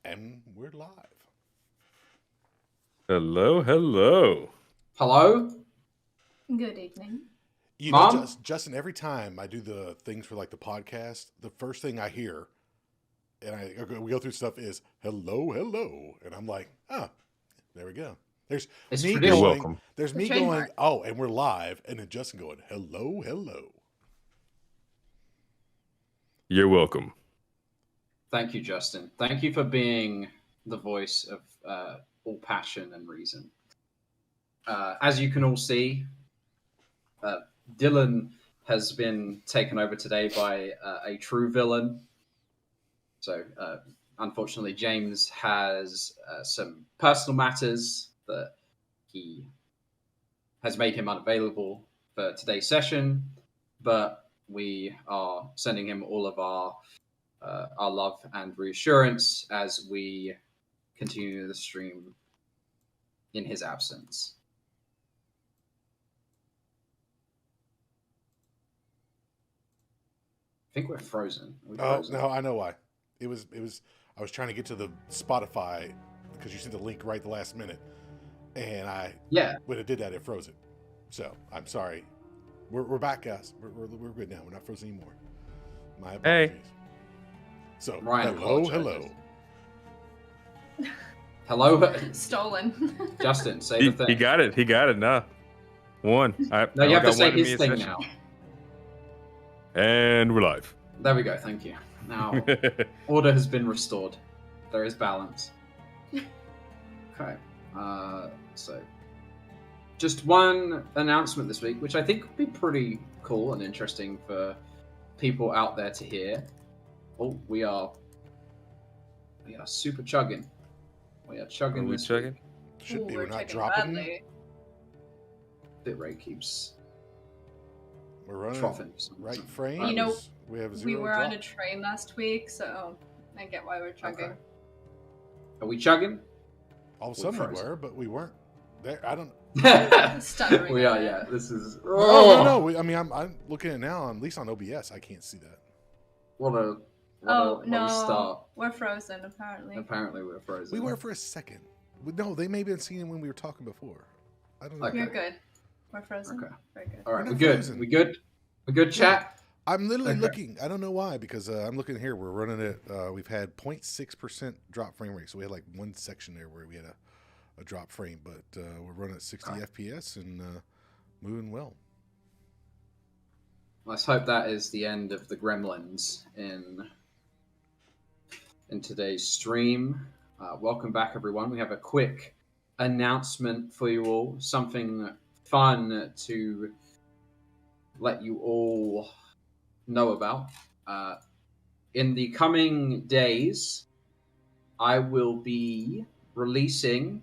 And we're live. Hello, hello. Hello? Good evening. You Mom? know, Justin, every time I do the things for like the podcast, the first thing I hear, and we go through stuff is hello, hello. And I'm like, oh, there we go. There's It's me tradition. You're going, welcome. there's me going, oh, and we're live. And then Justin going, hello, hello. You're welcome. Thank you, Justin. Thank you for being the voice of all passion and reason. As you can all see, Dylan has been taken over today by a true villain. So, unfortunately, James has some personal matters that he has made him unavailable for today's session, but we are sending him all of our love and reassurance as we continue the stream in his absence. I think we're frozen. No, I know why. It was. I was trying to get to the Spotify because you sent the link right the last minute, and when it did that, it froze it. So I'm sorry. We're back, guys. We're good now. We're not frozen anymore. My apologies. Hey. So Ryan hello. Hello, Stolen. Justin. Say the thing. He got it. He got it now. One. No, you have to say his thing now. And we're live. There we go. Thank you. Now, order has been restored. There is balance. Okay. So, just one announcement this week, which I think would be pretty cool and interesting for people out there to hear. Oh, we are super chugging. We are chugging. Are we this chugging? Should be. We're not taking dropping. badly. Bitrate keeps We're running troughing. right frame. You know, we have We zero were drop. on a train last week, so I get why we're chugging. Okay. Are we chugging? All of a sudden we frozen. were, but we weren't. There, I don't. Stuttering We a are. bit. Yeah. This is. No. I'm looking at it now. At least on OBS, I can't see that. What a No, start. we're frozen apparently. Apparently we're frozen. We were for a second. No, they may have been seeing it when we were talking before. I don't know. Okay. You're good. We're frozen. Okay. Very good. All right, We're we're not good. frozen. We good? We good, chat? I'm literally Okay. looking. I don't know why, because I'm looking here. We're running it. We've had 0.6% drop frame rate. So we had like one section there where we had a drop frame, but we're running at 60 FPS and moving well. Let's hope that is the end of the gremlins in today's stream. Welcome back, everyone. We have a quick announcement for you all. Something fun to let you all know about. In the coming days, I will be releasing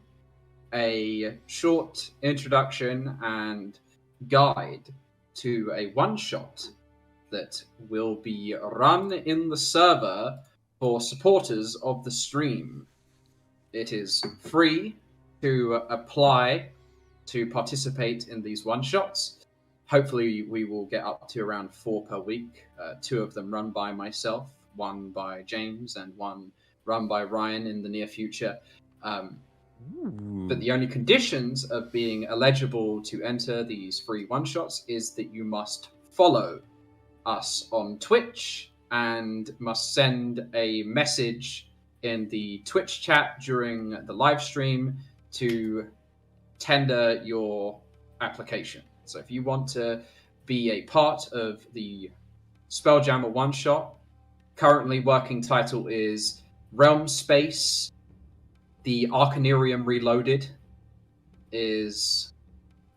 a short introduction and guide to a one-shot that will be run in the server for supporters of the stream. It is free to apply to participate in these one-shots. Hopefully we will get up to around 4 per week. 2 of them run by myself, 1 by James, and 1 run by Ryan in the near future. But the only conditions of being eligible to enter these free one-shots is that you must follow us on Twitch and must send a message in the Twitch chat during the live stream to tender your application. So if you want to be a part of the Spelljammer one-shot, currently working title is Realm Space. The Arcanarium Reloaded is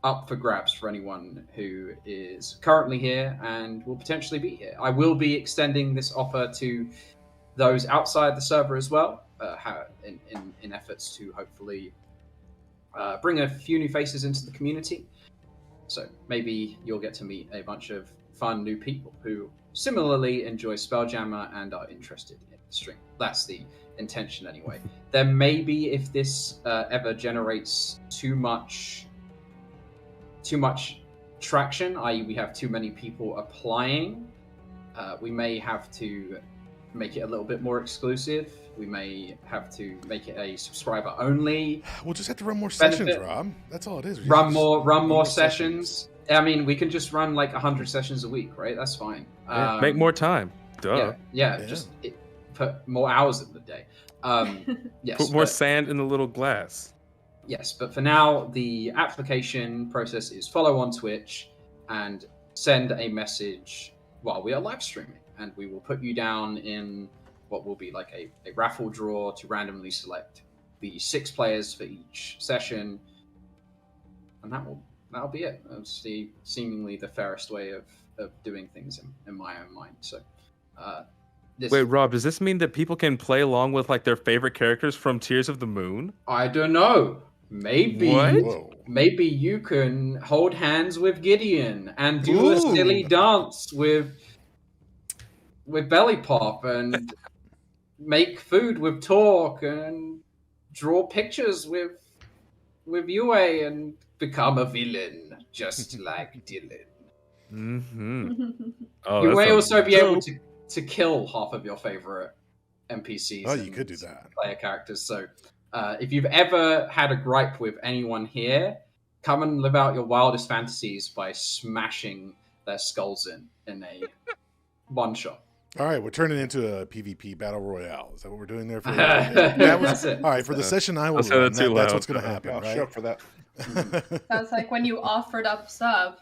up for grabs for anyone who is currently here and will potentially be here. I will be extending this offer to those outside the server as well, in efforts to hopefully bring a few new faces into the community. So maybe you'll get to meet a bunch of fun new people who similarly enjoy Spelljammer and are interested in the stream. That's the intention anyway. There may be, if this ever generates too much traction, i.e. we have too many people applying, we may have to make it a little bit more exclusive. We may have to make it a subscriber only. We'll just have to run more sessions, Rob. That's all it is. Run more sessions. I mean, we can just run like 100 sessions a week, right? That's fine. Make more time. Duh. Yeah. Just put more hours in the day. Yes. Put more sand in the little glass. Yes, but for now, the application process is follow on Twitch and send a message while we are live streaming, and we will put you down in what will be like a raffle draw to randomly select the 6 players for each session, and that'll be it. That's seemingly the fairest way of doing things in my own mind. So, wait, Rob, does this mean that people can play along with like their favorite characters from Tears of the Moon? I don't know. Maybe maybe you can hold hands with Gideon and do a silly dance with Belly Pop and make food with Talk and draw pictures with Yue and become a villain just like Dylan. You may also be able to kill half of your favorite NPCs. Oh, you could do that. Player characters. So if you've ever had a gripe with anyone here, come and live out your wildest fantasies by smashing their skulls in a one shot. All right, we're turning into a PvP battle royale. Is that what we're doing there? That's it. All right, for the session I will run, that's what's going to happen. I'll show up for that. Sounds like when you offered up sub,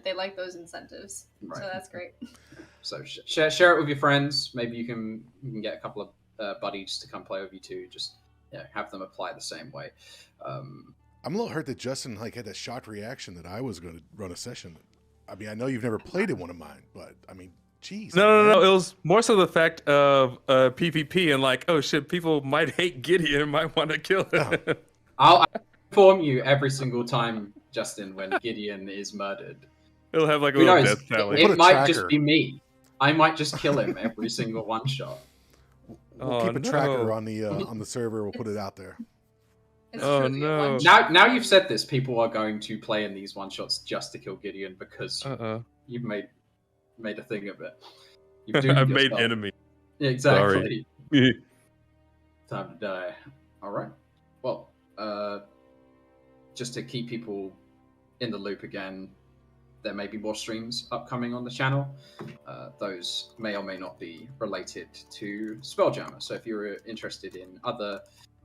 they like those incentives. Right. So that's great. So share it with your friends. Maybe you can get a couple of buddies to come play with you too. Just have them apply the same way. I'm a little hurt that Justin had that shocked reaction that I was going to run a session. I mean, I know you've never played in one of mine, but I mean, jeez. No. It was more so the fact of PvP and like, oh shit, people might hate Gideon and might want to kill him. Oh. I'll inform you every single time, Justin, when Gideon is murdered. He'll have like a little death tally. It might just be me. I might just kill him every single one shot. We'll keep a tracker on the server. We'll put it out there. Oh no! Now you've said this, people are going to play in these one shots just to kill Gideon because you've made a thing of it. I've made enemies. Exactly. Time to die. All right. Well, just to keep people in the loop again, there may be more streams upcoming on the channel. Those may or may not be related to Spelljammer. So if you're interested in other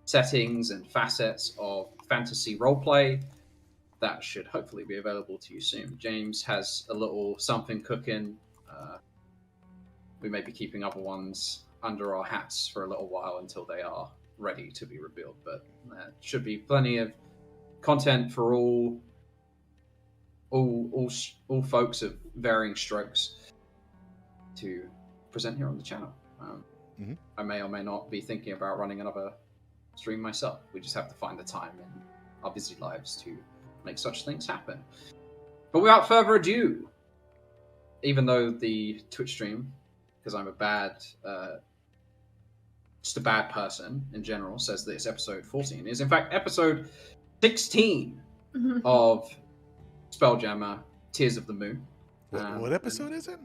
settings and facets of fantasy roleplay, that should hopefully be available to you soon. James has a little something cooking. We may be keeping other ones under our hats for a little while until they are ready to be revealed, but there should be plenty of content for all folks of varying strokes to present here on the channel. I may or may not be thinking about running another stream myself. We just have to find the time in our busy lives to make such things happen. But without further ado, even though the Twitch stream, because I'm just a bad person in general, says that it's episode 14, is in fact episode 16 of Spelljammer Tears of the Moon. What episode is it?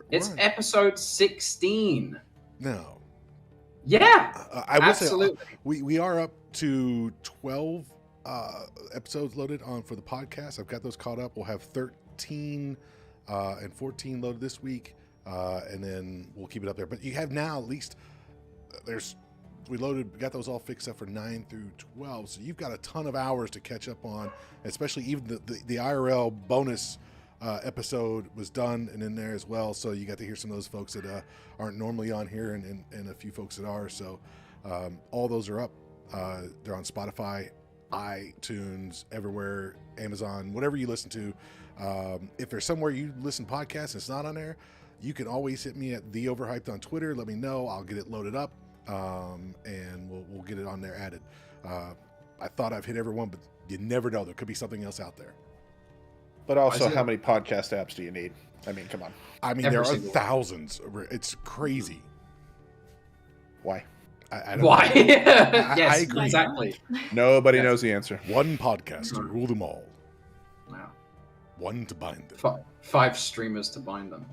It's episode 16. No. Yeah, I will absolutely. Say, we are up to 12 episodes loaded on for the podcast. I've got those caught up. We'll have 13 and 14 loaded this week, and then we'll keep it up there. But you have now at least we got those all fixed up for 9 through 12. So you've got a ton of hours to catch up on, especially even the IRL bonus episode was done and in there as well. So you got to hear some of those folks that aren't normally on here and a few folks that are. So all those are up. They're on Spotify, iTunes, everywhere, Amazon, whatever you listen to. If there's somewhere you listen to podcasts and it's not on there, you can always hit me at The Overhyped on Twitter. Let me know. I'll get it loaded up. And we'll get it on there added. I thought I've hit everyone, but you never know. There could be something else out there. But also, how many podcast apps do you need? I mean, come on. I mean, there are thousands. It's crazy. Why? I don't Why? know. Yes, I agree. Exactly. Nobody knows the answer. One podcast to rule them all. Wow. One to bind them. 5 streamers to bind them.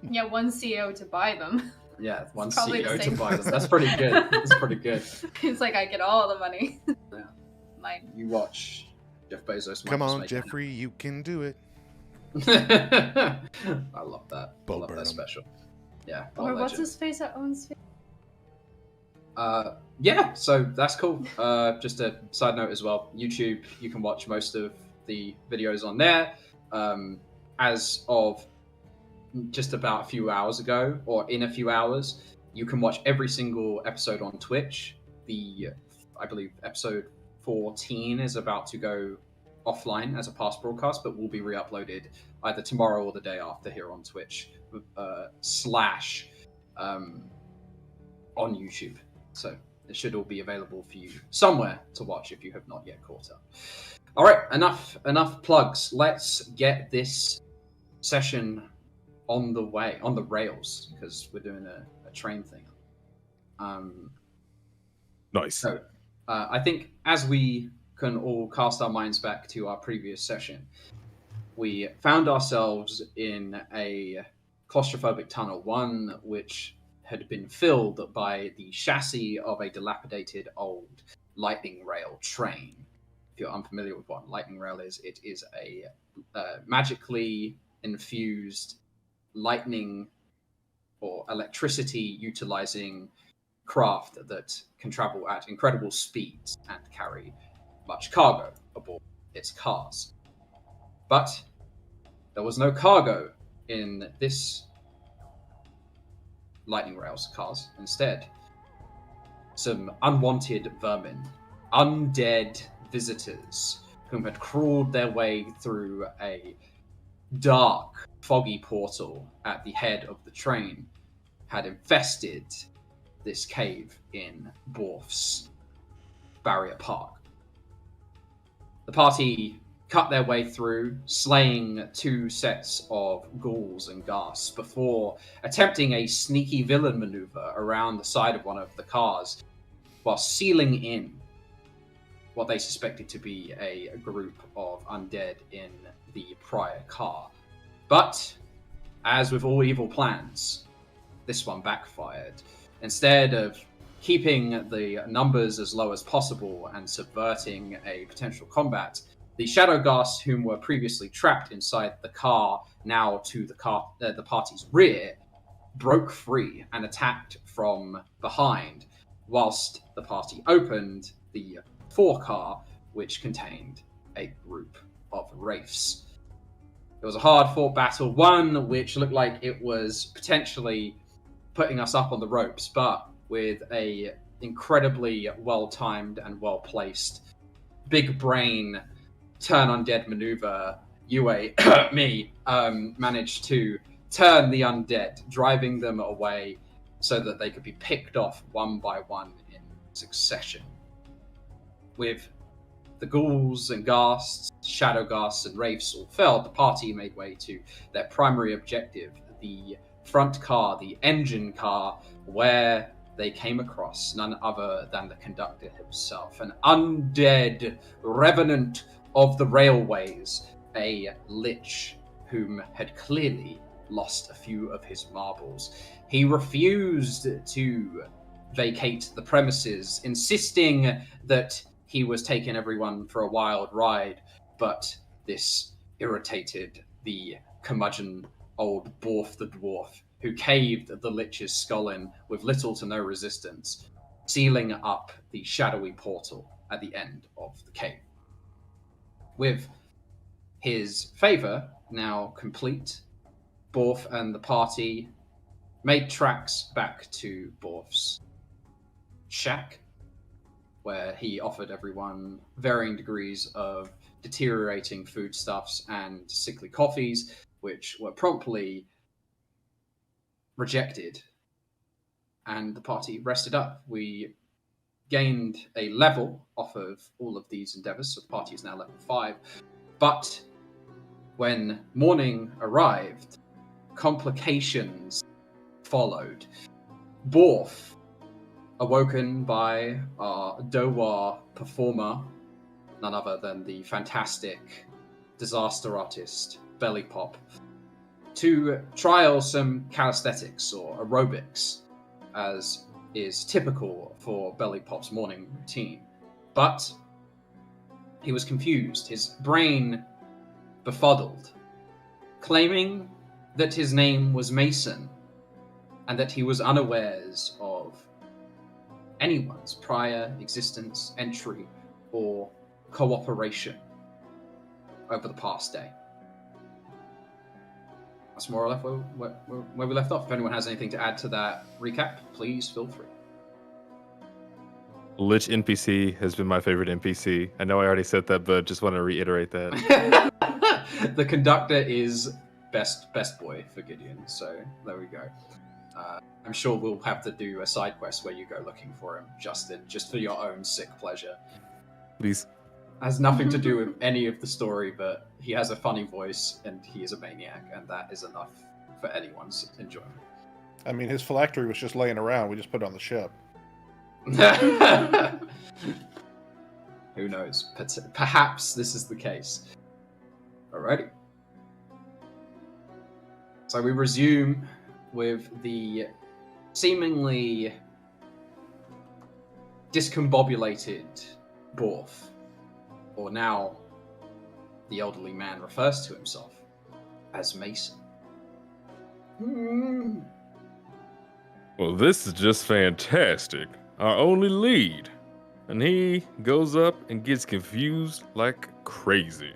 Yeah, one CEO to buy them. Yeah, one It's probably CEO the to same buy them. person. That's pretty good. That's pretty good. It's like I get all the money. Yeah. Mine. You watch Jeff Bezos. Come on, Jeffrey, you can do it. I love that. I love that special. Yeah. Or what's his face that owns? Yeah. So that's cool. Just a side note as well. YouTube, you can watch most of the videos on there. As of just about a few hours ago, or in a few hours, you can watch every single episode on Twitch. I believe episode 14 is about to go offline as a past broadcast, but will be re-uploaded either tomorrow or the day after here on Twitch / on YouTube. So it should all be available for you somewhere to watch if you have not yet caught up. All right, enough plugs. Let's get this session on the rails, because we're doing a train thing. Nice. So I think as we can all cast our minds back to our previous session, we found ourselves in a claustrophobic tunnel, one which had been filled by the chassis of a dilapidated old lightning rail train. If you're unfamiliar with what lightning rail is, it is a magically infused lightning or electricity utilizing craft that can travel at incredible speeds and carry much cargo aboard its cars. But there was no cargo in this lightning rail's cars. Instead, some unwanted vermin, undead visitors whom had crawled their way through a dark, foggy portal at the head of the train had infested this cave in Borf's Barrier Park. The party cut their way through, slaying 2 sets of ghouls and ghasts before attempting a sneaky villain maneuver around the side of one of the cars while sealing in what they suspected to be a group of undead in the prior car. But, as with all evil plans, this one backfired. Instead of keeping the numbers as low as possible and subverting a potential combat, the Shadow Ghasts, whom were previously trapped inside the car, now to the party's rear, broke free and attacked from behind, whilst the party opened the forecar, which contained a group of wraiths. It was a hard-fought battle, one which looked like it was potentially putting us up on the ropes, but with a incredibly well-timed and well-placed big brain turn undead maneuver, Yue, me, managed to turn the undead, driving them away so that they could be picked off one by one in succession. With the ghouls and ghasts, shadow ghasts and wraiths all felled, the party made way to their primary objective, the front car, the engine car, where they came across none other than the conductor himself, an undead revenant of the railways, a lich whom had clearly lost a few of his marbles. He refused to vacate the premises, insisting that he was taking everyone for a wild ride, but this irritated the curmudgeon old Borf the dwarf, who caved the lich's skull in with little to no resistance, sealing up the shadowy portal at the end of the cave. With his favour now complete, Borf and the party made tracks back to Borf's shack, where he offered everyone varying degrees of deteriorating foodstuffs and sickly coffees, which were promptly rejected, and the party rested up. We gained a level off of all of these endeavors, so the party is now level 5. But when morning arrived, complications followed. Borf, awoken by our Dowa performer, none other than the fantastic disaster artist, Belly Pop, to trial some calisthenics or aerobics, as is typical for Belly Pop's morning routine. But he was confused, his brain befuddled, claiming that his name was Mason and that he was unawares of anyone's prior existence, entry, or cooperation over the past day. That's more or less where we left off. If anyone has anything to add to that recap, please feel free. Lich NPC has been my favorite NPC. I know I already said that, but just want to reiterate that. The conductor is best boy for Gideon, so there we go. I'm sure we'll have to do a side quest where you go looking for him, Justin, just for your own sick pleasure. Please. Has nothing to do with any of the story, but he has a funny voice and he is a maniac, and that is enough for anyone's enjoyment. I mean, his phylactery was just laying around. We just put it on the ship. Who knows? Perhaps this is the case. Alrighty. So we resume with the seemingly discombobulated Borf, or now the elderly man refers to himself as Mason. Well, this is just fantastic. Our only lead. And he goes up and gets confused like crazy.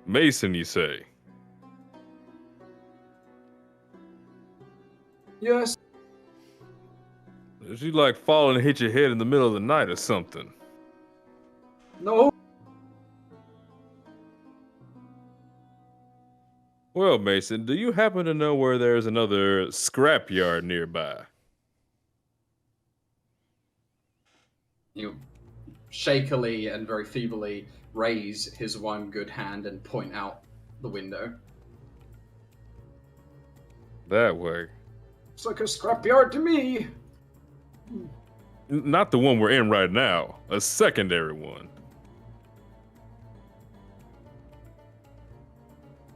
Mason, you say? Yes. Did you like fall and hit your head in the middle of the night or something? No. Well, Mason, do you happen to know where there's another scrapyard nearby? You shakily and very feebly raise his one good hand and point out the window. That way. It's like a scrapyard to me. Not the one we're in right now. A secondary one.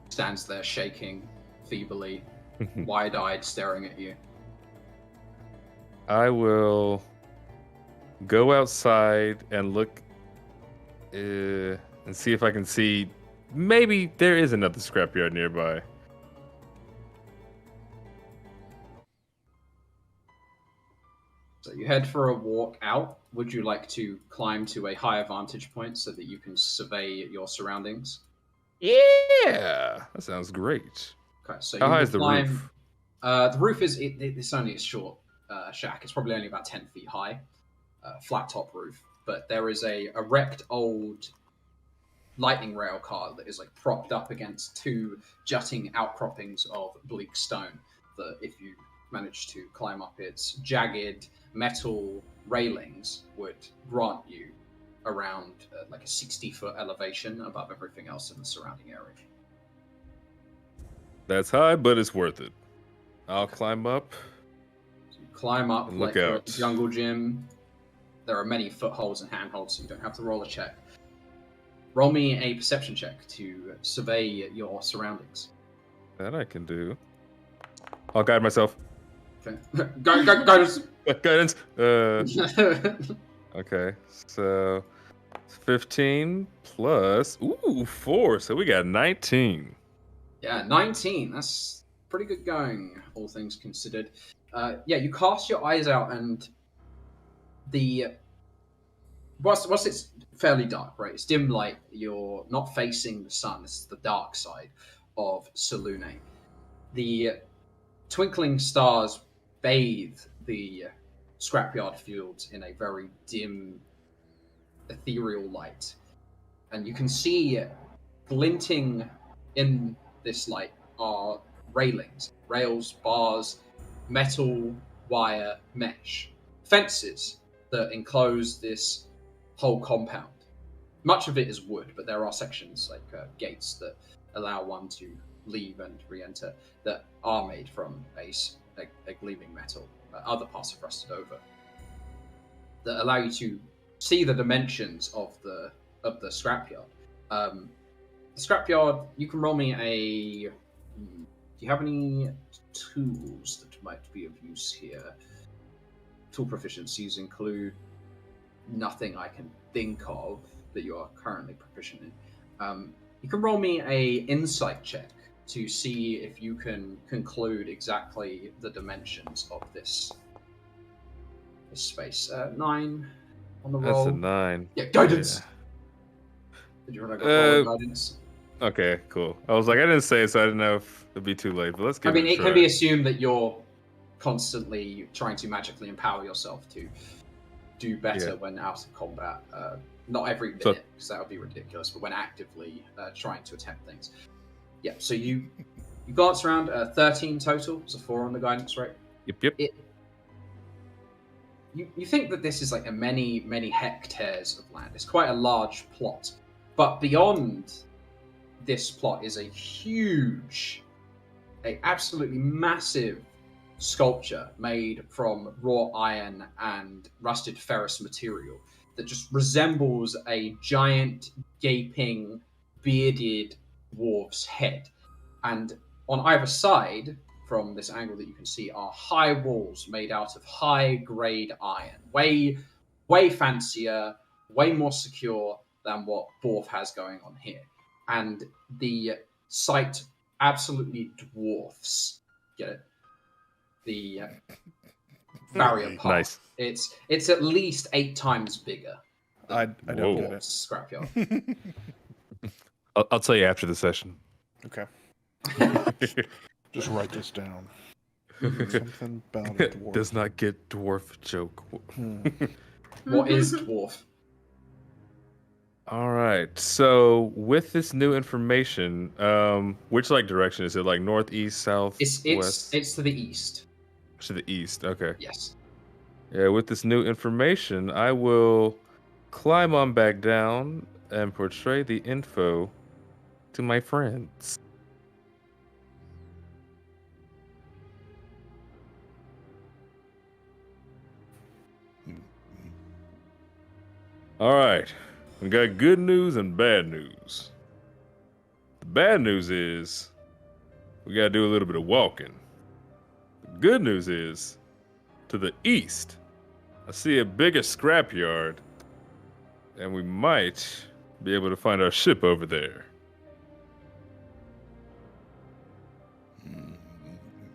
Stands there shaking feebly, wide-eyed, staring at you. I will go outside and look and see if I can see. Maybe there is another scrapyard nearby. So you head for a walk out. Would you like to climb to a higher vantage point so that you can survey your surroundings? Yeah, that sounds great. Okay, so how you high is the climb, roof? The roof is it's only a short shack. It's probably only about 10 feet high, flat top roof. But there is a wrecked old lightning rail car that is like propped up against two jutting outcroppings of bleak stone. That if you manage to climb up its jagged metal railings, would grant you around like a 60-foot elevation above everything else in the surrounding area. That's high, but it's worth it. I'll climb up. So you climb up and like look a out. jungle gym. There are many footholds and handholds, so you don't have to roll a check. Roll me a perception check to survey your surroundings. That I can do. I'll guide myself. Okay. Guidance. Guidance. Okay, so 15 plus 4, so we got 19. Yeah, 19. That's pretty good going, all things considered. Yeah, you cast your eyes out, and whilst it's fairly dark, right? It's dim light. You're not facing the sun. This is the dark side of Selune. The twinkling stars bathe the scrapyard fields in a very dim, ethereal light. And you can see glinting in this light are railings, rails, bars, metal, wire, mesh, fences that enclose this whole compound. Much of it is wood, but there are sections like gates that allow one to leave and re-enter that are made from a gleaming metal. Other parts are rusted over that allow you to see the dimensions of the the scrapyard. The scrapyard. You can roll me a. Do you have any tools that might be of use here? Tool proficiencies include nothing I can think of that you are currently proficient in. You can roll me a insight check to see if you can conclude exactly the dimensions of this space. 9 on the roll. That's a 9. Yeah, guidance. Yeah. Did you want to go roll guidance? Okay, cool. I was like, I didn't say it, so I didn't know if it'd be too late. But let's give it a try. It can be assumed that you're constantly trying to magically empower yourself to do better when out of combat. Not every minute, because that would be ridiculous, but when actively trying to attempt things. Yeah, so you glance around, 13 total. It's a 4 on the guidance, right? Yep. You think that this is like a many, many hectares of land. It's quite a large plot. But beyond this plot is a absolutely massive sculpture made from raw iron and rusted ferrous material that just resembles a giant, gaping, bearded dwarf's head. And on either side, from this angle that you can see, are high walls made out of high-grade iron. Way, way fancier, way more secure than what Borf has going on here. And the site absolutely dwarfs, get it? The barrier path. Nice. It's at least 8 times bigger. I don't get it. Scrapyard. I'll tell you after the session. Okay. Just write this down. Something about a dwarf. Does not get dwarf joke. What is dwarf? All right. So with this new information, which direction is it? Like northeast, south, west? It's to the east. To the east. Okay. Yes. Yeah. With this new information, I will climb on back down and portray the info to my friends. All right, we got good news and bad news. The bad news is we got to do a little bit of walking. The good news is to the east, I see a bigger scrapyard, and we might be able to find our ship over there.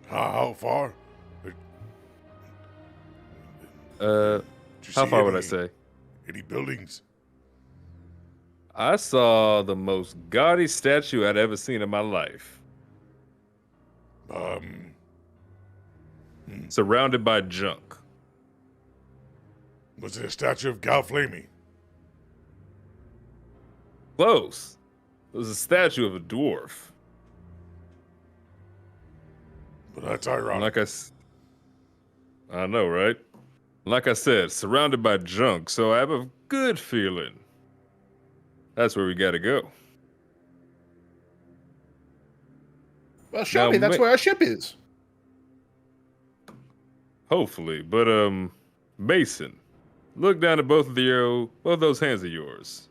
How far? How far would I say? Any buildings? I saw the most gaudy statue I'd ever seen in my life. Surrounded by junk. Was it a statue of Galflamey? Close. It was a statue of a dwarf. But that's ironic. I know, right? Like I said, surrounded by junk, so I have a good feeling that's where we gotta go. Well, show me. That's where our ship is. Hopefully, but Mason, look down at both those hands of yours.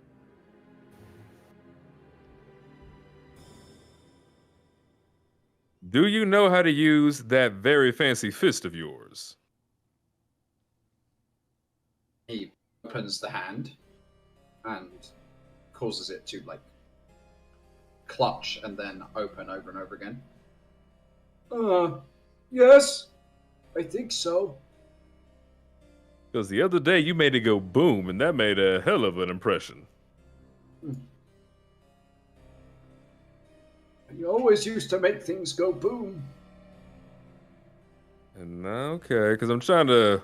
Do you know how to use that very fancy fist of yours? He opens the hand and causes it to clutch and then open over and over again. Yes, I think so. Because the other day you made it go boom, and that made a hell of an impression. You always used to make things go boom. And okay, because I'm trying to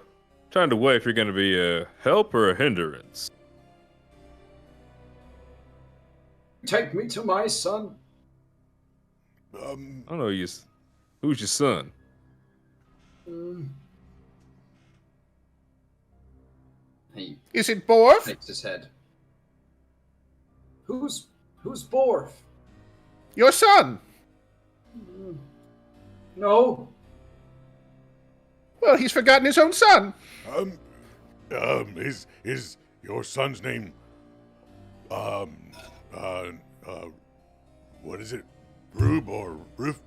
weigh if you're going to be a help or a hindrance. Take me to my son. I don't know. Who's your son? Is it Borf? Shakes his head. Who's Borf? Your son. No. Well, he's forgotten his own son. Is your son's name What is it? Rube or Roof?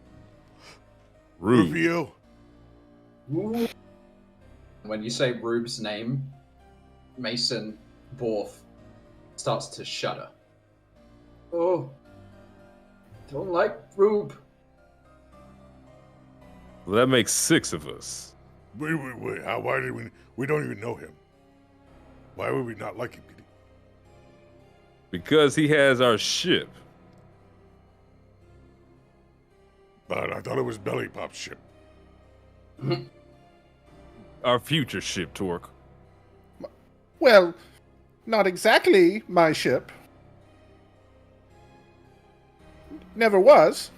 Rube. Rufio? When you say Rube's name, Mason Borf starts to shudder. Oh, don't like Rube. Well, that makes 6 of us. Wait. Why did we don't even know him. Why would we not like him? Because he has our ship. But I thought it was Belly Pop's ship. Our future ship, Torque. Well, not exactly my ship. Never was.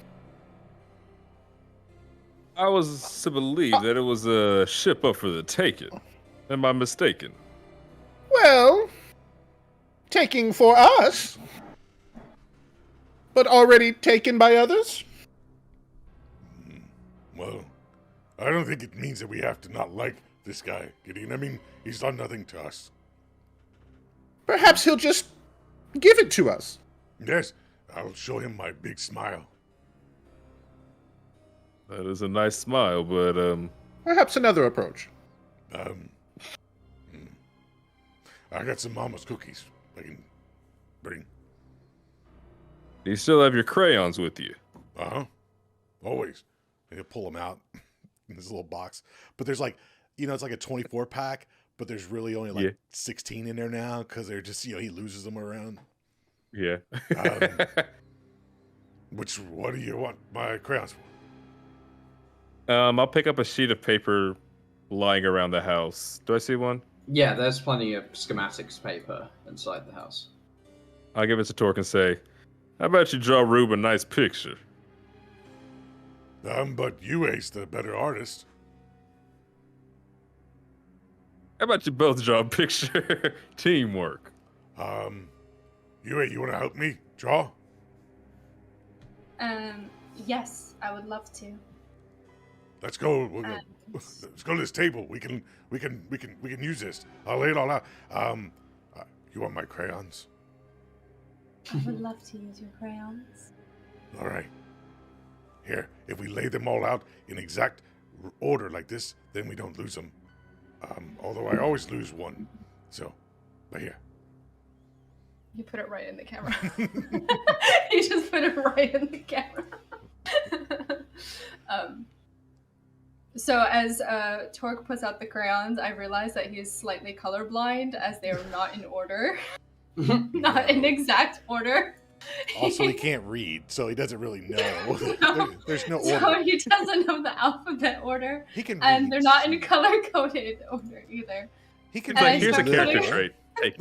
I was to believe that it was a ship up for the taking. Am I mistaken? Well, taking for us, but already taken by others. Well, I don't think it means that we have to not like this guy, Gideon. I mean, he's done nothing to us. Perhaps he'll just give it to us. Yes, I'll show him my big smile. That is a nice smile, but Perhaps another approach. I got some mama's cookies I can bring. do you still have your crayons with you? Uh-huh. Always. And he'll pull them out in this little box. But there's like, it's like a 24 pack, but there's really only like 16 in there now because they're just, he loses them around. Yeah. What do you want my crayons for? I'll pick up a sheet of paper lying around the house. Do I see one? Yeah, there's plenty of schematics paper inside the house. I'll give it to Torque and say, how about you draw Rube a nice picture? But you Ace, the better artist. How about you both draw a picture? Teamwork. You want to help me draw? Yes, I would love to. Let's go. Let's go to this table. We can use this. I'll lay it all out. You want my crayons? I would love to use your crayons. All right. Here, if we lay them all out in exact order like this, then we don't lose them. Although I always lose one. So, but here. You put it right in the camera. You just put it right in the camera. So as Torque puts out the crayons, I realize that he's slightly colorblind as they are not in order. Not in exact order. Also, he can't read, so he doesn't really know. There's no order. So he doesn't know the alphabet order. He can and read. They're not in color-coded order either. He can Like, read. here's a character trait. Take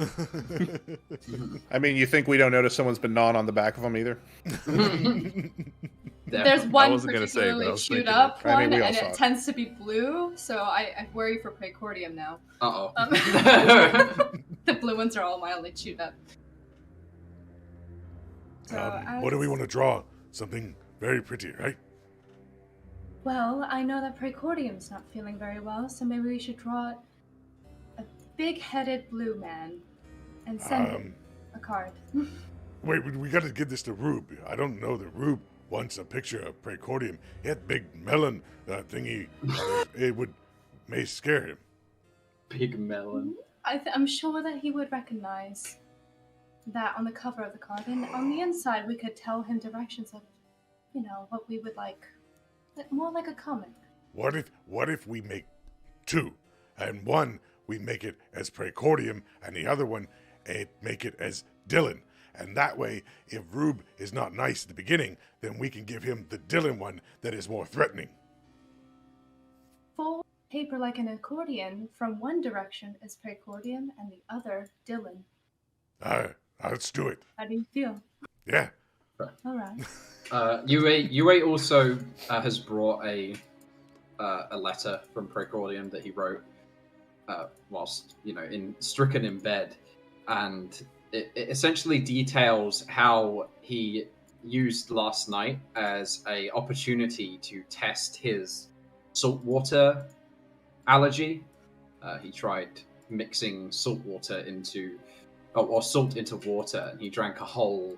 I mean, you think we don't notice someone's been gnawing on the back of them either? There's one wasn't gonna say, but I particularly was chewed thinking up I mean, one, we all and saw it it. tends to be blue, so I worry for Praecordium now. Uh-oh. The blue ones are all mildly chewed up. So What do we want to draw? Something very pretty, right? Well, I know that Praecordium's not feeling very well, so maybe we should draw a big-headed blue man and send him a card. Wait, we got to give this to Rube. I don't know that Rube wants a picture of Praecordium. He had big melon thingy. It may scare him. Big melon. I'm sure that he would recognize that on the cover of the card, and on the inside we could tell him directions of, what we would like. More like a comic. What if we make two, and one we make it as Praecordium, and the other one make it as Dylan, and that way, if Rube is not nice at the beginning, then we can give him the Dylan one that is more threatening. Fold paper like an accordion. From one direction is Praecordium, and the other Dylan. Let's do it. How do you feel? Yeah. All right. UA also has brought a letter from Praecordium that he wrote whilst stricken in bed, and it essentially details how he used last night as a opportunity to test his saltwater allergy. He tried mixing saltwater into or salt into water, and he drank a whole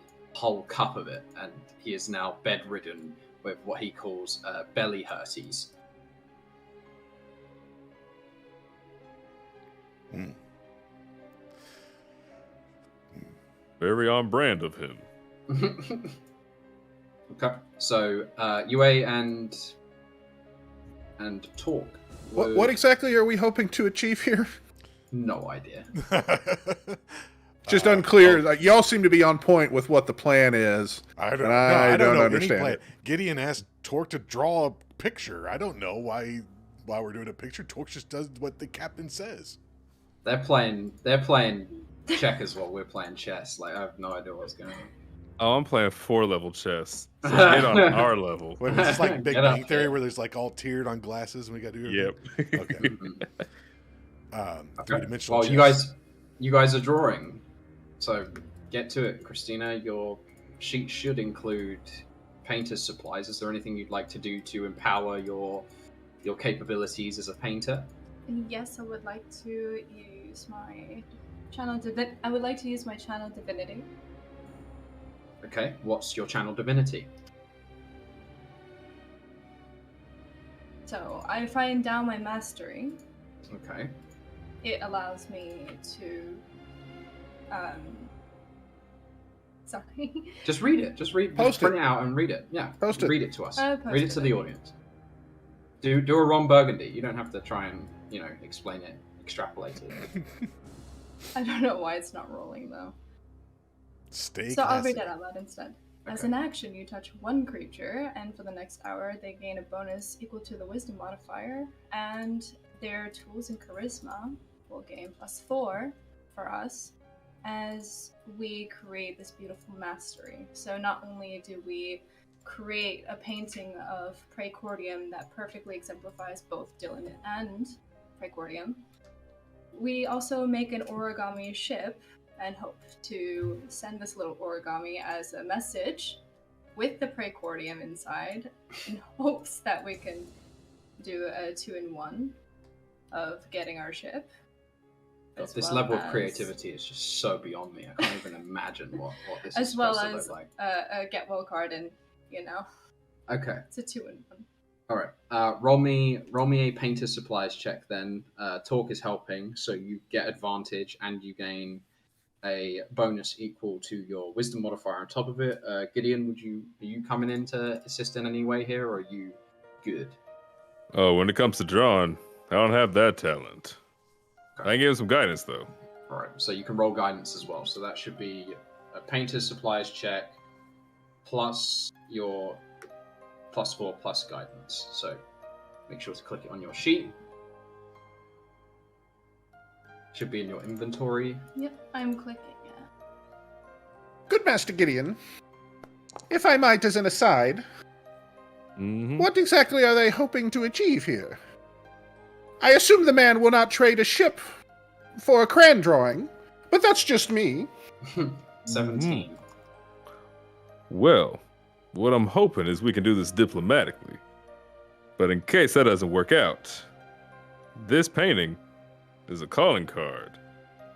cup of it, and he is now bedridden with what he calls belly hurties. Very on brand of him. Okay, so Yue and Talk. What exactly are we hoping to achieve here? No idea. Just unclear. Like, y'all seem to be on point with what the plan is. I don't know understand it. Gideon asked Torque to draw a picture. I don't know why we're doing a picture. Torque just does what the captain says. They're playing checkers while we're playing chess. Like, I have no idea what's going on. Oh, I'm playing 4-level chess. So get on our level. Wait, it's like Big Bang Theory where there's like all tiered on glasses and we got to do everything? Yep. Okay. Three-dimensional Well, chess. you guys are drawing. So get to it, Christina. Your sheet should include painter's supplies. Is there anything you'd like to do to empower your capabilities as a painter? Yes, I would like to use my channel divinity. Okay, what's your channel divinity? So if I endow my mastery, Okay. it allows me to sorry. Just read it. Just print it out and read it. Yeah. Post it. Read it to us. Oh, Read it to the audience. Do a Ron Burgundy. You don't have to try and, explain it, extrapolate it. I don't know why it's not rolling though. Stay So I'll read classy. it out loud instead. As Okay. an action, you touch one creature, and for the next hour, they gain a bonus equal to the wisdom modifier, and their tools and charisma will gain +4 for us as we create this beautiful mastery. So not only do we create a painting of Praecordium that perfectly exemplifies both Dylan and Praecordium, we also make an origami ship and hope to send this little origami as a message with the Praecordium inside in hopes that we can do a 2-in-1 of getting our ship. This level of creativity is just so beyond me. I can't even imagine what this is As well supposed to as look like. a get well card, and Okay. it's a 2-in-1. All right. Roll me a painter supplies check then. Talk is helping, so you get advantage and you gain a bonus equal to your wisdom modifier on top of it. Gideon, are you coming in to assist in any way here, or are you good? Oh, when it comes to drawing, I don't have that talent. Okay. I can give him some guidance, though. All right, so you can roll guidance as well. So that should be a painter's supplies check plus your +4 plus guidance. So make sure to click it on your sheet. Should be in your inventory. Yep, I'm clicking it. Good Master Gideon. If I might, as an aside, what exactly are they hoping to achieve here? I assume the man will not trade a ship for a crayon drawing, but that's just me. 17. Well, what I'm hoping is we can do this diplomatically. But in case that doesn't work out, this painting is a calling card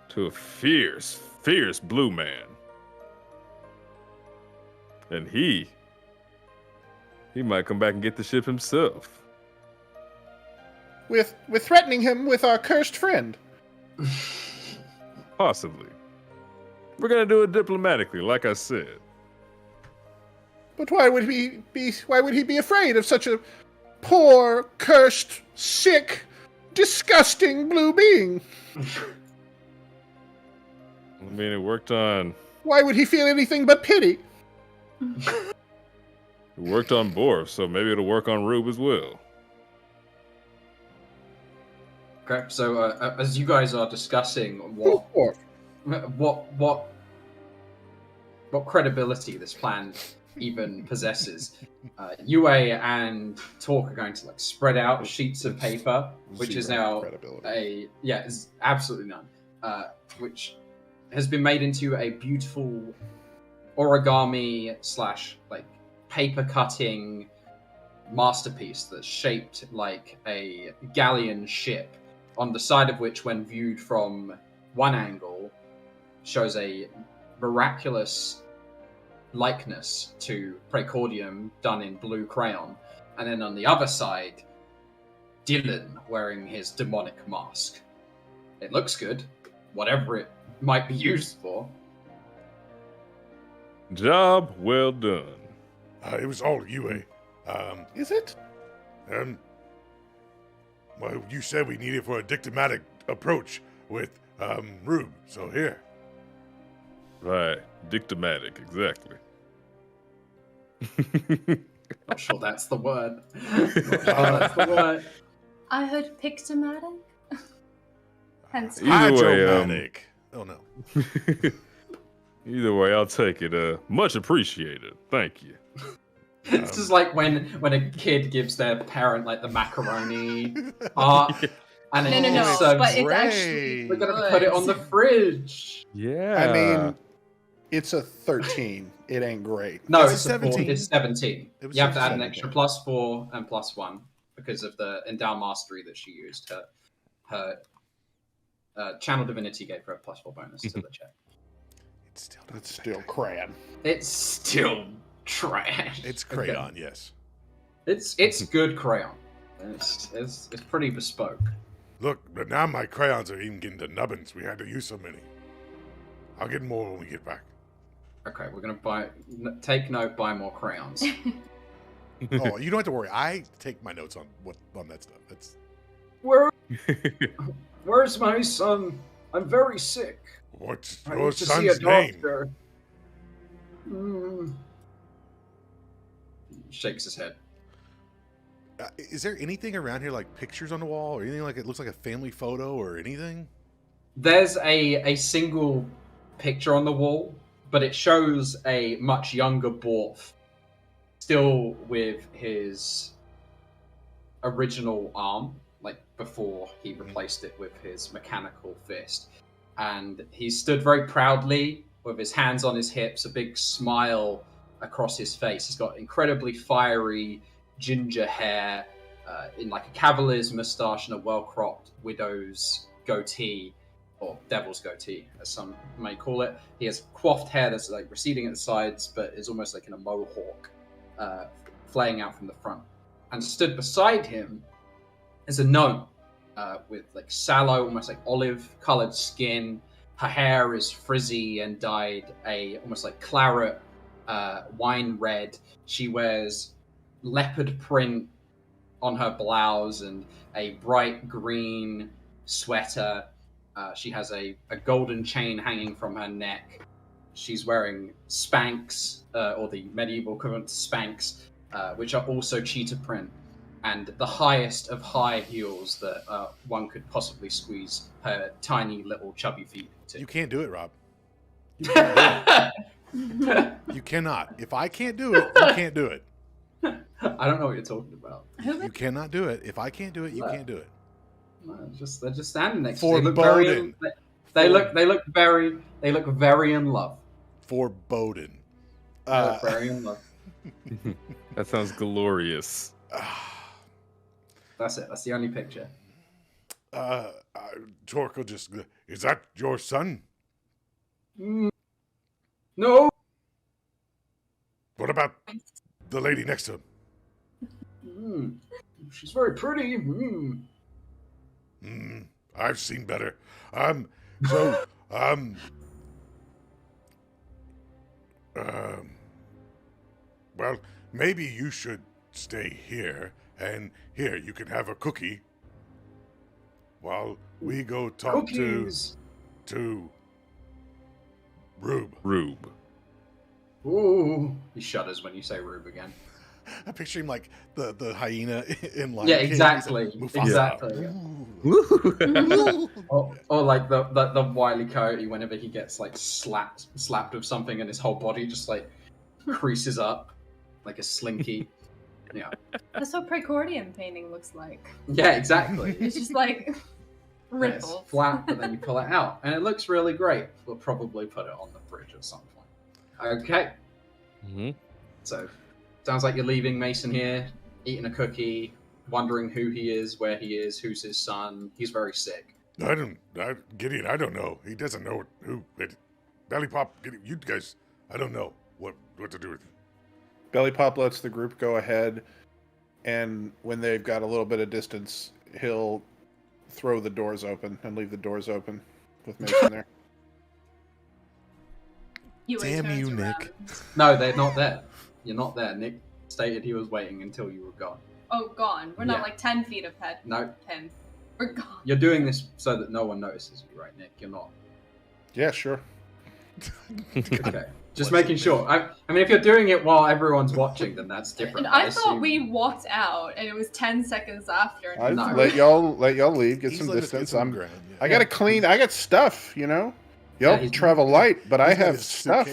to a fierce, fierce blue man. And he might come back and get the ship himself. With threatening him with our cursed friend. Possibly. We're gonna do it diplomatically, like I said. But why would he be afraid of such a poor, cursed, sick, disgusting blue being? I mean, it worked on... Why would he feel anything but pity? It worked on Borf, so maybe it'll work on Rube as well. Okay, so as you guys are discussing what credibility this plan even possesses, Yue and Talk are going to spread out sheets of paper, which is now is absolutely none, which has been made into a beautiful origami / paper cutting masterpiece that's shaped like a galleon ship, on the side of which, when viewed from one angle, shows a miraculous likeness to Praecordium done in blue crayon. And then on the other side, Dylan wearing his demonic mask. It looks good, whatever it might be used for. Job well done. It was all you, Is it? Well, you said we needed for a diplomatic approach with Rube, so here. Right, diplomatic, exactly. Not sure that's the word. That's the word. I heard pictomatic. Hence, Either way, Hydromatic. Oh no. Either way, I'll take it. Much appreciated. Thank you. It's just like when a kid gives their parent like the macaroni part, and no, so but it's actually we're gonna good. put it on the fridge. Yeah. I mean, it's a 13. It ain't great. No, It's a it's 17. It's 17. It was You have to add an 17, extra okay. +4 and +1 because of the Endow Mastery that she used. Her Channel Divinity gave her a +4 bonus to the check. It's still crayon. It's still trash. It's crayon, yes. It's good crayon. It's pretty bespoke. Look, but now my crayons are even getting to nubbins. We had to use so many. I'll get more when we get back. Okay, we're gonna take note, buy more crayons. Oh, you don't have to worry. I take my notes on that stuff. That's Where's my son? I'm very sick. what's I your need to see a son's name? doctor. Shakes his head. Is there anything around here like pictures on the wall or anything like it looks like a family photo or anything? There's a single picture on the wall, but it shows a much younger Borf, still with his original arm, like before he replaced it with his mechanical fist. And he stood very proudly with his hands on his hips, a big smile across his face. He's got incredibly fiery ginger hair, in like a cavalier's mustache and a well-cropped widow's goatee, or devil's goatee, as some may call it. He has coiffed hair that's like receding at the sides, but is almost like in a mohawk, flaying out from the front. And stood beside him is a gnome, with like sallow, almost like olive-colored skin. Her hair is frizzy and dyed almost like claret, wine red. She wears leopard print on her blouse and a bright green sweater. She has a golden chain hanging from her neck. She's wearing Spanx, or the medieval equivalent to Spanx, which are also cheetah print, and the highest of high heels that one could possibly squeeze her tiny little chubby feet into. You can't do it, Rob. You cannot. If I can't do it, you can't do it. I don't know what you're talking about. You cannot do it. If I can't do it, you can't do it. No, they're just standing next to For you. Bowden. They look very in love. For Bowden. They look very in love. That sounds glorious. That's it. That's the only picture. Torque will just. Is that your son? No. What about the lady next to him? She's very pretty. I've seen better. Well, maybe you should stay here, and here you can have a cookie while we go talk to Rube. Rube. Ooh. He shudders when you say Rube again. I picture him like the hyena in Lion Yeah, King. exactly. He's like, Exactly. Ooh. Or like the Wile E. Coyote whenever he gets like slapped with something and his whole body just like creases up like a slinky. Yeah. That's what Praecordium painting looks like. Yeah, exactly. It's just like It's ripples. flat, but then you pull it out, and it looks really great. We'll probably put it on the fridge at some point. Okay. Mm-hmm. So, sounds like you're leaving Mason here, eating a cookie, wondering who he is, where he is, who's his son. He's very sick. Gideon, I don't know. He doesn't know who. Belly Pop, you guys, I don't know what to do with it. Belly Pop lets the group go ahead, and when they've got a little bit of distance, he'll throw the doors open and leave the doors open with Mason there. Damn you, Nick. No, they're not there. You're not there. Nick stated he was waiting until you were gone. Oh, gone. We're not like 10 feet ahead. No. Him. We're gone. You're doing this so that no one notices you, right, Nick? You're not. Yeah, sure. Okay. Just making sure. I mean, if you're doing it while everyone's watching, then that's different. And I thought we walked out, and it was 10 seconds after. No. Let y'all leave, get some distance. I gotta clean. I got stuff, you know. Y'all travel light, but I have stuff.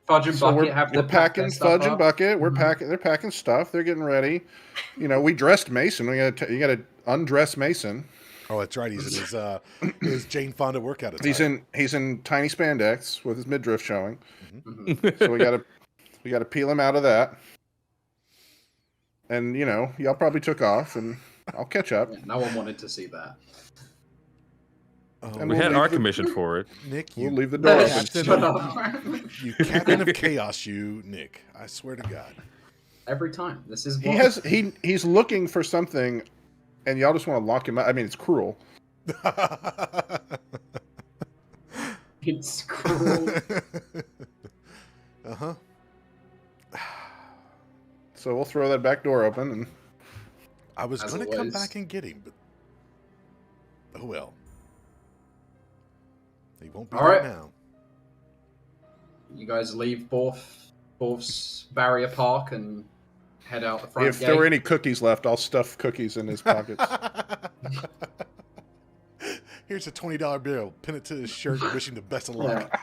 Fudge and Bucket we're packing Fudge and Bucket. We're packing. They're packing stuff. They're getting ready. You know, we dressed Mason. You got to undress Mason. Oh, that's right. He's in his Jane Fonda workout attire. He's in tiny spandex with his midriff showing. Mm-hmm. So we gotta peel him out of that. And you know, y'all probably took off, and I'll catch up. Yeah, no one wanted to see that. We had our commission for it. Nick, we'll leave the door open. You captain of chaos, you Nick. I swear to God. Every time. This is he's looking for something, and y'all just want to lock him out. I mean, it's cruel. It's cruel. Uh-huh. So we'll throw that back door open, and I was going to come back and get him, but oh well. He won't be there now. You guys leave Borf's barrier park and head out the front gate. If there were any cookies left, I'll stuff cookies in his pockets. Here's a $20 bill. Pin it to his shirt and wish him the best of luck.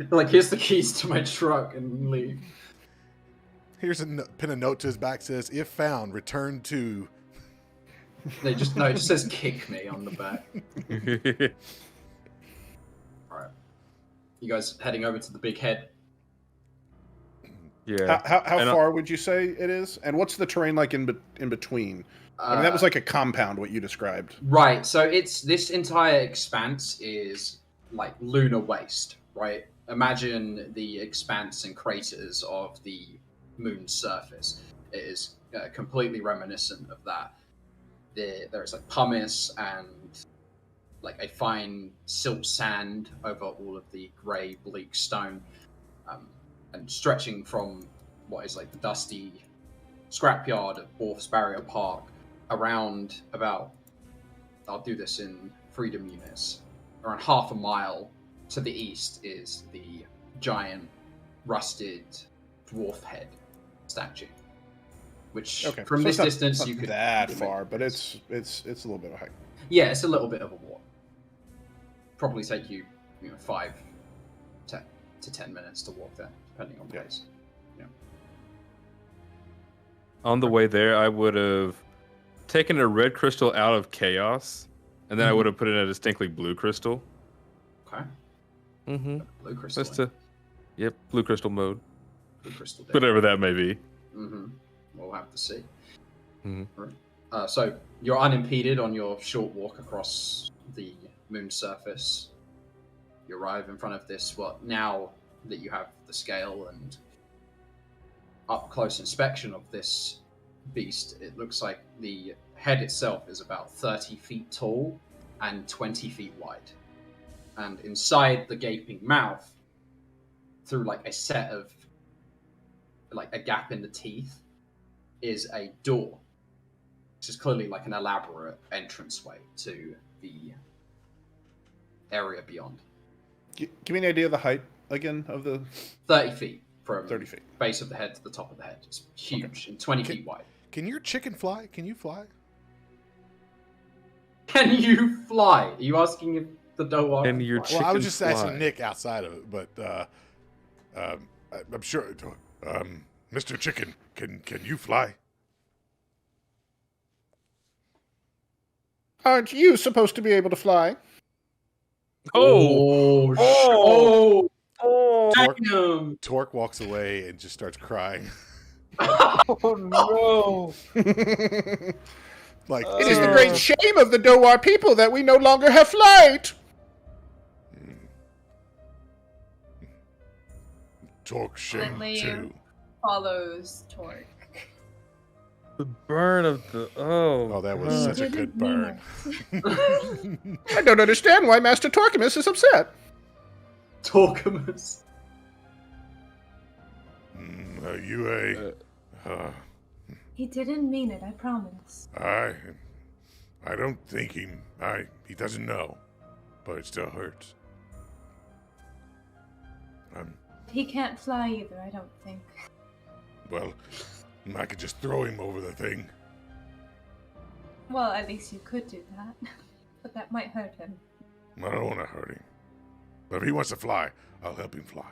Like, here's the keys to my truck, and leave. Here's pin a note to his back, says, if found, return to... It just says kick me on the back. Alright. You guys heading over to the big head? Yeah. How far would you say it is? And what's the terrain like in between? I mean, that was like a compound, what you described. Right, so this entire expanse is like lunar waste, right? Imagine the expanse and craters of the moon's surface. It is completely reminiscent of that. There's like pumice and like a fine silt sand over all of the grey bleak stone, and stretching from what is like the dusty scrapyard at Borf's Barrier Park around about, I'll do this in freedom units, around half a mile to the east is the giant rusted dwarf head statue. Which from this distance you could that far, but it's a little bit of height. Yeah, it's a little bit of a walk. Probably take you 5 to 10 minutes to walk there, depending on pace. Yeah. On the way there, I would have taken a red crystal out of chaos, and then I would have put in a distinctly blue crystal. Okay. Mm-hmm. Blue crystal. Blue crystal mode. Blue crystal. Whatever that may be. Mm-hmm. We'll have to see. Mm-hmm. Right. So you're unimpeded on your short walk across the moon's surface. You arrive in front of this, now that you have the scale and up-close inspection of this beast, it looks like the head itself is about 30 feet tall and 20 feet wide. And inside the gaping mouth, through like a set of, like a gap in the teeth, is a door, which is clearly like an elaborate entranceway to the area beyond. Give me an idea of the height again of the 30 feet from 30 feet base of the head to the top of the head. It's huge and 20 feet wide. Can your chicken fly? Can you fly? Can you fly? Are you asking if the dog can your chicken I was just fly? asking Nick outside of it, but I'm sure Mr. Chicken, can you fly? Aren't you supposed to be able to fly? Torque walks away and just starts crying. Oh no! Like it is the great shame of the Dowar people that we no longer have flight. Torque shame too. Follows Torque. The burn of the Oh, that was such a good burn. I don't understand why Master Torquemus is upset. Torquemus. He didn't mean it, I promise. I don't think he doesn't know, but it still hurts. He can't fly either, I don't think. Well, I could just throw him over the thing. Well, at least you could do that. But that might hurt him. I don't want to hurt him. But if he wants to fly, I'll help him fly.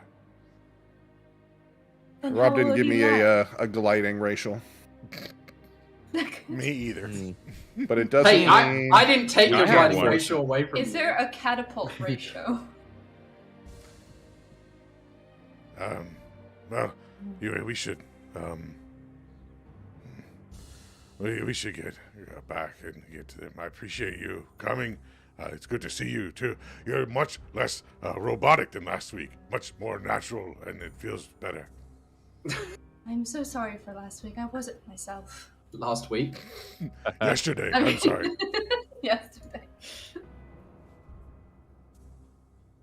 Then Rob how didn't will give he me fly? a gliding racial. Me either. But it doesn't Hey, mean... I didn't take your I have gliding one. ratio away from you. Is there a catapult ratio? Well, we should, we should get back and get to them. I appreciate you coming. It's good to see you, too. You're much less robotic than last week. Much more natural, and it feels better. I'm so sorry for last week. I wasn't myself. Last week? Yesterday, I'm sorry. Yesterday.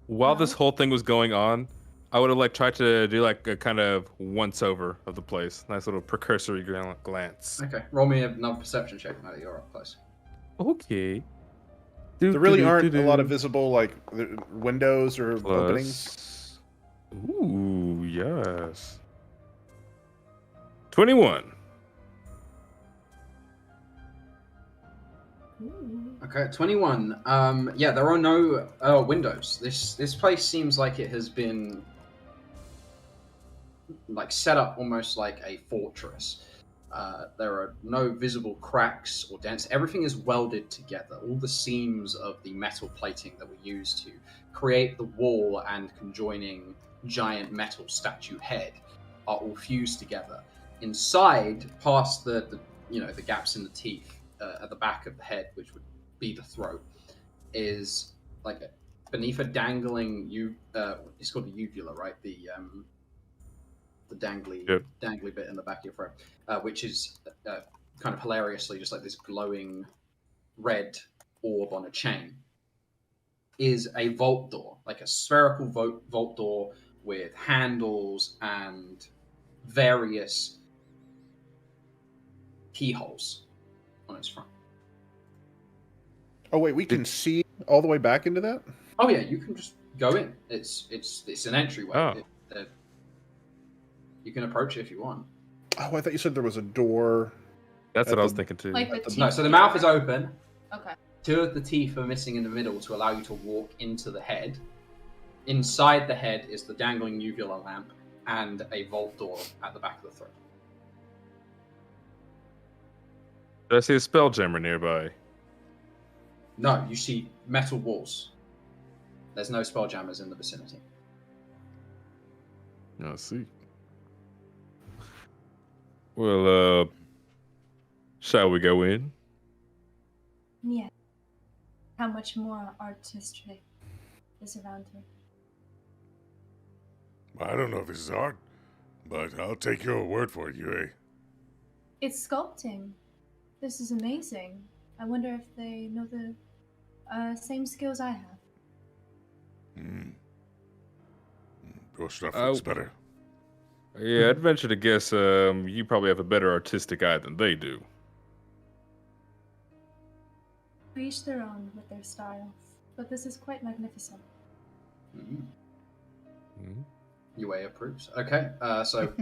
While this whole thing was going on, I would have tried to do a kind of once over of the place. Nice little precursory glance. Okay, roll me another perception check now that you're up close. Okay. There really aren't a lot of visible windows or openings. Ooh, yes. 21. Okay, 21. Yeah, there are no windows. This place seems like it has been set up almost like a fortress. There are no visible cracks or dents. Everything is welded together. All the seams of the metal plating that were used to create the wall and conjoining giant metal statue head are all fused together. Inside, past the gaps in the teeth at the back of the head, which would be the throat, is beneath a dangling it's called a uvula, right? The dangly bit in the back of your throat, which is kind of hilariously just like this glowing red orb on a chain, is a vault door, like a spherical vault door with handles and various keyholes on its front. Oh wait, we can see all the way back into that? Oh yeah, you can just go in. It's an entryway. Oh. You can approach it if you want. Oh, I thought you said there was a door. That's what I was thinking too. No, so the mouth is open. Okay. 2 of the teeth are missing in the middle to allow you to walk into the head. Inside the head is the dangling uvula lamp and a vault door at the back of the throat. Did I see a Spelljammer nearby? No, you see metal walls. There's no spelljammers in the vicinity. I see. Well, shall we go in? Yeah. How much more artistry is around here? I don't know if this is art, but I'll take your word for it, Yue. It's sculpting. This is amazing. I wonder if they know the same skills I have. Your stuff looks better. Yeah, I'd venture to guess you probably have a better artistic eye than they do. For each their own with their styles, but this is quite magnificent. Yue approves. Okay, so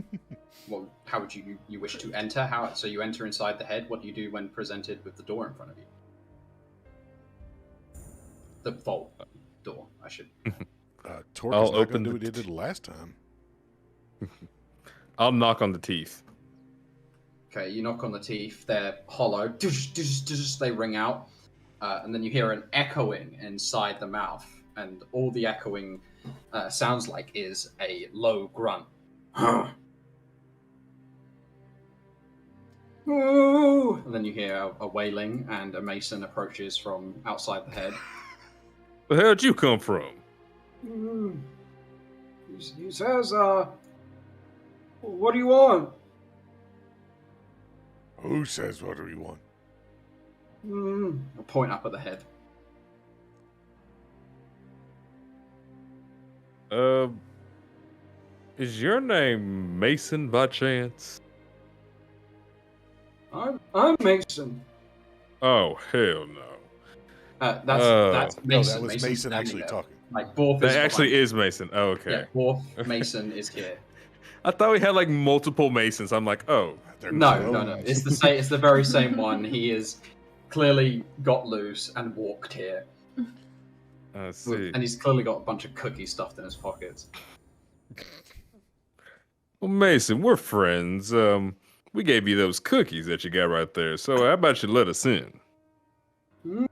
well, how would you wish to enter? So you enter inside the head. What do you do when presented with the door in front of you? The vault door, I should. Torque is not going to do what he did last time. I'll knock on the teeth. Okay, you knock on the teeth. They're hollow. They ring out. And then you hear an echoing inside the mouth. And all the echoing sounds like is a low grunt. you? And then you hear a wailing, and a mason approaches from outside the head. Where how'd you come from? He says, what do you want? Who says what do you want? I'll point up at the head. Is your name Mason by chance? I'm Mason. Oh, hell no. That's Mason. No, that was Mason's Mason actually there. talking. Like Borf That is actually behind. is Mason. Oh, okay. Yeah, Borf Mason is here. I thought we had like multiple Masons. I'm like, oh. No. It's the same. It's the very same one. He is clearly got loose and walked here. I see. And he's clearly got a bunch of cookies stuffed in his pockets. Well, Mason, we're friends. We gave you those cookies that you got right there. So how about you let us in? I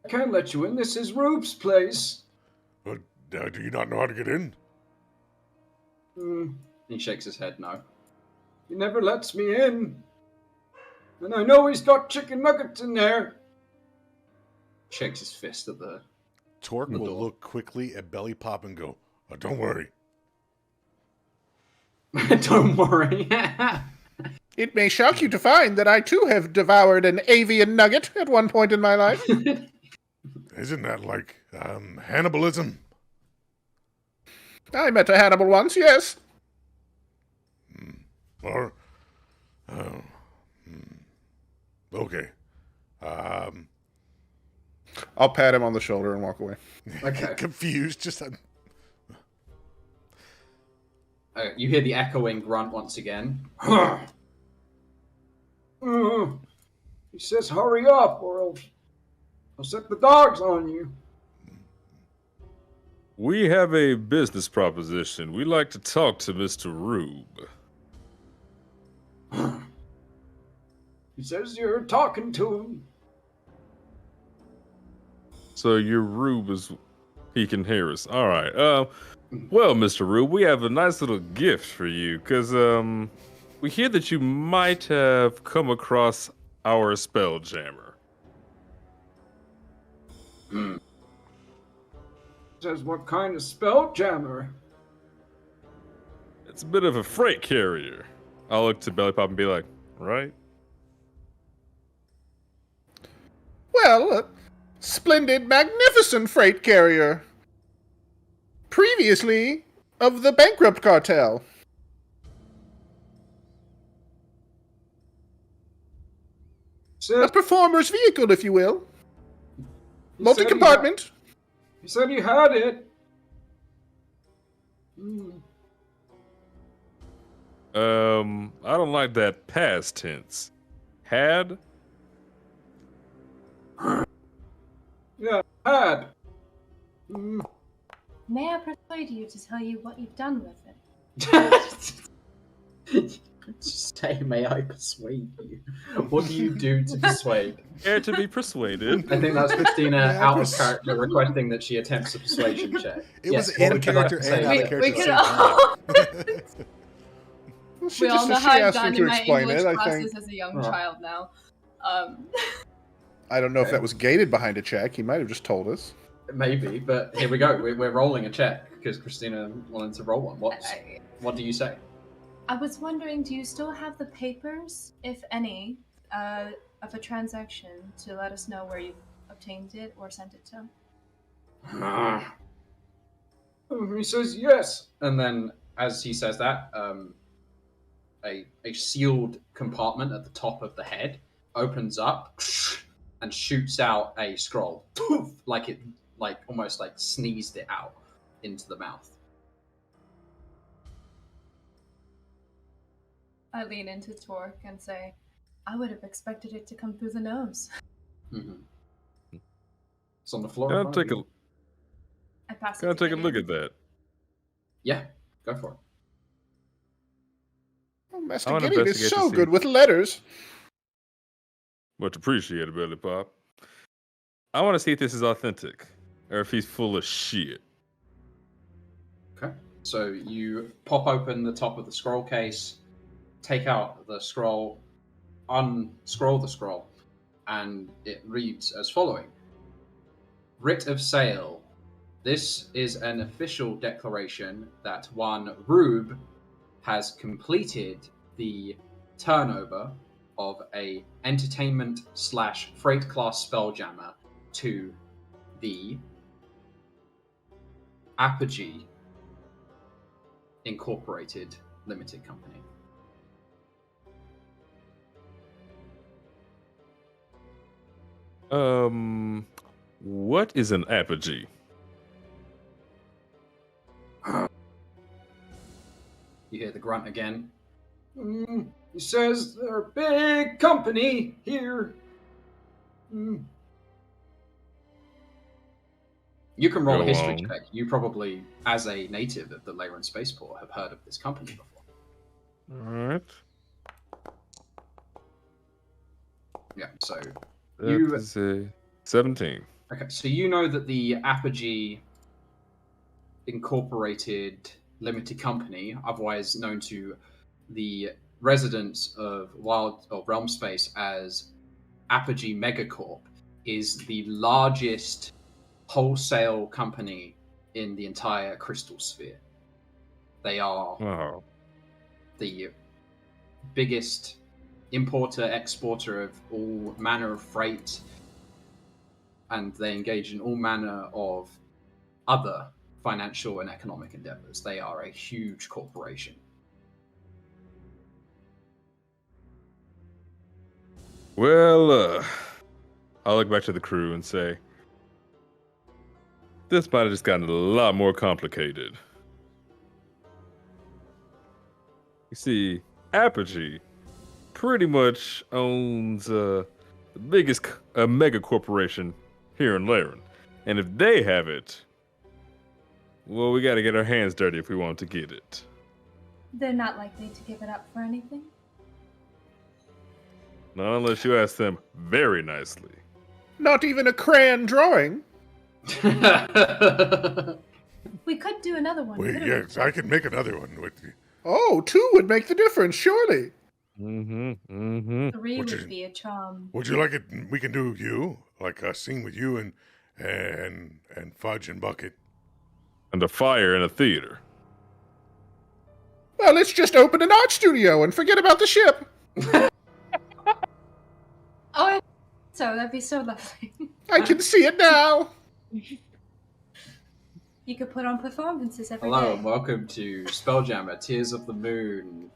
can't let you in. This is Rube's place. But do you not know how to get in? He shakes his head no. He never lets me in. And I know he's got chicken nuggets in there. Shakes his fist at the Torque will door. look quickly at Belly Pop and go, oh, don't worry. Don't worry. It may shock you to find that I too have devoured an avian nugget at one point in my life. Isn't that like cannibalism? I met a Hannibal once, yes. Or, okay. I'll pat him on the shoulder and walk away. Okay. Confused, just You hear the echoing grunt once again. He says, hurry up, or I'll set the dogs on you. We have a business proposition. We'd like to talk to Mr. Rube. He says you're talking to him. So your Rube is... He can hear us. All right. Well, Mr. Rube, we have a nice little gift for you, because we hear that you might have come across our Spelljammer. Says what kind of spelljammer? It's a bit of a freight carrier. I'll look to Belly Pop and be like, right? Well, a splendid, magnificent freight carrier. Previously of the bankrupt cartel. A performer's vehicle, if you will. Multi-compartment. He said he had it. I don't like that past tense. Had? Yeah, had. May I persuade you to tell you what you've done with it? Just say, may I persuade you? What do you do to persuade? Care to be persuaded. I think that's Christina out of character requesting that she attempts a persuasion check. It Yes, was what in would you like character to say? and out of character. We at the could same all. time. We all know how I've asked done me in to my explain English it, I classes think. as a young Right. child now. I don't know if that was gated behind a check. He might have just told us. Maybe, but here we go. We're rolling a check because Christina wanted to roll one. What do you say? I was wondering, do you still have the papers, if any, of a transaction to let us know where you obtained it or sent it to? He says yes. And then, as he says that, a sealed compartment at the top of the head opens up and shoots out a scroll, like almost like sneezed it out into the mouth. I lean into Torque and say, I would have expected it to come through the nose. Mm-hmm. It's on the floor. Can I take a I pass Can I it to take a look Gideon. at that? Yeah, go for it. Oh, I Master wanna Gideon is investigate so to good see. with letters. Much appreciated, Belly Pop. I want to see if this is authentic or if he's full of shit. Okay. So you pop open the top of the scroll case, take out the scroll, unscroll the scroll, and it reads as following. Writ of sale. This is an official declaration that one Rube has completed the turnover of a entertainment/freight class Spelljammer to the Apogee Incorporated Limited Company. What is an apogee? You hear the grunt again. He says they're a big company here. You can roll a history check. You probably, as a native of the Leyland Spaceport, have heard of this company before. All right. Yeah, so that is a 17. Okay, so you know that the Apogee Incorporated Limited Company, otherwise known to the residents of Realm Space as Apogee Megacorp, is the largest wholesale company in the entire crystal sphere. They are the biggest importer, exporter of all manner of freight, and they engage in all manner of other financial and economic endeavors. They are a huge corporation. Well, I'll look back to the crew and say, this might have just gotten a lot more complicated. You see, Apogee pretty much owns the biggest mega corporation here in Laren. And if they have it, well, we gotta get our hands dirty if we want to get it. They're not likely to give it up for anything. Not unless you ask them very nicely. Not even a crayon drawing. We could do another one. Yes, I can make another one with you. Oh, 2 would make the difference, surely. 3 would be a charm. Would you like it? We can do you, like a scene with you and Fudge and Bucket. And a fire in a theater. Well, let's just open an art studio and forget about the ship. Oh, so that'd be so lovely. I can see it now. You could put on performances every day. Hello and welcome to Spelljammer, Tears of the Moon.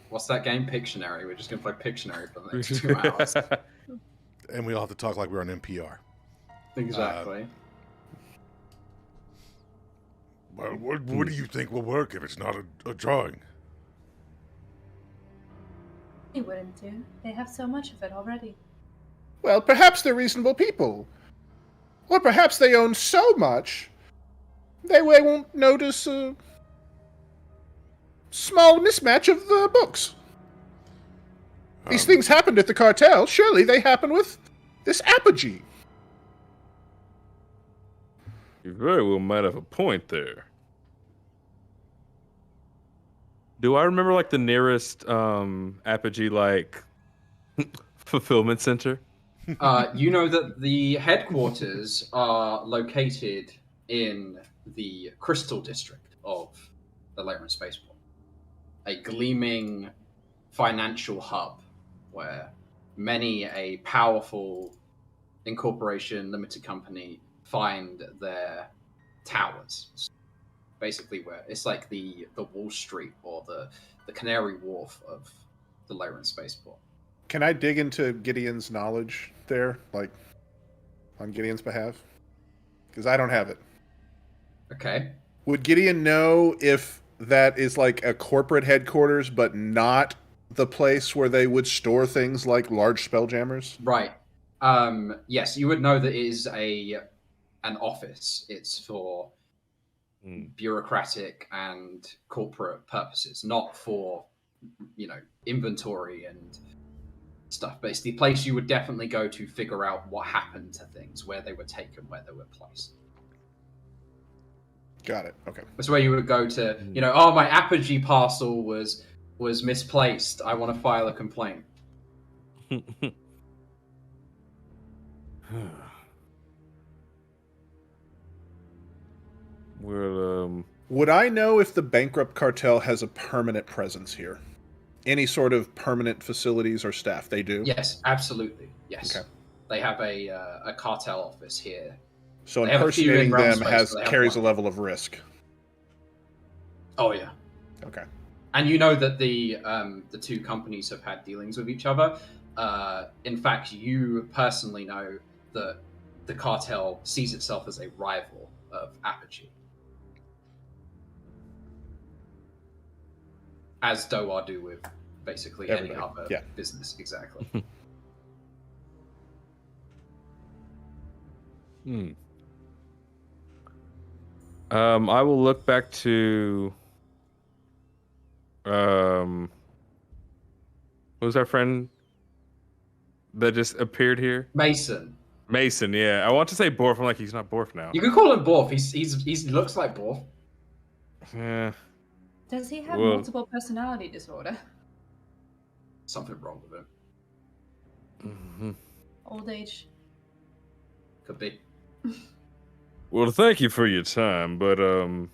What's that game? Pictionary. We're just going to play Pictionary for the next 2 hours. And we all have to talk like we're on NPR. Exactly. Well, what do you think will work if it's not a drawing? They wouldn't do. They have so much of it already. Well, perhaps they're reasonable people. Or perhaps they own so much, they won't notice a small mismatch of the books. These things happened at the cartel. Surely they happen with this Apogee. You very well might have a point there. Do I remember, like, the nearest Apogee, like, fulfillment center? You know that the headquarters are located in the Crystal District of the Leyland Spaceport. A gleaming financial hub where many a powerful incorporation, limited company, find their towers. Basically, where it's like the Wall Street or the Canary Wharf of the Leyland Spaceport. Can I dig into Gideon's knowledge there, like, on Gideon's behalf? Because I don't have it. Okay. Would Gideon know if that is like a corporate headquarters, but not the place where they would store things like large spelljammers? Right. Yes, you would know that it is an office. It's for bureaucratic and corporate purposes, not for, inventory and stuff. But it's the place you would definitely go to figure out what happened to things, where they were taken, where they were placed. Got it. Okay. That's where you would go to, oh, my Apogee parcel was misplaced. I want to file a complaint. Well, Would I know if the bankrupt cartel has a permanent presence here? Any sort of permanent facilities or staff? They do? Yes, absolutely. Yes. Okay. They have a cartel office here. So They have a few in impersonating Realm them Space, but they have carries a one. level of risk. Oh yeah. Okay. And you know that the two companies have had dealings with each other. In fact, you personally know that the cartel sees itself as a rival of Apogee. As Doar do with basically any other business, exactly. I will look back to who's our friend that just appeared here? Mason, yeah. I want to say Borf. I'm like, he's not Borf now. you can call him Borf. He looks like Borf. Yeah. Does he have multiple personality disorder? Something wrong with him. Mm-hmm. Old age. Could be. Well, thank you for your time, but I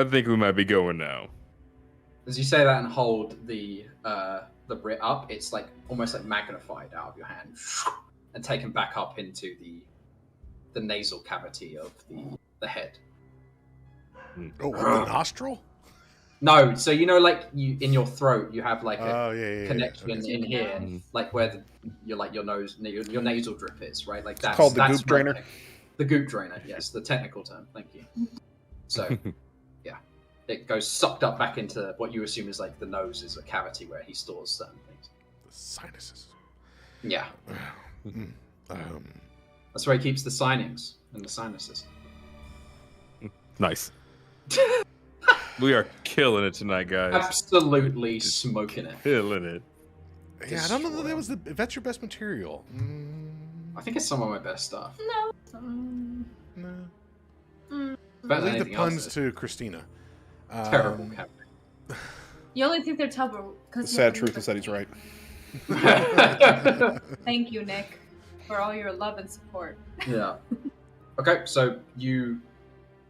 think we might be going now. As you say that and hold the Brit up, it's like almost like magnified out of your hand and taken back up into the nasal cavity of the head. Oh, what, the nostril? No, so you know, like you in your throat, you have like a connection okay. in here, like where your nose, your nasal drip is, right? Like that's called the that's goop drainer. The goop drainer, yes, the technical term. Thank you. So, yeah, it goes sucked up back into what you assume is like the nose is a cavity where he stores certain things. The sinuses. Yeah. That's where he keeps the signings and the sinuses. Nice. We are killing it tonight, guys. Absolutely smoking it. Killing it. Yeah, I don't know if that's your best material. I think it's some of my best stuff. No. No. Better than Leave the anything puns else. to Christina. Terrible captain. You only think they're terrible because The sad truth is that he's right. Thank you, Nick, for all your love and support. Yeah. Okay, so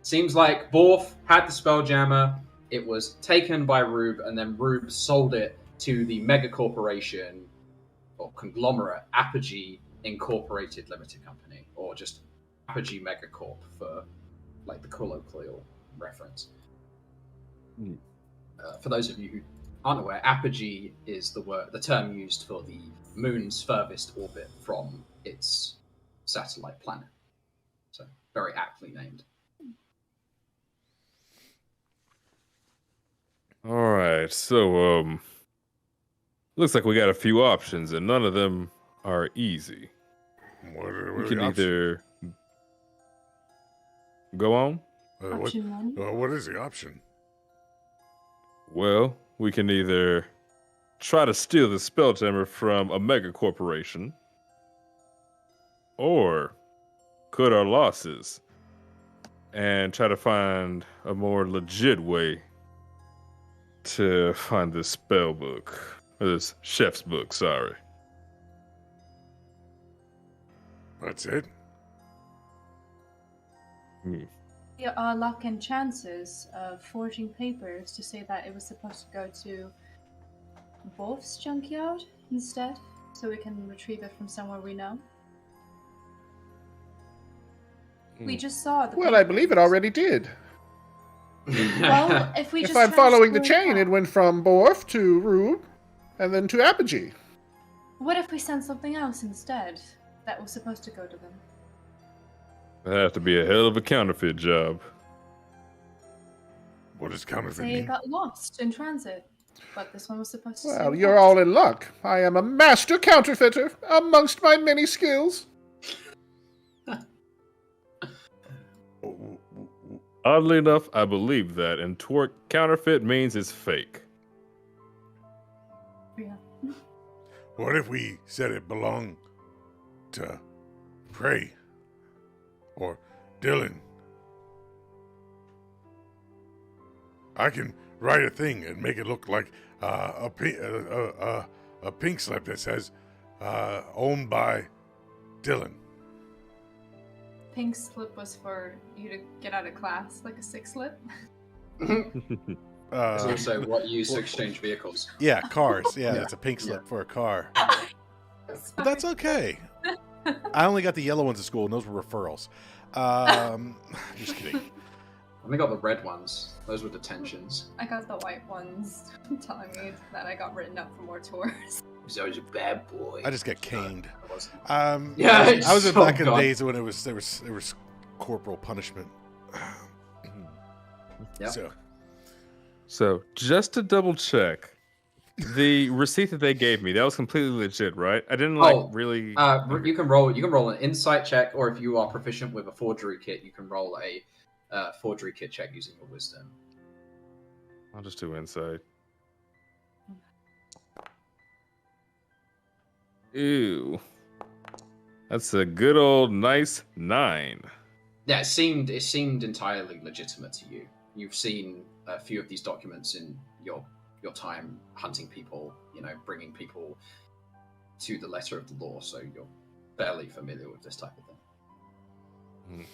seems like Borf had the Spelljammer. It was taken by Rube, and then Rube sold it to the mega corporation or conglomerate Apogee Incorporated Limited Company, or just Apogee Megacorp for like the colloquial reference. For those of you who aren't aware, Apogee is the term used for the moon's furthest orbit from its satellite planet. So very aptly named. All right, so looks like we got a few options, and none of them are easy. We can either go on. Option one. What is the option? Well, we can either try to steal the Spelljammer from a mega corporation, or cut our losses and try to find a more legit way to find this spell book. Or this chef's book, sorry. That's it? Our luck and chances of forging papers to say that it was supposed to go to Borf's junkyard instead, so we can retrieve it from somewhere we know. We just saw the Well, I believe it already did. Well, if I'm following the chain, it went from Borf to Rube, and then to Apogee. What if we sent something else instead that was supposed to go to them? That'd have to be a hell of a counterfeit job. What does counterfeit They mean? got lost in transit, but this one was supposed to. Well, you're all in luck. I am a master counterfeiter amongst my many skills. Oddly enough, I believe that, and twerk counterfeit means it's fake. Yeah. What if we said it belonged to Prey or Dylan? I can write a thing and make it look like a pink slip that says Owned by Dylan. Pink slip was for you to get out of class, like a 6 slip. It's also what you use to exchange vehicles. Yeah, cars. Yeah, it's a pink slip for a car. But that's okay. I only got the yellow ones at school, and those were referrals. Just kidding. I only got the red ones. Those were detentions. I got the white ones telling me that I got written up for more tours. Because I was a bad boy. I just got caned. I was back in the days when there was corporal punishment. Yeah. So just to double check, the receipt that they gave me, that was completely legit, right? I didn't really. You can roll an insight check, or if you are proficient with a forgery kit, you can roll a forgery kit check using your wisdom. I'll just do insight. Ew. That's a good old nice 9. Yeah, it seemed entirely legitimate to you. You've seen a few of these documents in your time hunting people, bringing people to the letter of the law, so you're fairly familiar with this type of thing.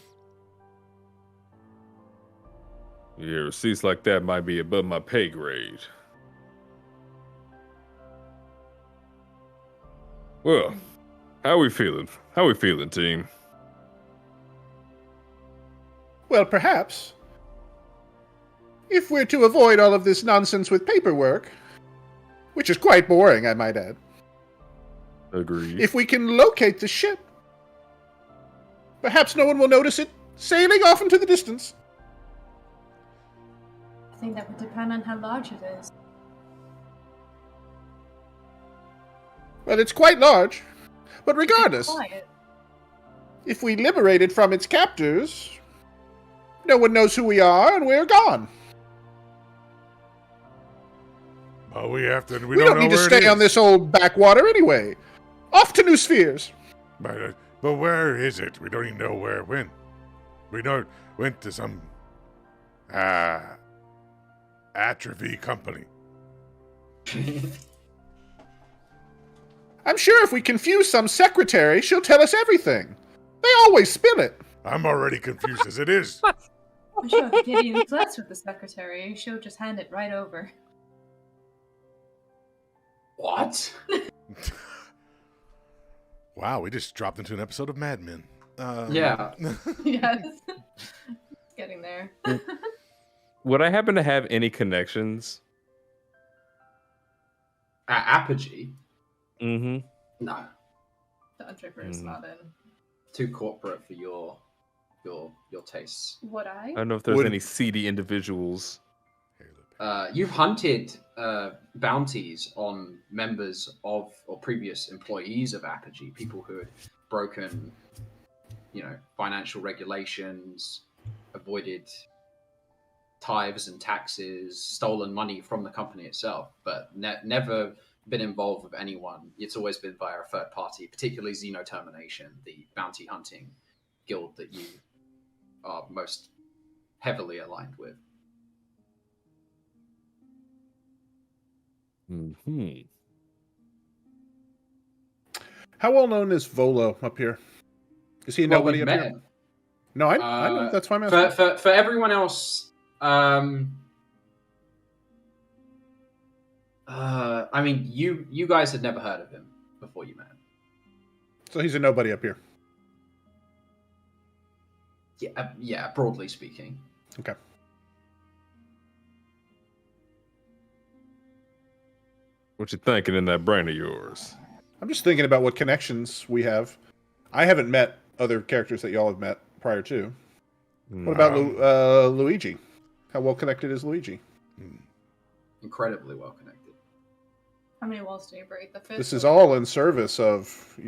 Yeah, receipts like that might be above my pay grade. Well, how we feeling? How we feeling, team? Well, perhaps, if we're to avoid all of this nonsense with paperwork, which is quite boring, I might add. Agreed. If we can locate the ship, perhaps no one will notice it sailing off into the distance. I think that would depend on how large it is. Well, it's quite large, but regardless, if we liberate it from its captors, no one knows who we are and we're gone. Well, we don't don't need to stay on this old backwater anyway. Off to new spheres. But where is it? We don't even know where it went. We know it went to some atrophy company. I'm sure if we confuse some secretary, she'll tell us everything. They always spill it. I'm already confused as it is. I'm sure if Gideon flirts with the secretary, she'll just hand it right over. What? Wow, we just dropped into an episode of Mad Men. Yeah. Yes. Getting there. Would I happen to have any connections? At Apogee? Mm-hmm. No. The Untripper is not in. Too corporate for your tastes. Would I? I don't know if there's any seedy individuals. You've hunted bounties on members of or previous employees of Apogee, people who had broken, financial regulations, avoided tithes and taxes, stolen money from the company itself, but never been involved with anyone. It's always been via a third party, particularly Xeno Termination, the bounty hunting guild that you are most heavily aligned with. Mm-hmm. How well known is Volo up here? Is he nobody up here? Him. No, I know. That's why I'm asking. For everyone else, you guys had never heard of him before you met him. So he's a nobody up here. Yeah, broadly speaking. Okay. What you thinking in that brain of yours? I'm just thinking about what connections we have. I haven't met other characters that y'all have met prior to. What about Luigi? How well connected is Luigi? Incredibly well connected. How many walls do you break? The fifth? This is all in service of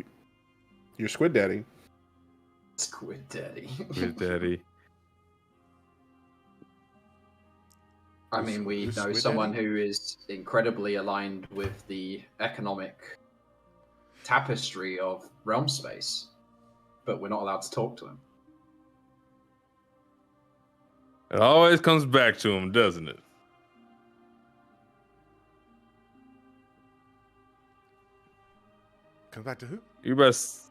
your Squid Daddy. Squid Daddy. Squid Daddy. I mean, we know someone who is incredibly aligned with the economic tapestry of realm space, but we're not allowed to talk to him. It always comes back to him, doesn't it? Come back to who? You best.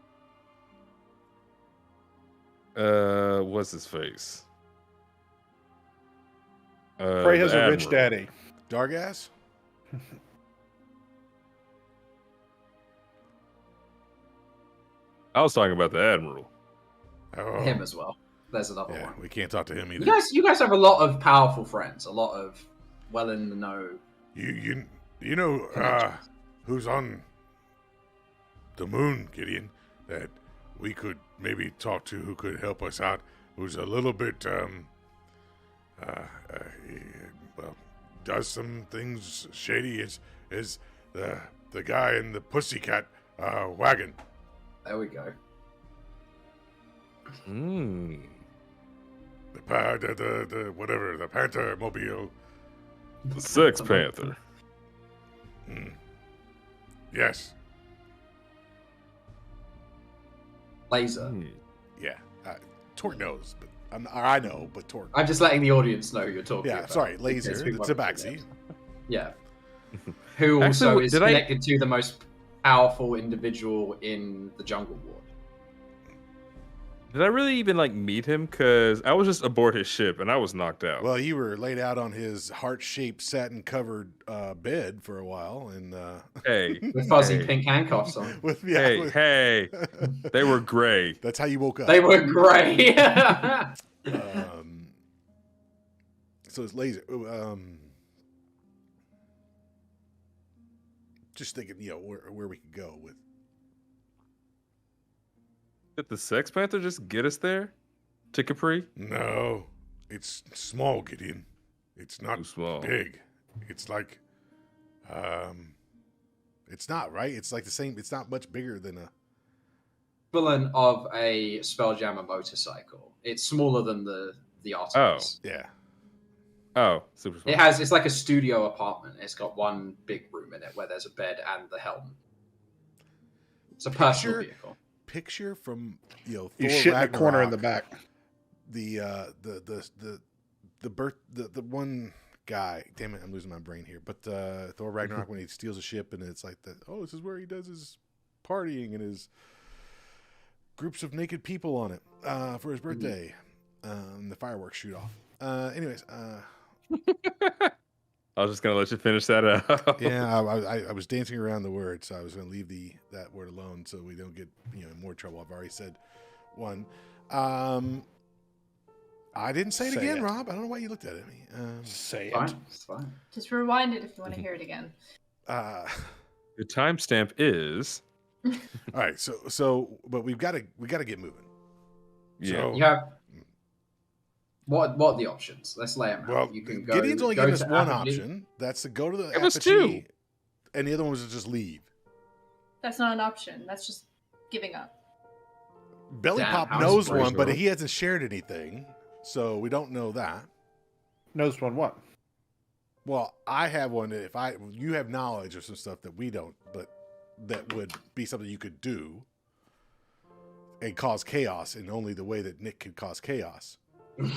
What's his face? Prey has the a rich Admiral. daddy. Dargass? I was talking about the Admiral. Oh. Him as well. There's another Yeah, one. we can't talk to him either. You guys have a lot of powerful friends. A lot of well in the know. You know who's on the moon, Gideon, that we could maybe talk to, who could help us out, who's a little bit well, does some things shady, is the guy in the pussycat wagon. There we go. The whatever, the Panther Mobile. The Sex Panther. Yes. Laser. Yeah. Torque knows, but I know, but Torque. I'm just letting the audience know who you're talking Yeah, about. sorry, Laser, Yes, the we won't do Tabaxi. that. Yeah. Who also Actually, is did I- connected to the most powerful individual in the Jungle Ward. Did I really even meet him? Because I was just aboard his ship and I was knocked out. Well, you were laid out on his heart-shaped, satin-covered bed for a while, and Hey, With fuzzy hey, pink handcuffs on. hey, they were gray. That's how you woke up. They were grey. So it's Laser. Just thinking, where we could go with. Did the Sex Panther just get us there? To Capri? No, it's small, Gideon. It's not Too small. big. It's like, it's not right. It's like the same. It's not much bigger than a. Equivalent of a Spelljammer motorcycle. It's smaller than the Artemis. Yeah. Oh, super small. It's like a studio apartment. It's got one big room in it where there's a bed and the helm. It's a personal vehicle. Picture from You Thor shit in the corner in the Ragnarok, back. the one guy. Damn it, I'm losing my brain here. But Thor Ragnarok, when he steals a ship and it's like this is where he does his partying and his groups of naked people on it for his birthday. The fireworks shoot off. Anyways. I was just gonna let you finish that out. Yeah, I was dancing around the word, so I was going to leave that word alone so we don't get in more trouble. I've already said one. I didn't say it again, Rob. I don't know why you looked at me. Say it. Fine. It's fine. Just rewind it if you want to hear it again. The timestamp is. All right, but we got to get moving. Yeah. So, You have what are the options? Let's lay them out. well, You can go. Gideon's only go giving us to one Apogee. option. That's to go to the It was Apogee, two. and the other one was to just leave. That's not an option. That's just giving up. Belly Damn, Pop how knows one, but inspirational. he hasn't shared anything, so we don't know that. Knows one what? Well, I have one that you have knowledge of some stuff that we don't, but that would be something you could do and cause chaos in only the way that Nick could cause chaos. I'm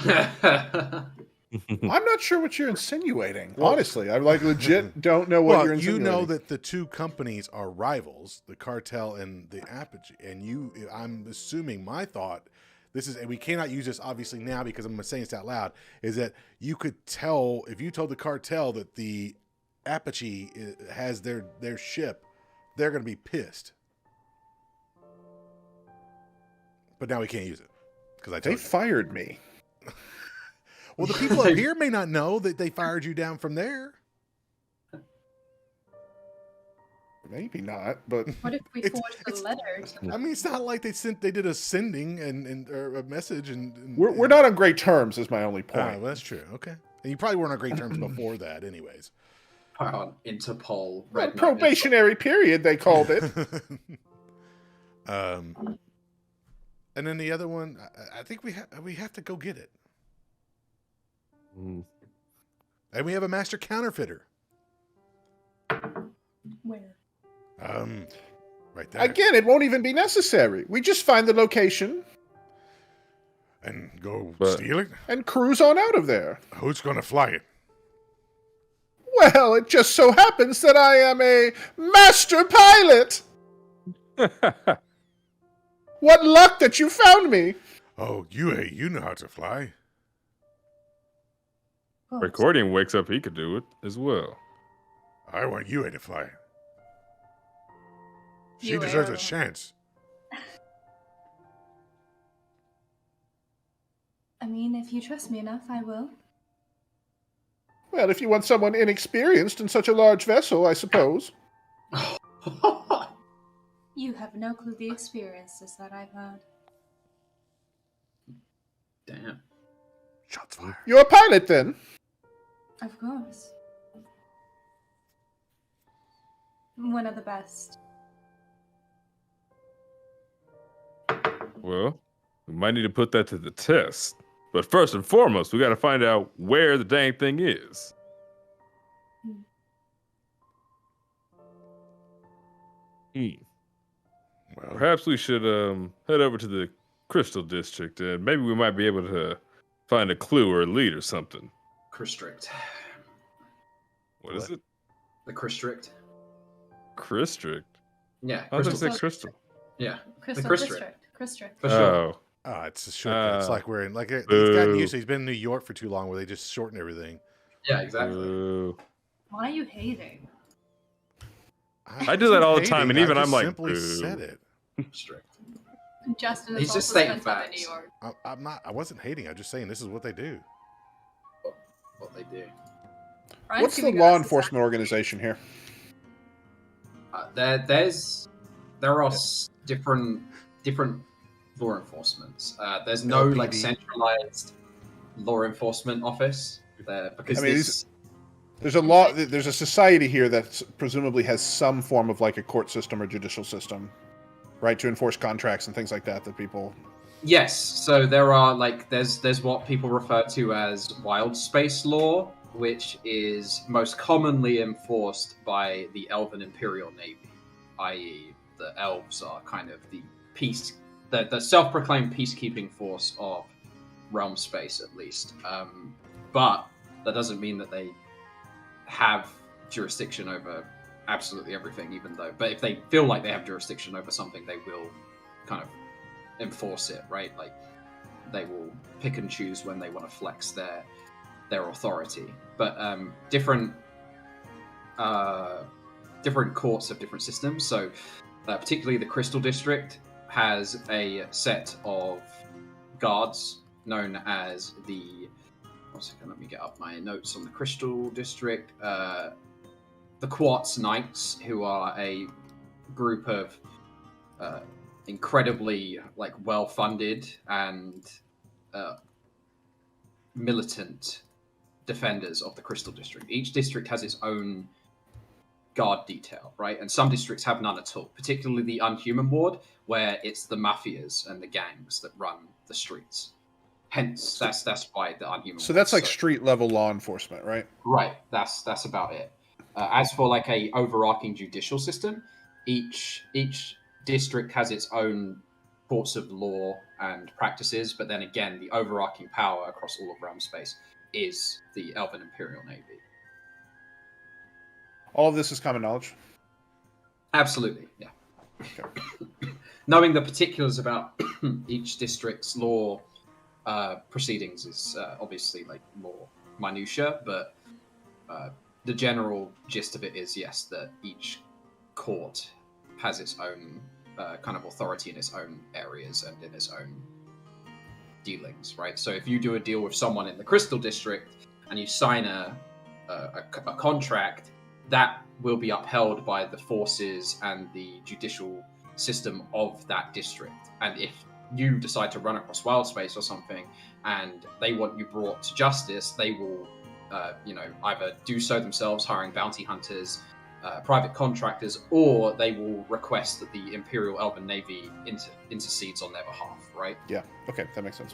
not sure what you're insinuating. Honestly, I legit don't know what you're insinuating. You know that the two companies are rivals, the cartel and the Apogee, and I'm assuming my thought. And we cannot use this obviously now because I'm saying this out loud, is that you could tell, if you told the cartel that the Apogee has their ship, they're going to be pissed. But now we can't use it because They fired me. Well, the people up here may not know that they fired you down from there. Maybe not, but What if we forged a letter to them? I mean, it's not like they did a sending and or a message and we're not on great terms. Is my only point. Well, that's true. Okay, and you probably weren't on great terms before that, anyways. Interpol. Well, Red probationary period, they called it. And then the other one, I think we have to go get it, and we have a master counterfeiter. Where? Right there. Again, it won't even be necessary. We just find the location And go But- steal it? and cruise on out of there. Who's going to fly it? Well, it just so happens that I am a master pilot. What luck that you found me! Oh, you know how to fly. Accordion wakes up, he could do it as well. I want Yue to fly. She deserves a chance. I mean, if you trust me enough, I will. Well, if you want someone inexperienced in such a large vessel, I suppose. You have no clue the experiences that I've had. Damn. Shots fired. You're a pilot, then? Of course. One of the best. Well, we might need to put that to the test. But first and foremost, we got to find out where the dang thing is. Well, perhaps we should head over to the Crystal District, and maybe we might be able to find a clue or a lead or something. Cristrict. What is it? The Cristrict. Cristrict? Yeah. I was going to say Crystal. Yeah. Crystal the District. Cristrict. For sure. Oh, it's a shortcut. It's like we're in, like, he's gotten used to, he's been in New York for too long where they just shorten everything. Yeah, exactly. Why are you hating? I do that all the time, and even I'm like, simply said it. Strict. Justin He's is just also stating spent time in facts. New York. I'm not. I wasn't hating. I'm just saying this is what they do. What they do. Ryan's What's the giving law us enforcement organization here? There are different law enforcements. There's no LPD. like centralized law enforcement office there because I mean, there's a society here that presumably has some form of like a court system or judicial system, right, to enforce contracts and things like that people. Yes, so there are like there's what people refer to as wild space law, which is most commonly enforced by the Elven Imperial Navy, i.e. the elves are kind of the self-proclaimed peacekeeping force of realm space, at least. But that doesn't mean that they have jurisdiction over absolutely everything, but if they feel like they have jurisdiction over something, they will kind of enforce it, right? Like they will pick and choose when they want to flex their authority. But different courts have different systems. So particularly the Crystal District has a set of guards known as the... One second, let me get up my notes on the Crystal District. The Quartz Knights, who are a group of incredibly well-funded and militant defenders of the Crystal District. Each district has its own guard detail, right? And some districts have none at all, particularly the Unhuman Ward, where it's the mafias and the gangs that run the streets. Hence, that's why the Unhuman. So that's like street level law enforcement, right? Right. That's about it. As for like a overarching judicial system, each district has its own courts of law and practices, but then again, the overarching power across all of realm space is the Elven Imperial Navy. All of this is common knowledge? Absolutely, yeah. Okay. Knowing the particulars about each district's law proceedings is obviously like more minutia, but the general gist of it is, yes, that each court has its own kind of authority in its own areas and in its own dealings, right? So if you do a deal with someone in the Crystal District and you sign a contract, that will be upheld by the forces and the judicial system of that district. And if you decide to run across wild space or something and they want you brought to justice, they will either do so themselves, hiring bounty hunters, private contractors, or they will request that the Imperial Elven Navy intercedes on their behalf, right? Yeah, okay, that makes sense.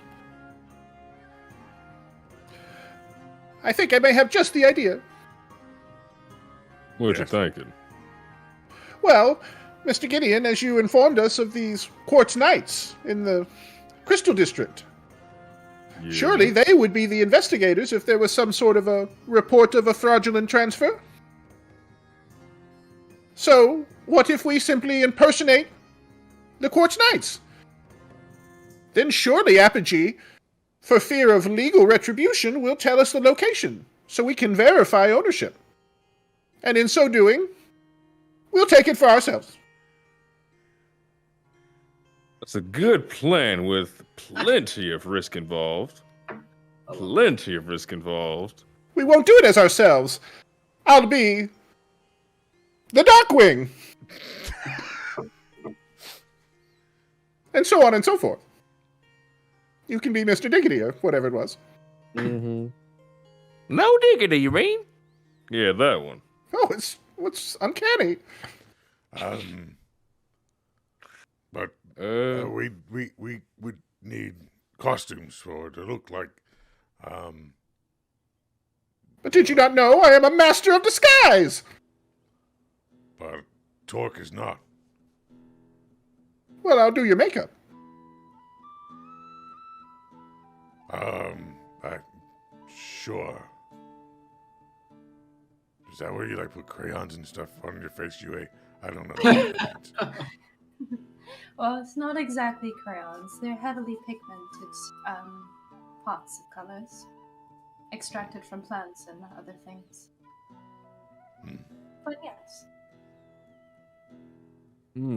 I think I may have just the idea. What you thinking? Well, Mr. Gideon, as you informed us of these Quartz Knights in the Crystal District, surely they would be the investigators if there was some sort of a report of a fraudulent transfer? So, what if we simply impersonate the Quartz Knights. Then surely Apogee, for fear of legal retribution, will tell us the location, so we can verify ownership. And in so doing, we'll take it for ourselves. That's a good plan with plenty of risk involved. Plenty of risk involved. We won't do it as ourselves. I'll be the Darkwing. And so on and so forth. You can be Mr. Diggity or whatever it was. Mm-hmm. No diggity, you mean? Yeah, that one. Oh, it's uncanny. But we would need costumes for it to look like. But did you not know I am a master of disguise? But Torque is not. Well, I'll do your makeup. Sure. Is that where you like put crayons and stuff on your face, UA? I don't know. Well, it's not exactly crayons. They're heavily pigmented pots of colors, extracted from plants and other things. But yes.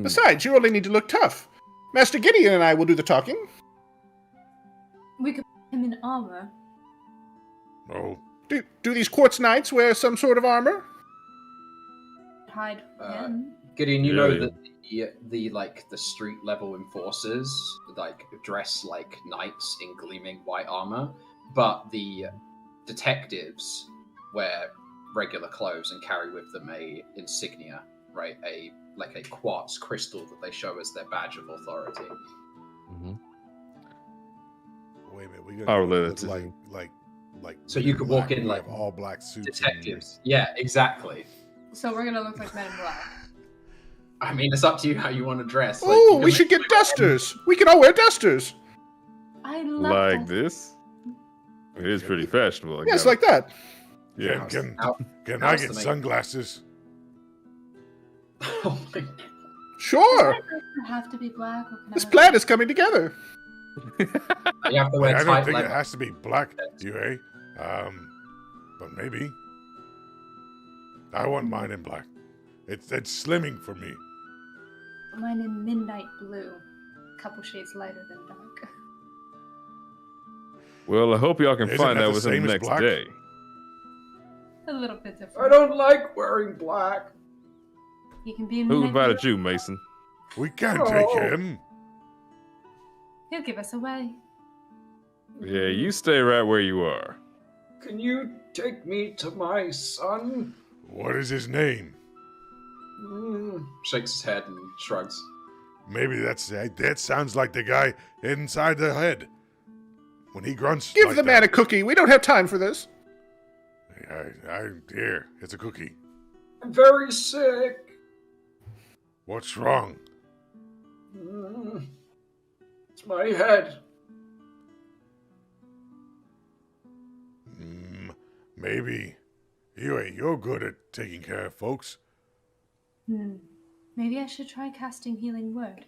Besides, you only need to look tough. Master Gideon and I will do the talking. We could put him in armor. Oh. Do these Quartz Knights wear some sort of armor? Hide him. Gideon, you know that the street level enforcers dress like knights in gleaming white armor, but the detectives wear regular clothes and carry with them a insignia, right? A quartz crystal that they show as their badge of authority. Mm-hmm. Wait a minute, we got like. So you could walk in like all black suits. Detectives. Yeah, exactly. So we're gonna look like Men in Black. I mean, it's up to you how you want to dress. Oh, we should get dusters. We can all wear dusters. I love like this. It is pretty fashionable. Yes, like that. Yeah. Can I get sunglasses? Oh my God. Sure. Does it have to be black? Or can This plan is coming together. You have to wear I don't think it has to be black, UA. But maybe. I want mine in black. It's slimming for me. Mine in midnight blue, a couple shades lighter than dark. Well, I hope y'all can find that within the next day. A little bit different. I don't like wearing black. You can be in Who midnight invited blue. you, Mason? We can't take him. He'll give us away. Yeah, you stay right where you are. Can you take me to my son? What is his name? Shakes his head and shrugs. Maybe that sounds like the guy inside the head. When he grunts. Give like the man a cookie. We don't have time for this. Here, it's a cookie. I'm very sick. What's wrong? It's my head. Maybe. You're good at taking care of folks. Maybe I should try casting Healing Word.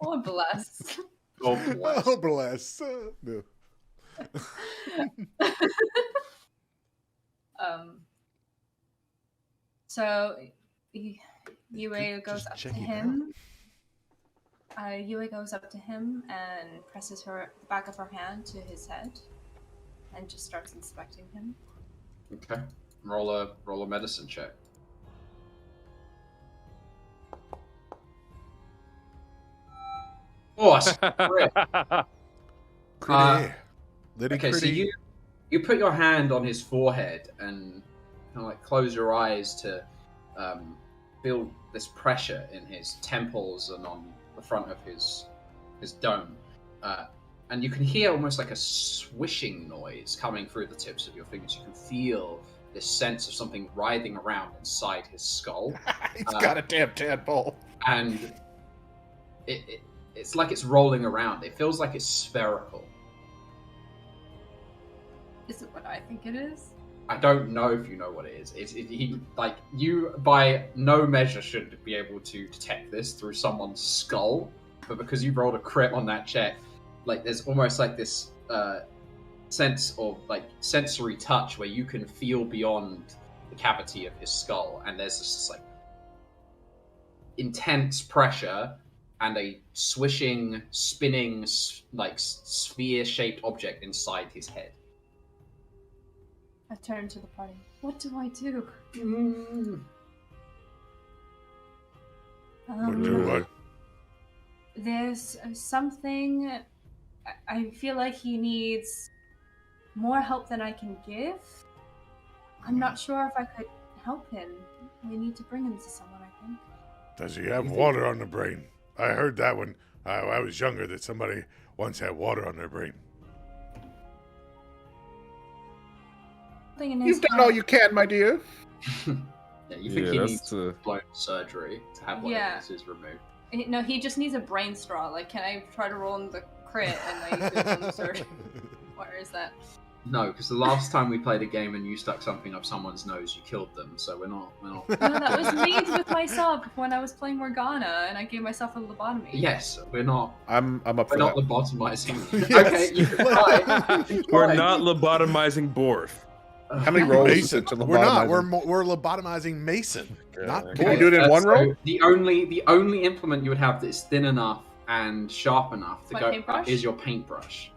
Or bless. Oh, bless. Oh, bless. No. So Yue goes up to him. Yue goes up to him and presses the back of her hand to his head, and just starts inspecting him. Okay. Roll a medicine check. Oh, that's great. Okay, so you put your hand on his forehead and kind of like close your eyes to feel this pressure in his temples and on the front of his dome, and you can hear almost like a swishing noise coming through the tips of your fingers. You can feel this sense of something writhing around inside his skull. He's got a damn tadpole, and it's like it's rolling around. It feels like it's spherical. Is it what I think it is? I don't know if you know what it is. He like you by no measure should be able to detect this through someone's skull, but because you rolled a crit on that check, like there's almost like this sense of like sensory touch where you can feel beyond the cavity of his skull, and there's this like intense pressure and a swishing, spinning, like sphere-shaped object inside his head. I turn to the party. What do I do? What do I? There's something. I feel like he needs more help than I can give. I'm not sure if I could help him. We need to bring him to someone, I think. Does he have water on the brain? I heard that when I was younger that somebody once had water on their brain. You've done all you can, my dear. Yeah, you think he needs blown surgery to have one of his removed? No, he just needs a brain straw. Like, can I try to roll in the crit and like do the surgery? Where is that? No, because the last time we played a game and you stuck something up someone's nose, you killed them. So we're not. No, that was me with myself when I was playing Morgana and I gave myself a lobotomy. Yes, we're not. I'm up for that. We're not lobotomizing. Okay, you can try. We're not lobotomizing Borf. How many rolls is it to We're not. lobotomizing? We're lobotomizing Mason. Not Can you do it in one roll? The only implement you would have that is thin enough and sharp enough to go paintbrush? is your paintbrush.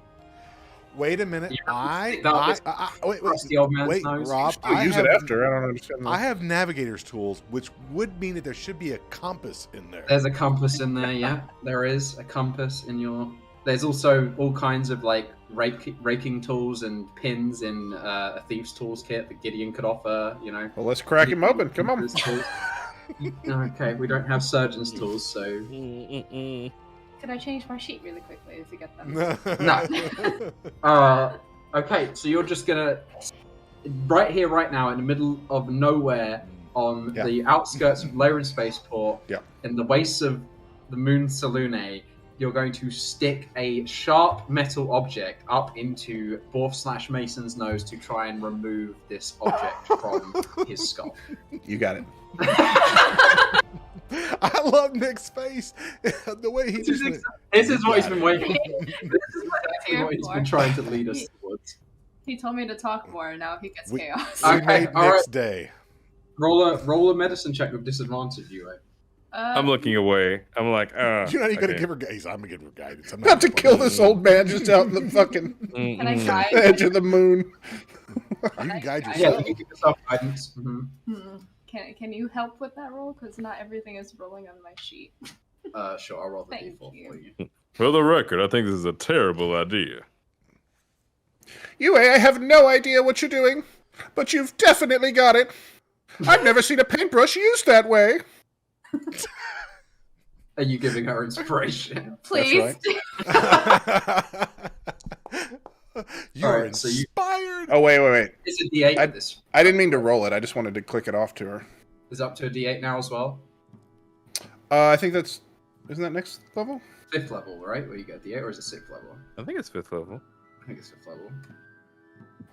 Wait a minute. Wait, The old man's nose. Rob. I'll use it after. I don't understand. I have navigator's tools, which would mean that there should be a compass in there. There's a compass in there. Yeah, there is a compass in your. There's also all kinds of like raking tools and pins in a thief's tools kit that Gideon could offer. You know. Well, let's crack him open. Come on. Okay, we don't have surgeon's tools, so. Could I change my sheet really quickly to get them? No. Okay, so you're just gonna right here, right now, in the middle of nowhere, on the outskirts of Laren Spaceport, in the wastes of the Moon Salune, you're going to stick a sharp metal object up into Borf/Mason's nose to try and remove this object from his skull. You got it. I love Nick's face. The way he just. This is what he's been waiting. This is what he's been trying to lead us towards. He told me to talk more, and now he gets chaos. We made Nick's day. Roll a medicine check with disadvantage, you. I'm looking away. I'm like, you're not even gonna give her guidance. I'm gonna give her guidance. I'm not to kill this old man just out in the fucking Can I guide edge of the moon. You can guide yourself. Yeah, you can give yourself guidance. Can you help with that roll? Because not everything is rolling on my sheet. Sure, I'll roll the Thank d4 you. for you. For the record, I think this is a terrible idea. Yue, I have no idea what you're doing, but you've definitely got it. I've never seen a paintbrush used that way. Are you giving her inspiration? Please. Right. You're inspired. Oh, wait. It's a D8. I didn't mean to roll it. I just wanted to click it off to her. Is up to a D8 now as well? I think that's... Isn't that next level? 5th level, right? Where you get D8, or is it 6th level? I think it's 5th level. I think it's 5th level.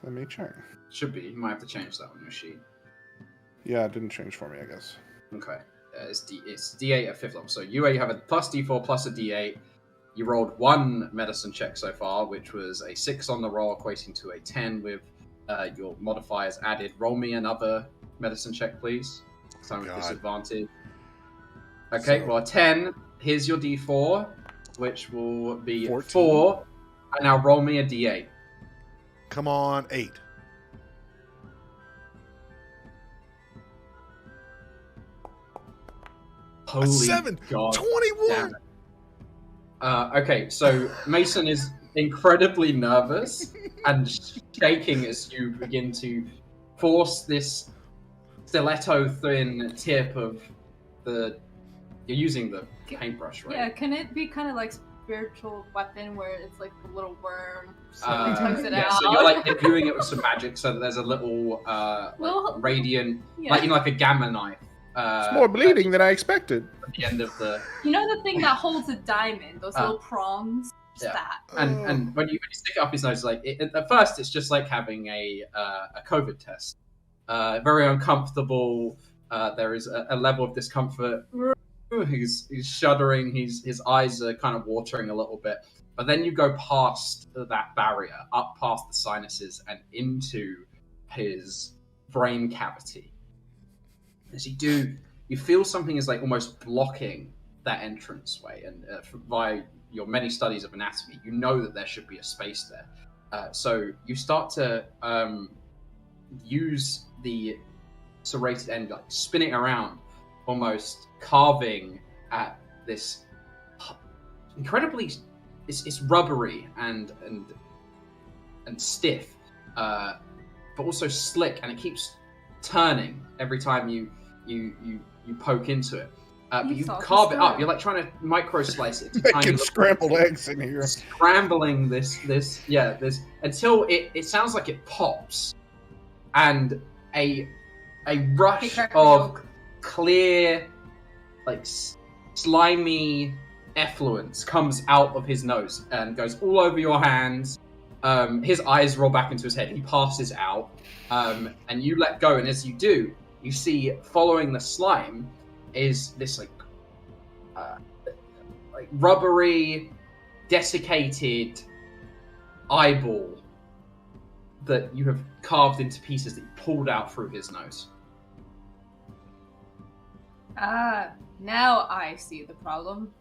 Let me check. Should be. You might have to change that on your sheet. Yeah, it didn't change for me, I guess. Okay. It's D8 at 5th level. So you have a plus D4 plus a D8. You rolled one medicine check so far, which was a 6 on the roll, equating to a 10 with your modifiers added. Roll me another medicine check, please. So I'm at disadvantage. Okay, well, 10. Here's your D4, which will be 4. And now roll me a D8. Come on, 8. Holy 7. God. 21. Okay, so Mason is incredibly nervous and shaking as you begin to force this stiletto thin tip of the. You're using the paintbrush, right? Yeah, can it be kind of like spiritual weapon where it's like a little worm slowly tugs it out? So you're like imbuing it with some magic, so that there's a little radiant, like a gamma knife. It's more bleeding than I expected. At the end of the. You know the thing that holds a diamond? Those little prongs. that? And when you stick it up his nose, like at first, it's just like having a COVID test. Very uncomfortable. There is a level of discomfort. He's shuddering. His eyes are kind of watering a little bit. But then you go past that barrier, up past the sinuses, and into his brain cavity. As you do, you feel something is like almost blocking that entranceway. And by your many studies of anatomy, you know that there should be a space there. So you start to use the serrated end, like spin it around, almost carving at this incredibly. It's rubbery and stiff, but also slick, and it keeps turning every time you poke into it. But you carve it up. You're like trying to micro slice it. Making scrambled eggs in here. Scrambling this until it sounds like it pops, and a rush of clear, like slimy effluence comes out of his nose and goes all over your hands. His eyes roll back into his head. He passes out, and you let go. And as you do, you see following the slime is this like rubbery, desiccated eyeball that you have carved into pieces that you pulled out through his nose. Now I see the problem.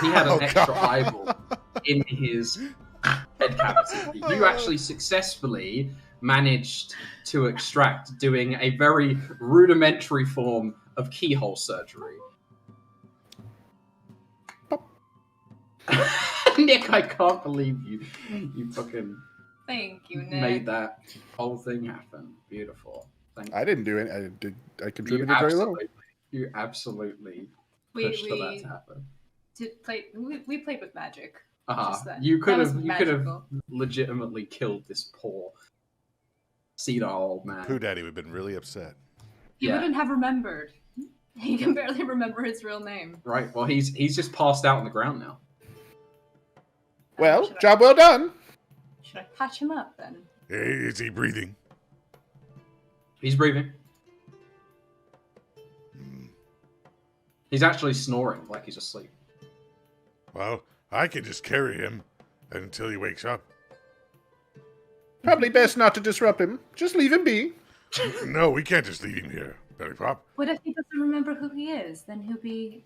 He had an extra eyeball in his head cavity. You actually successfully managed to extract, doing a very rudimentary form of keyhole surgery. Nick, I can't believe you fucking Thank you, Nick. made that whole thing happen. Beautiful. Thank you. I didn't do it. I contributed very little. You absolutely pushed for that to happen. We played with magic. You could have legitimately killed this poor senile old man. Pooh Daddy would have been really upset. He wouldn't have remembered. He can barely remember his real name. Right. Well, he's just passed out on the ground now. Well, job well done. Should I patch him up then? Hey, is he breathing? He's breathing. He's actually snoring like he's asleep. Well, I can just carry him until he wakes up. Probably best not to disrupt him. Just leave him be. No, we can't just leave him here, Belly Pop. What if he doesn't remember who he is? Then he'll be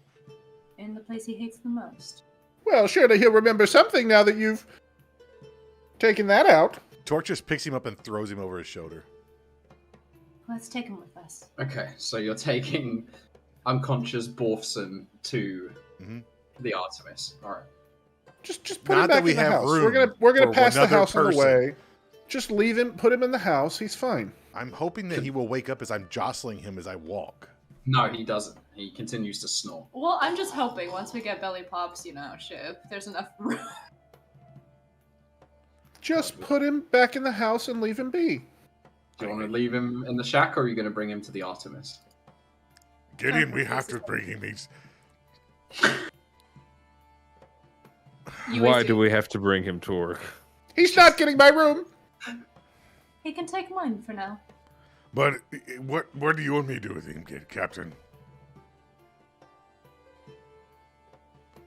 in the place he hates the most. Well, surely he'll remember something now that you've taken that out. Torch just picks him up and throws him over his shoulder. Let's take him with us. Okay, so you're taking unconscious Borfson to the Artemis. All right. Just put him back in the house. We're gonna pass the house on the way. Just leave him. Put him in the house. He's fine. I'm hoping that he will wake up as I'm jostling him as I walk. No, he doesn't. He continues to snore. Well, I'm just hoping once we get Belly Pop's, ship, there's enough room. Just put him back in the house and leave him be. Do you want to leave him in the shack, or are you going to bring him to the Artemis? Gideon, we have to bring him. Why do we have to bring him, Torque? He's not getting my room. He can take mine for now. But what do you want me to do with him, Captain?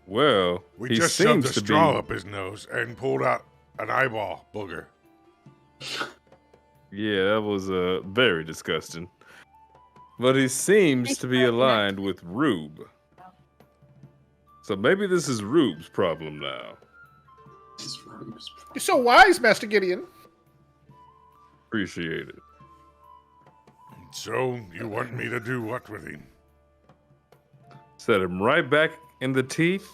Well, we just shoved a straw up his nose and pulled out an eyeball booger. Yeah, that was very disgusting. But he seems to be aligned with Rube. So maybe this is Rube's problem now. You're so wise, Master Gideon. Appreciate it. So, you want me to do what with him? Set him right back in the teeth,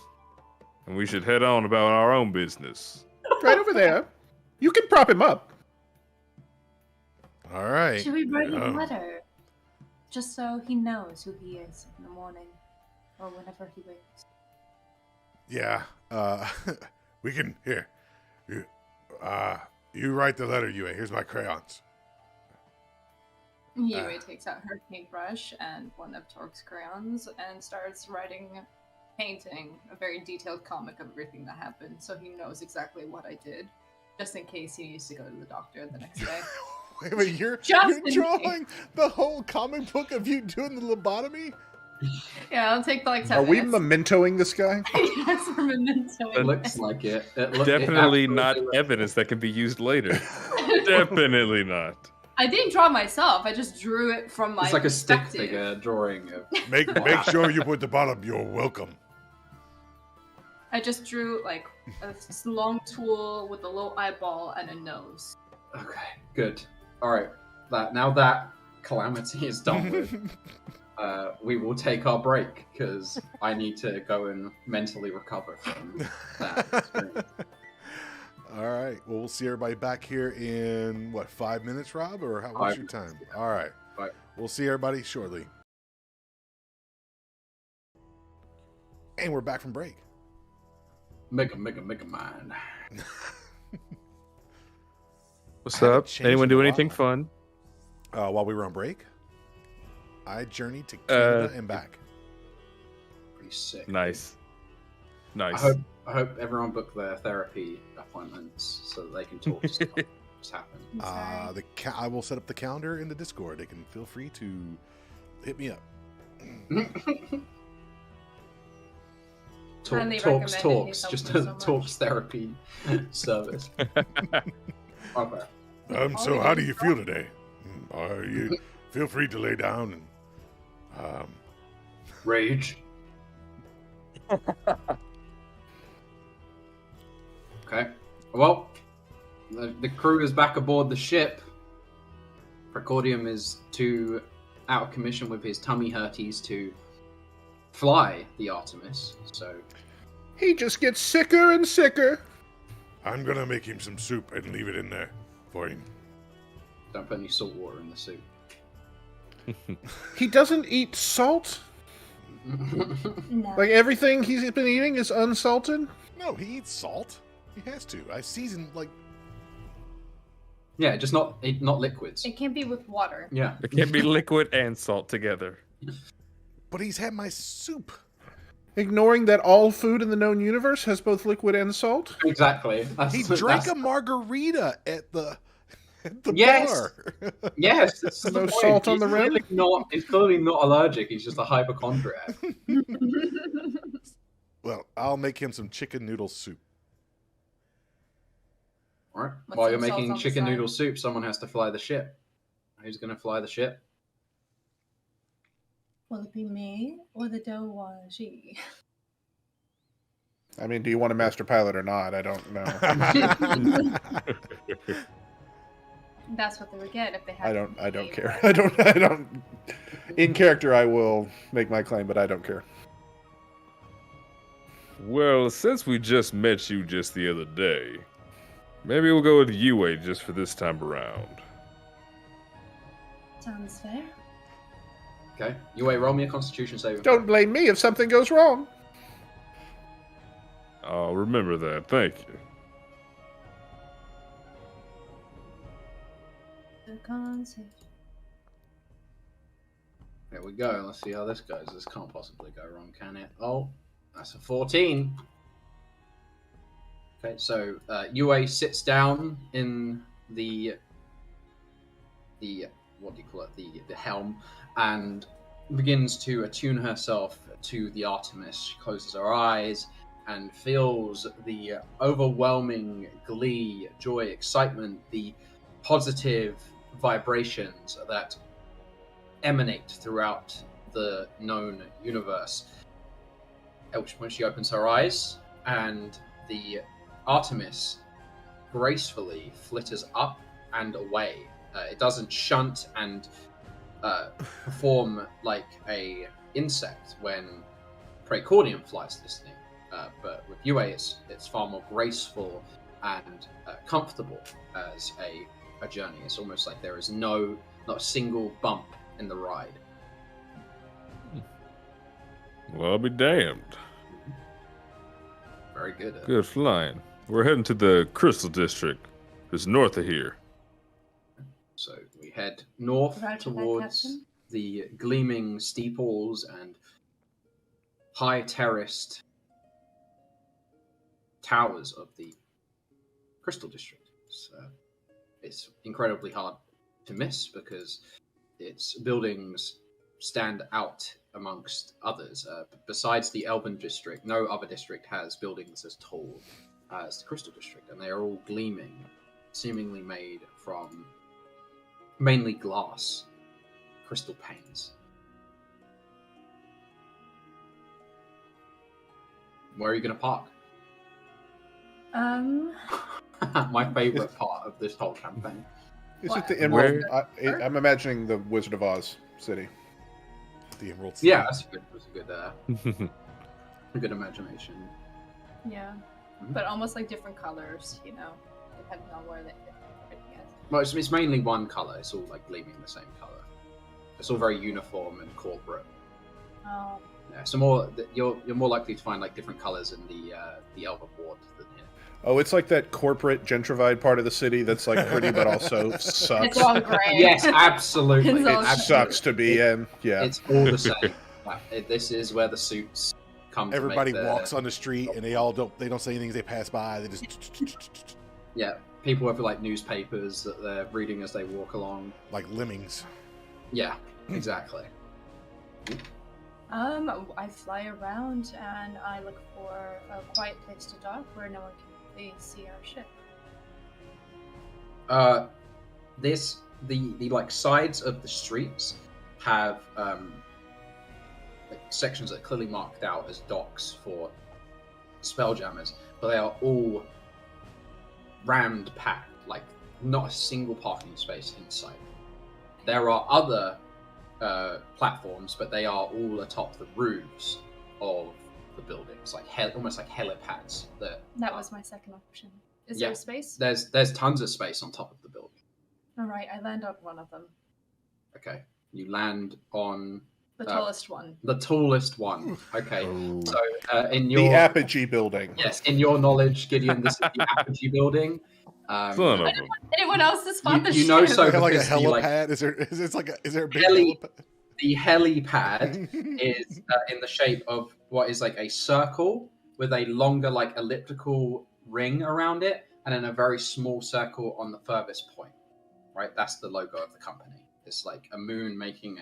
and we should head on about our own business. Right over there. You can prop him up. All right. Should we write him a letter? Just so he knows who he is in the morning, or whenever he wakes. Yeah, we can, here. You write the letter, Yue. Here's my crayons. Yue takes out her paintbrush and one of Torque's crayons and starts writing painting a very detailed comic of everything that happened, so he knows exactly what I did, just in case he needs to go to the doctor the next day. Wait, you're drawing the whole comic book of you doing the lobotomy? Yeah, I'll take like 10 Are we minutes. mementoing this guy? Yes, we're mementoing. It looks like it. Definitely not evidence that can be used later. Definitely not. I didn't draw myself. I just drew it from my It's like a stick perspective. figure drawing of... Make sure you put the bottom, you're welcome. I just drew like a long tool with a low eyeball and a nose. Okay, good. All right. Now that calamity is done with, we will take our break because I need to go and mentally recover from that experience. All right. Well, we'll see everybody back here in, 5 minutes, Rob? Or what's your time? All right. Bye. We'll see everybody shortly. And we're back from break. Make a mind. What's up? Anyone do anything fun? While we were on break, I journeyed to Canada and back. Pretty sick. Nice. I hope everyone booked their therapy appointments so that they can talk to stuff what's happened. I will set up the calendar in the Discord. They can feel free to hit me up. Talks. Just a talks therapy service. Okay. So how do you feel today? You feel free to lay down and rage. Okay. Well, the crew is back aboard the ship. Precordium is too out of commission with his tummy hurties to fly the Artemis, so he just gets sicker and sicker. I'm gonna make him some soup and leave it in there for him. Don't put any salt water in the soup. He doesn't eat salt? No. Like everything he's been eating is unsalted? No, he eats salt. He has to. I season Yeah, just not liquids. It can't be with water. Yeah. It can't be liquid and salt together. But he's had my soup. Ignoring that all food in the known universe has both liquid and salt? Exactly. He drank a margarita at the yes. bar. Yes. That's no salt on the rim? He's clearly not allergic. He's just a hypochondriac. Well, I'll make him some chicken noodle soup. All right. What's While you're some salt making on the chicken side? noodle soup, someone has to fly the ship. Who's going to fly the ship? Will it be me or the Dowaji? I mean, do you want a master pilot or not? I don't know. That's what they would get if they had. I don't care. I don't. In character, I will make my claim, but I don't care. Well, since we just met you just the other day, maybe we'll go with Yue just for this time around. Sounds fair. Okay. Yue, roll me a Constitution saving. Don't blame me if something goes wrong. I'll remember that. Thank you. There we go. Let's see how this goes. This can't possibly go wrong, can it? Oh, that's a 14. Okay, so Yue sits down in the what do you call it? The helm, and begins to attune herself to the Artemis. She closes her eyes and feels the overwhelming glee, joy, excitement, the positive vibrations that emanate throughout the known universe. At which point she opens her eyes, and the Artemis gracefully flitters up and away. It doesn't shunt and perform like a insect when Praecordium flies this thing. But with Yue, it's far more graceful and comfortable as a journey. It's almost like there is not a single bump in the ride. Well, I'll be damned. Very good. Good flying. We're heading to the Crystal District. It's north of here. So we head north Roger that, towards Captain. the gleaming steeples and high terraced towers of the Crystal District. It's incredibly hard to miss because its buildings stand out amongst others. Besides the Elven District, no other district has buildings as tall as the Crystal District, and they are all gleaming, seemingly made from mainly glass, crystal panes. Where are you going to park? My favorite part of this whole campaign. Is it the Emerald? I'm imagining the Wizard of Oz city. The Emerald City. Yeah, that's a good imagination. Yeah, but almost like different colors, depending on where they fit. Well, it's mainly one color. It's all like gleaming the same color. It's all very uniform and corporate. Oh. Yeah, so more you're more likely to find like different colors in the Elven Ward than here. Oh, it's like that corporate gentrified part of the city that's like pretty but also sucks. It's all gray. Yes, absolutely. It sucks to be in. Yeah, it's all the same. This is where the suits come. Everybody walks on the street and they don't say anything as they pass by. They just people have like newspapers that they're reading as they walk along, like lemmings. Yeah, exactly. I fly around and I look for a quiet place to dock where no one can really see our ship. The like sides of the streets have like sections that are clearly marked out as docks for spelljammers, but they are all rammed packed, like not a single parking space in sight. There are other platforms, but they are all atop the roofs of the buildings, like almost like helipads. That was my second option. Is there space? There's tons of space on top of the building. All right, I land on one of them. Okay, you land on the tallest one. The tallest one. Okay, so in the Apogee building. Yes, in your knowledge, Gideon, this is the Apogee building. Anyone else to spot the ship? You know, so like a helipad. Is there a big helipad? The helipad is in the shape of what is like a circle with a longer, like elliptical ring around it, and then a very small circle on the furthest point. Right, that's the logo of the company. It's like a moon making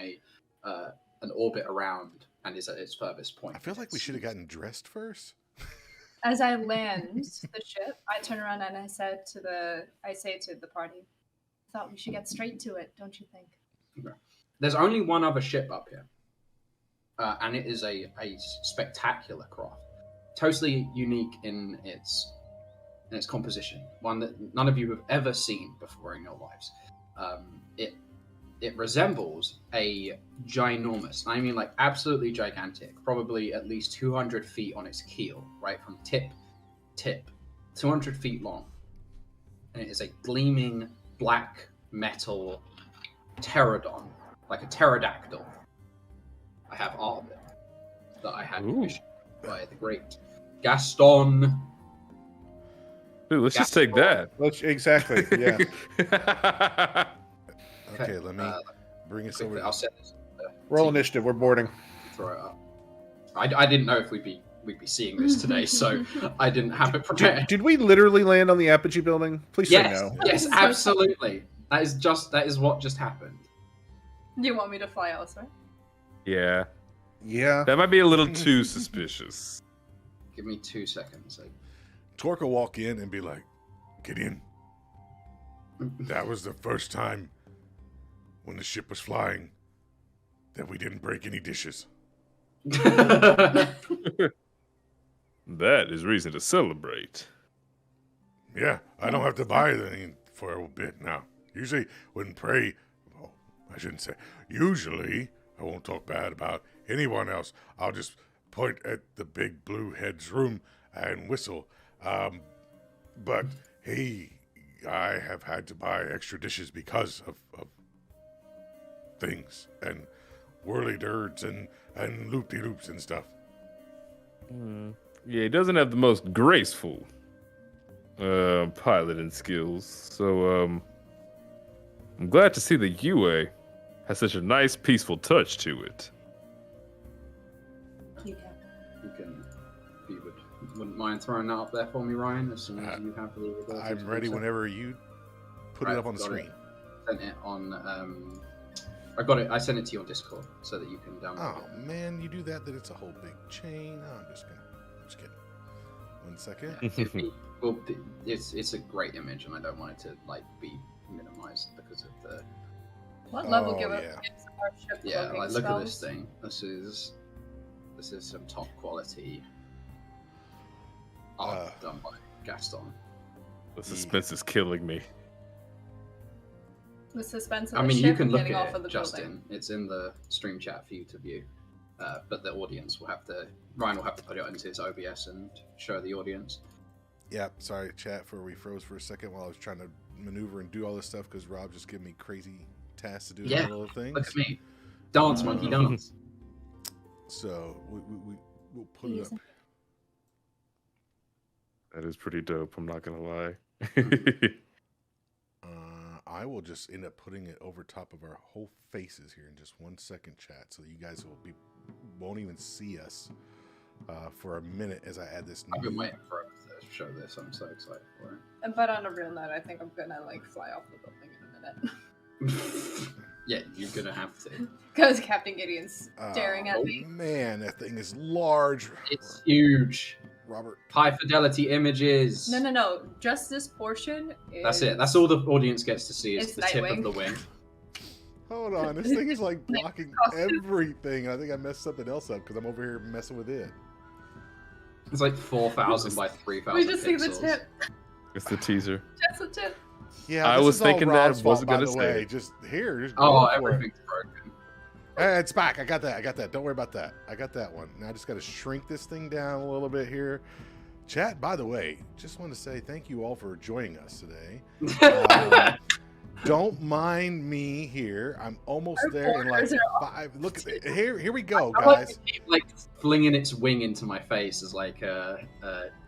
an orbit around and is at its furthest point. I feel like we should have gotten dressed first. As I land the ship, I turn around and I say to the party, I thought we should get straight to it, don't you think? Okay. There's only one other ship up here, and it is a spectacular craft, totally unique in its composition, one that none of you have ever seen before in your lives. It resembles a ginormous, I mean like absolutely gigantic, probably at least 200 feet on its keel, right from tip, 200 feet long. And it is a gleaming black metal pterodon, like a pterodactyl. I have art of it that I had commissioned by the great Gaston. Dude, let's just take that. Exactly, yeah. Okay, let me bring us over. I'll set this. Roll initiative. We're boarding. Throw it up. I didn't know if we'd be seeing this today, so I didn't have it prepared. Did we literally land on the Apogee building? Please say no. Yes, absolutely. That is what just happened. Do you want me to fly elsewhere? Yeah. Yeah. That might be a little too suspicious. Give me 2 seconds. Torque will walk in and be like, Gideon, that was the first time when the ship was flying that we didn't break any dishes. That is reason to celebrate. Yeah, I don't have to buy anything for a bit now. Usually usually I won't talk bad about anyone else. I'll just point at the big blue head's room and whistle. But hey, I have had to buy extra dishes because of things and whirly-dirts and loop-de-loops and stuff. Yeah, he doesn't have the most graceful piloting skills, so I'm glad to see the UA has such a nice, peaceful touch to it. You can, if you wouldn't mind throwing that up there for me, Ryan, as soon as you have the ability. I'm ready whenever you put it up on the screen. Sent it on. I got it. I sent it to you on Discord so that you can download it. Oh man, you do that, then it's a whole big chain. Oh, I'm just kidding. 1 second. Well, it's a great image, and I don't want it to like be minimized because of the. What level gives our ship Yeah, like look spells? at this thing. This is some top quality art done by Gaston. The suspense is killing me. The suspense of I the mean, ship you can look getting off at of the it, Justin. building. It's in the stream chat for you to view, but the audience will have to. Ryan will have to put it into his OBS and show the audience. Yeah, sorry, chat, for we froze for a second while I was trying to maneuver and do all this stuff because Rob just gave me crazy tasks to do Yeah, little things. Look at me, dance monkey dance. So we'll put it up. That is pretty dope. I'm not gonna lie. I will just end up putting it over top of our whole faces here in just 1 second, chat, so that you guys won't even see us for a minute as I add this. I've been waiting for us to show this. I'm so excited for it. But on a real note, I think I'm gonna like fly off the building in a minute. Yeah, you're gonna have to. Because Captain Gideon's staring at me. Man, that thing is large. It's huge. Robert. High fidelity images. No. Just this portion is... That's it. That's all the audience gets to see is It's the tip Nightwing. of the wing. Hold on, this thing is like blocking everything. I think I messed something else up because I'm over here messing with it. It's like 4,000 by 3,000 We just see the pixels. tip. It's the teaser. Just the tip. Yeah, I this was is all thinking that, Rob's fault, wasn't by gonna the say way. it. Just here. Just Oh, go for it. everything's broken. Hey, it's back. I got that. Don't worry about that. I got that one. Now I just got to shrink this thing down a little bit here. Chat, by the way, just want to say thank you all for joining us today. Don't mind me here. I'm almost there in like 5. Look at it. Here we go, guys. Like flinging its wing into my face is like a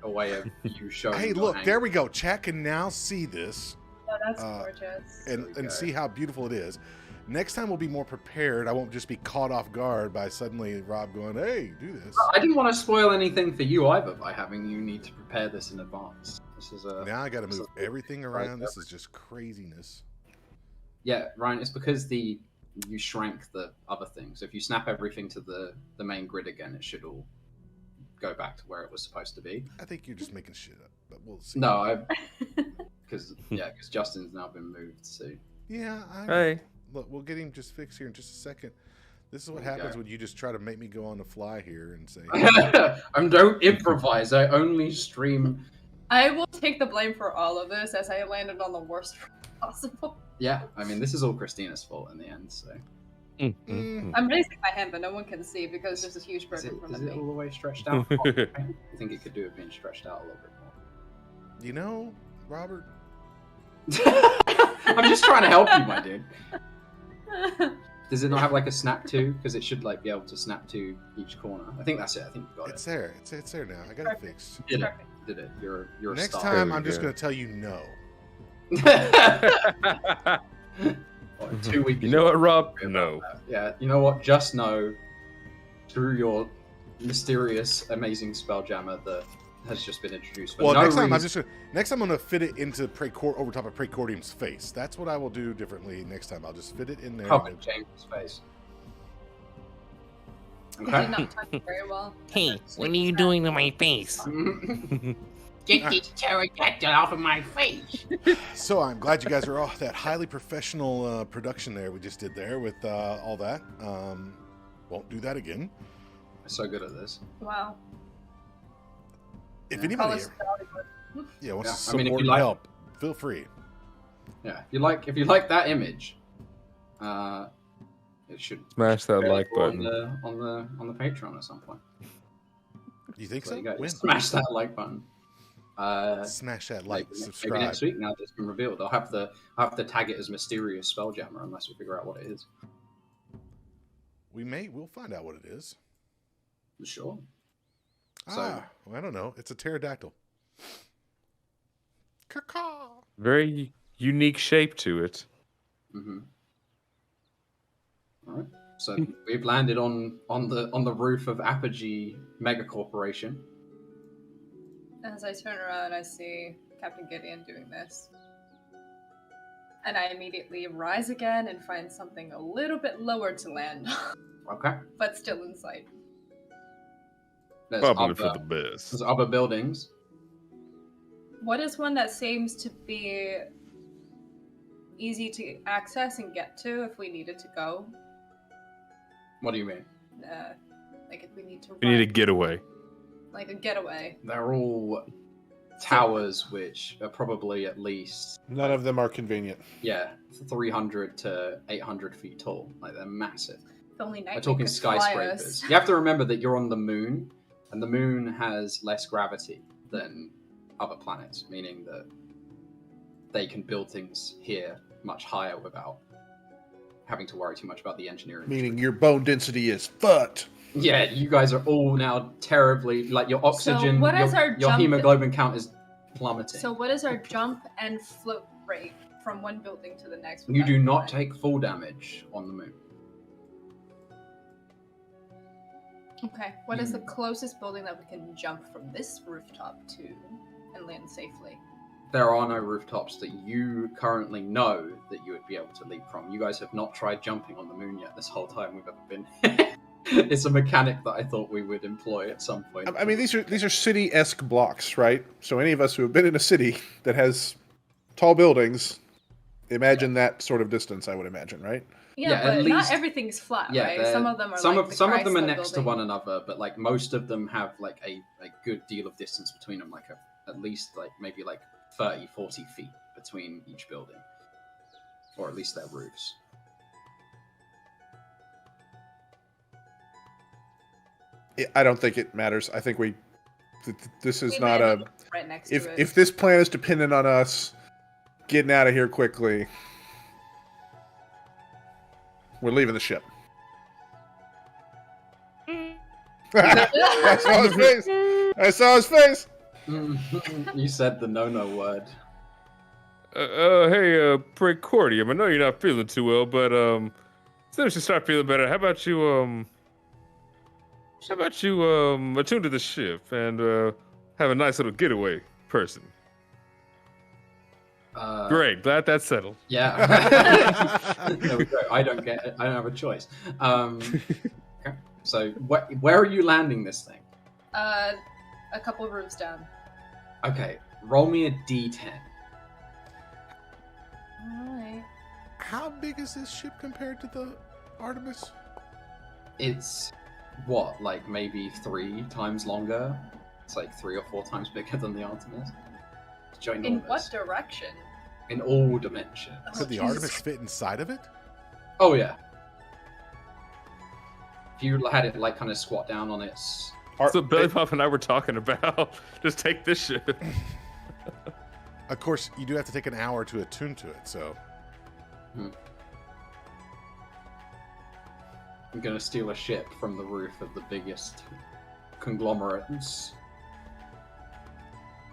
way of you showing. Hey, your look, anger. there we go. Chat can now see this Oh, that's gorgeous. and see how beautiful it is. Next time we'll be more prepared. I won't just be caught off guard by suddenly Rob going, "Hey, do this." I didn't want to spoil anything for you either by having you need to prepare this in advance. This is Now I got to move everything around. This is just craziness. Yeah, Ryan, it's because you shrank the other things. If you snap everything to the main grid again, it should all go back to where it was supposed to be. I think you're just making shit up, but we'll see. No, because Justin's now been moved. So Yeah. Hey. Look, we'll get him just fixed here in just a second. This is what There we happens go. when you just try to make me go on the fly here and say, I don't improvise. I only stream. I will take the blame for all of this as I landed on the worst possible. Yeah, I mean, this is all Christina's fault in the end. So I'm raising my hand, but no one can see because there's a huge is bird it, in front is of it me. all the way stretched out? I think it could do with being stretched out a little bit more. you know, Robert, I'm just trying to help you, my dude. Does it not have like a snap to? Because it should like be able to snap to each corner. I think that's it. I think you got it's it. there. It's there now. I got it fixed. Did it? Perfect. Did it? You're a Next star. time, we I'm just go. going to tell you no. 2 weeks. You know what, Rob? No. Yeah, you know what? Just know through your mysterious, amazing Spelljammer that has just been introduced. For Well, no next time reason. I'm going to fit it into over top of Precordium's face. That's what I will do differently next time. I'll just fit it in there. Oh, James' face. He did Okay. not touch it very well. Hey, what are you doing to my face? Get this pterodactyl off of my face. So I'm glad you guys are all that highly professional production there we just did there with all that. Won't do that again. I'm so good at this. Wow. If Yeah. anybody College wants to Yeah, I support mean, if you and like- help, feel free. Yeah, if you like that image, it should Smash that be like available button. on the Patreon at some point. You think So so? you go, When? smash that like button. Smash that like, Maybe subscribe. next week now that it's been revealed. I'll have to tag it as mysterious Spelljammer unless we figure out what it is. We'll find out what it is. Sure. So- Well, I don't know. It's a pterodactyl. Caw-caw. Very unique shape to it. Mm-hmm. All right. So we've landed on the roof of Apogee Megacorporation. As I turn around, I see Captain Gideon doing this. And I immediately rise again and find something a little bit lower to land. Okay. But still in sight. There's Probably for the best. There's other buildings. What is one that seems to be easy to access and get to if we needed to go? What do you mean? Like if we need to. We need a getaway. Like a getaway. They're all towers, which are probably at least. None of them are convenient. Yeah, 300 to 800 feet tall. Like they're massive. If only We're talking skyscrapers. You have to remember that you're on the moon, and the moon has less gravity than other planets, meaning that they can build things here much higher without having to worry too much about the engineering. Meaning your bone density is fucked. Yeah, you guys are all now terribly, like your oxygen, So what is our your jump- hemoglobin count is plummeting. So what is our jump and float rate from one building to the next? You do without not flying? take full damage on the moon. Okay, what is the closest building that we can jump from this rooftop to and land safely? There are no rooftops that you currently know that you would be able to leap from. You guys have not tried jumping on the moon yet this whole time we've ever been. It's a mechanic that I thought we would employ at some point. I mean, these are city-esque blocks, right? So any of us who have been in a city that has tall buildings, imagine that sort of distance, I would imagine, right? Yeah, at but least, not everything's flat, right? Some of them are some like of the some of them are Chrysler next to building. one another, but like most of them have like a good deal of distance between them, like at least like maybe like 30, 40 feet between each building, or at least their roofs. I don't think it matters. I think this is We not land a. right next If to it. if this plan is dependent on us getting out of here quickly, we're leaving the ship. I saw his face. I saw his face. You said the no word. Hey, Precordium, I know you're not feeling too well, but since you start feeling better, how about you attune to the ship and have a nice little getaway person? Great, glad that's settled. Yeah. There we go. I don't have a choice. Okay. So where are you landing this thing? A couple of rooms down. Okay, roll me a d10. Alright. How big is this ship compared to the Artemis? It's what, like maybe 3 times longer? It's like 3 or 4 times bigger than the Artemis. It's ginormous. In what direction? In all dimensions. Could the Jesus. Artemis fit inside of it? Oh yeah. If you had it like kind of squat down on its. So Billy Pop and I were talking about. Just take this ship. Of course, you do have to take an hour to attune to it, so. I'm gonna steal a ship from the roof of the biggest conglomerates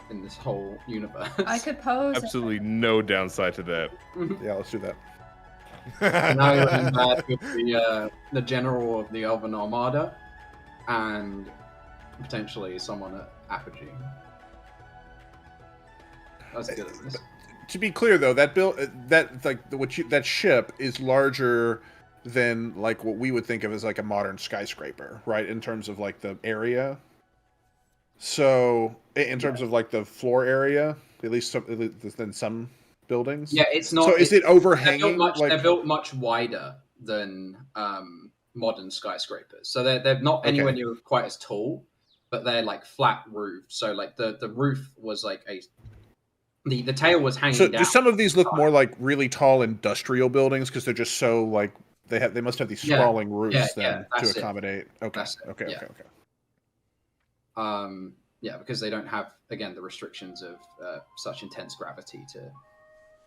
in this whole universe. I could pose. Absolutely no downside to that. Yeah, let's do that. Now you're in bed with the general of the Elven Armada and potentially someone at Apogee. That's good at this. To be clear, though, that ship is larger than like what we would think of as like a modern skyscraper, right? In terms of like the area. So, in terms of like the floor area, at least than some buildings. Yeah, it's not. So, is it overhanging? They're built much wider than modern skyscrapers. So they're not anywhere near quite as tall, but they're like flat roofed. So like the roof was like the tail was hanging so down. Do some of these look more like really tall industrial buildings because they're just so like they must have these sprawling roofs to accommodate. Okay. Yeah, because they don't have again the restrictions of such intense gravity to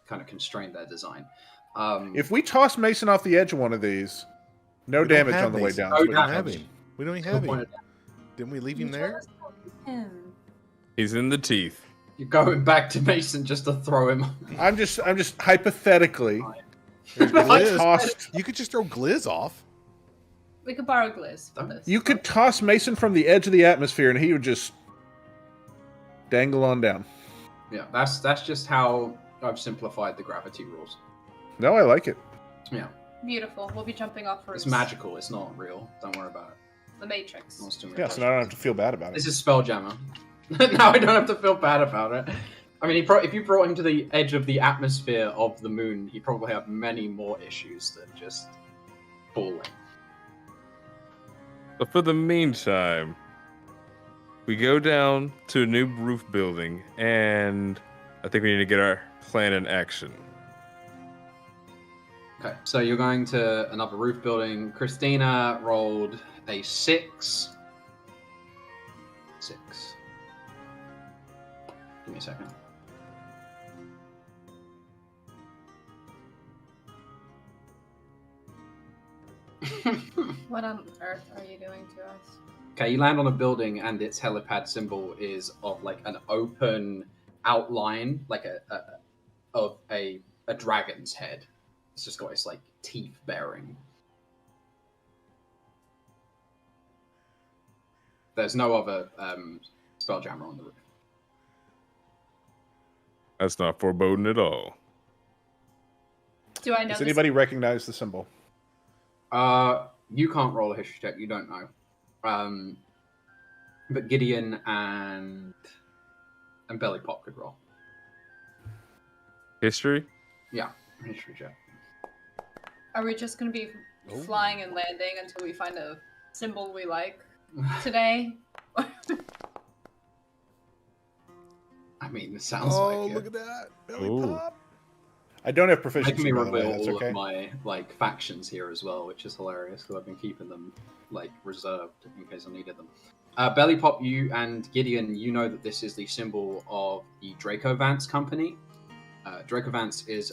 kind of constrain their design. If we toss Mason off the edge of one of these, no damage on the way down. We don't have him. We don't even have him. Didn't we leave him there? He's in the teeth. You're going back to Mason just to throw him. I'm just hypothetically. Gliz. You could just throw Gliz off. We could borrow Gliss for this. You could toss Mason from the edge of the atmosphere, and he would just dangle on down. Yeah, that's just how I've simplified the gravity rules. No, I like it. Yeah. Beautiful. We'll be jumping off roofs. It's magical. It's not real. Don't worry about it. The Matrix. Yeah, so now I don't have to feel bad about it. This is Spelljammer. Now I don't have to feel bad about it. I mean, if you brought him to the edge of the atmosphere of the moon, he'd probably have many more issues than just falling. But for the meantime, we go down to a new roof building, and I think we need to get our plan in action. Okay, so you're going to another roof building. Christina rolled a 6. 6. Give me a second. What on earth are you doing to us? Okay, you land on a building, and its helipad symbol is of like an open outline, like of a dragon's head. It's just got its like teeth bearing. There's no other Spelljammer on the roof. That's not foreboding at all. Do I know? Does anybody recognize the symbol? You can't roll a history check. You don't know. But Gideon and Belly Pop could roll. History? Yeah, history check. Are we just going to be flying and landing until we find a symbol we like today? I mean, it sounds like it. Look at that. Belly Pop. I don't have proficiency, me by the way. reveal That's all okay. of my like factions here as well, which is hilarious because I've been keeping them like reserved in case I needed them. Belly Pop, you and Gideon, you know that this is the symbol of the Dracovance company. Dracovance is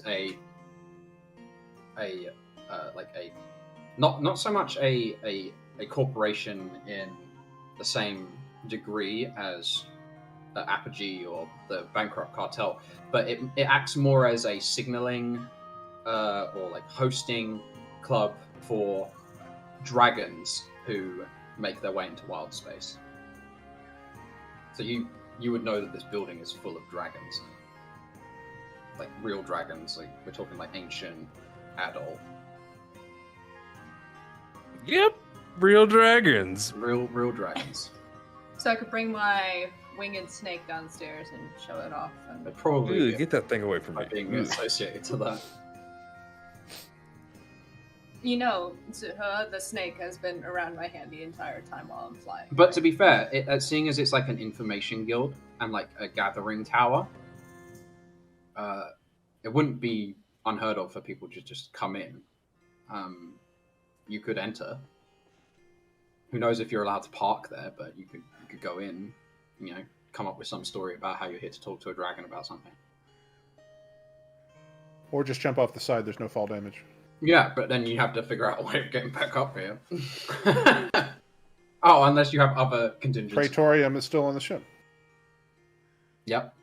not so much a corporation in the same degree as Apogee or the Bankrupt Cartel, but it acts more as a signaling or like hosting club for dragons who make their way into wild space. So you would know that this building is full of dragons, like real dragons. Like we're talking like ancient, adult. Yep, real dragons. Real dragons. So I could bring my winged snake downstairs and show it off. And They'd probably Get that thing away from me. being associated to that. you know, the snake has been around my hand the entire time while I'm flying. But to be fair, seeing as it's like an information guild and like a gathering tower, it wouldn't be unheard of for people to just come in. You could enter. Who knows if you're allowed to park there, but you could go in, come up with some story about how you're here to talk to a dragon about something. Or just jump off the side, there's no fall damage. Yeah, but then you have to figure out a way of getting back up here. Oh, unless you have other contingencies. Praetorium is still on the ship. Yep.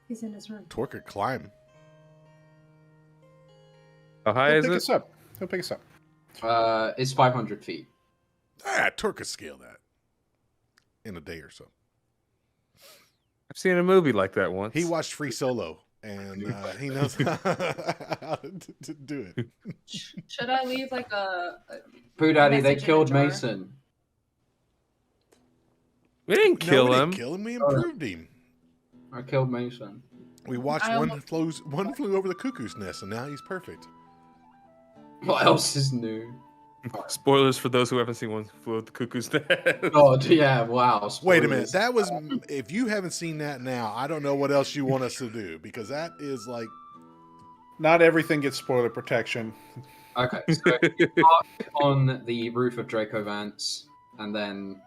He's in his room. Torque could climb. How high is it? He'll pick us up. It's 500 feet. Torque could scale that in a day or so. I've seen a movie like that once. He watched Free Solo, and he knows how to do it. Should I leave like a Pooh Daddy, they message in killed a jar? Mason. We didn't kill No, we him. didn't kill him. We improved him. I killed Mason. We watched I one almost- flew over the cuckoo's nest, and now he's perfect. What else is new? Spoilers for those who haven't seen One Flew Over the Cuckoo's Nest. God, yeah, wow. Wait a minute. spoilers. That was if you haven't seen that now, I don't know what else you want us to do, because that is like Not everything gets spoiler protection. Okay, so you park on the roof of Dracovance, and then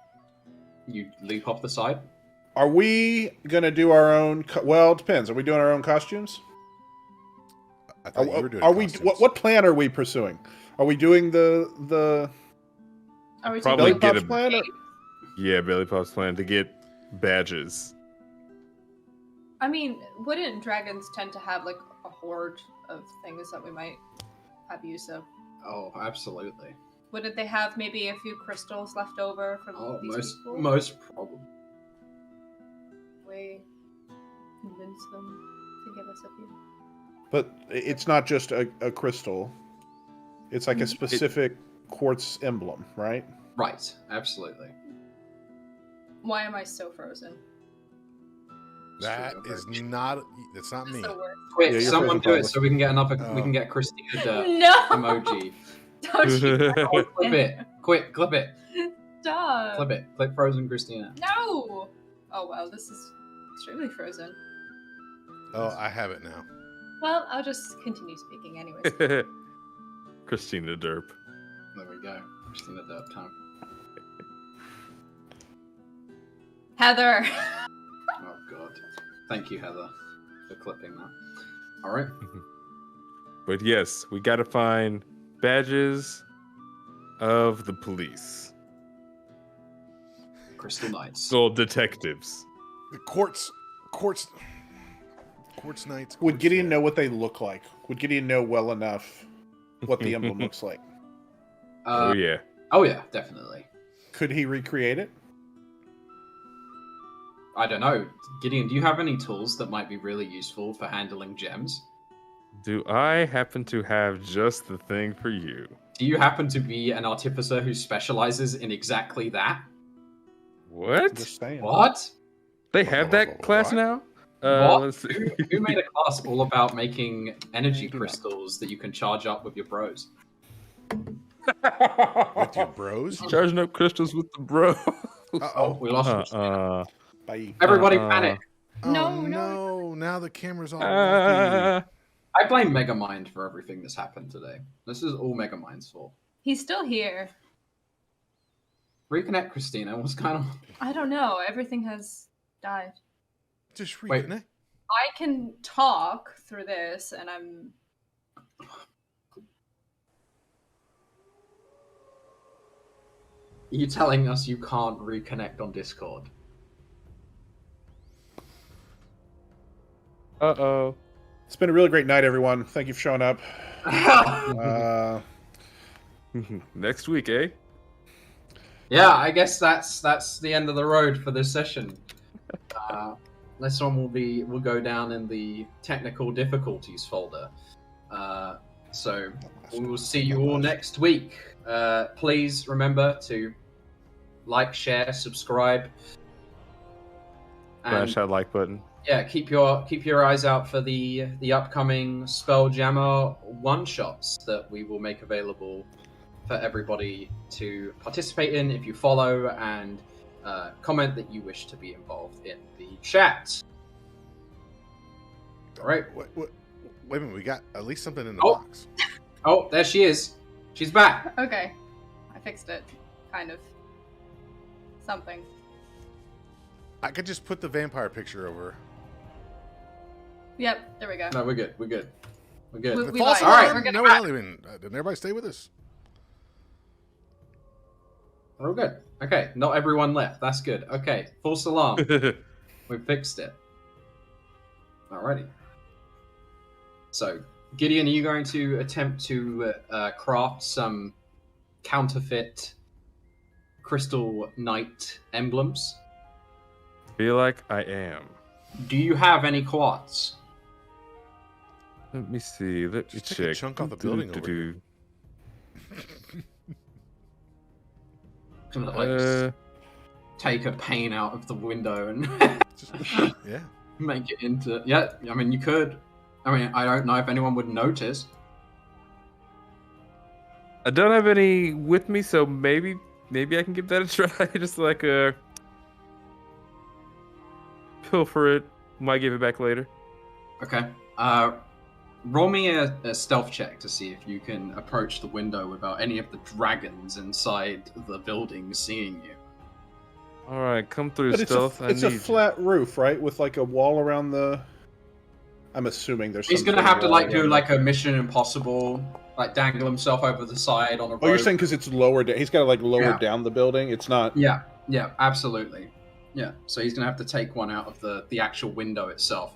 you leap off the side. Are we going to do our own... Well, it depends. Are we doing our own costumes? I thought you were doing. Are we? costumes. What plan are we pursuing? Are we doing the Are we Probably taking get Pop's a- plan? Or... Yeah, Billy Pop's plan to get badges. I mean, wouldn't dragons tend to have like a horde of things that we might have use of? Oh, absolutely. Wouldn't they have maybe a few crystals left over from these people? Most probably. We convince them to give us a few. But it's not just a crystal. It's like a specific quartz emblem, right? Right, absolutely. Why am I so frozen? That's not me. Quick, Yeah, someone do it so we can get another. We can get Christina emoji. Don't you Clip it. Quick, clip it. stop. Clip it. Clip frozen Christina. No! Oh wow, this is extremely frozen. Oh, I have it now. Well, I'll just continue speaking anyways. Christina Derp. There we go. Christina Derp time. Heather! Oh god. Thank you, Heather, for clipping that. Alright. But yes, we gotta find badges of the police. Crystal Knights. So detectives. The quartz knights. Would Gideon know what they look like? Would Gideon know well enough what the emblem looks like? Oh yeah. Oh yeah, definitely. Could he recreate it? I don't know. Gideon, do you have any tools that might be really useful for handling gems? Do I happen to have just the thing for you? Do you happen to be an artificer who specializes in exactly that? What? Just saying. What? They have that class now? What? Let's see. Who made a class all about making energy crystals that you can charge up with your bros? With your bros? Charging up crystals with the bro. Oh, we lost Christina. Bye. Everybody panic. No. Now the camera's all wonky. I blame Megamind for everything that's happened today. This is all Megamind's fault. He's still here. Reconnect, Christina. What's going on? I don't know. Everything has died. Just Wait. reconnect. I can talk through this, and I'm... You telling us you can't reconnect on Discord? Uh-oh. It's been a really great night, everyone. Thank you for showing up. Next week, eh? Yeah, I guess that's the end of the road for this session. This one will go down in the technical difficulties folder. So we will see you all next week. Please remember to like, share, subscribe, Smash that like button. Yeah, keep your eyes out for the upcoming Spelljammer one-shots that we will make available for everybody to participate in if you follow and comment that you wish to be involved in the chat. All right. Wait a minute, we got at least something in the Oh. box. Oh, there she is. She's back. Okay. I fixed it. Kind of. Something. I could just put the vampire picture over. Yep, there we go. No, we're good. We're good. We're good. We False lied. All right. We're gonna... No, we're not even. Didn't everybody stay with us? We're all good. Okay, not everyone left. That's good. Okay, false alarm. We fixed it. Alrighty. So, Gideon, are you going to attempt to craft some counterfeit Crystal Knight emblems? Feel like I am. Do you have any quartz? Let me see. Let me Just take check. a chunk off the building over here. Gonna like take a pane out of the window and Yeah. make it into. Yeah, I mean you could. I mean I don't know if anyone would notice. I don't have any with me, so maybe I can give that a try. Just like a pilfer it. Might give it back later. Okay. Roll me a stealth check to see if you can approach the window without any of the dragons inside the building seeing you. All right, come through But stealth. it's a flat roof, right? With like a wall around the... I'm assuming there's He's some gonna sort of have to wall like do around like a Mission Impossible, like dangle himself over the side on a rope. Oh, you're saying because it's lower down. He's got to like lower Yeah. down the building. It's not... Yeah, absolutely. Yeah, so he's gonna have to take one out of the actual window itself.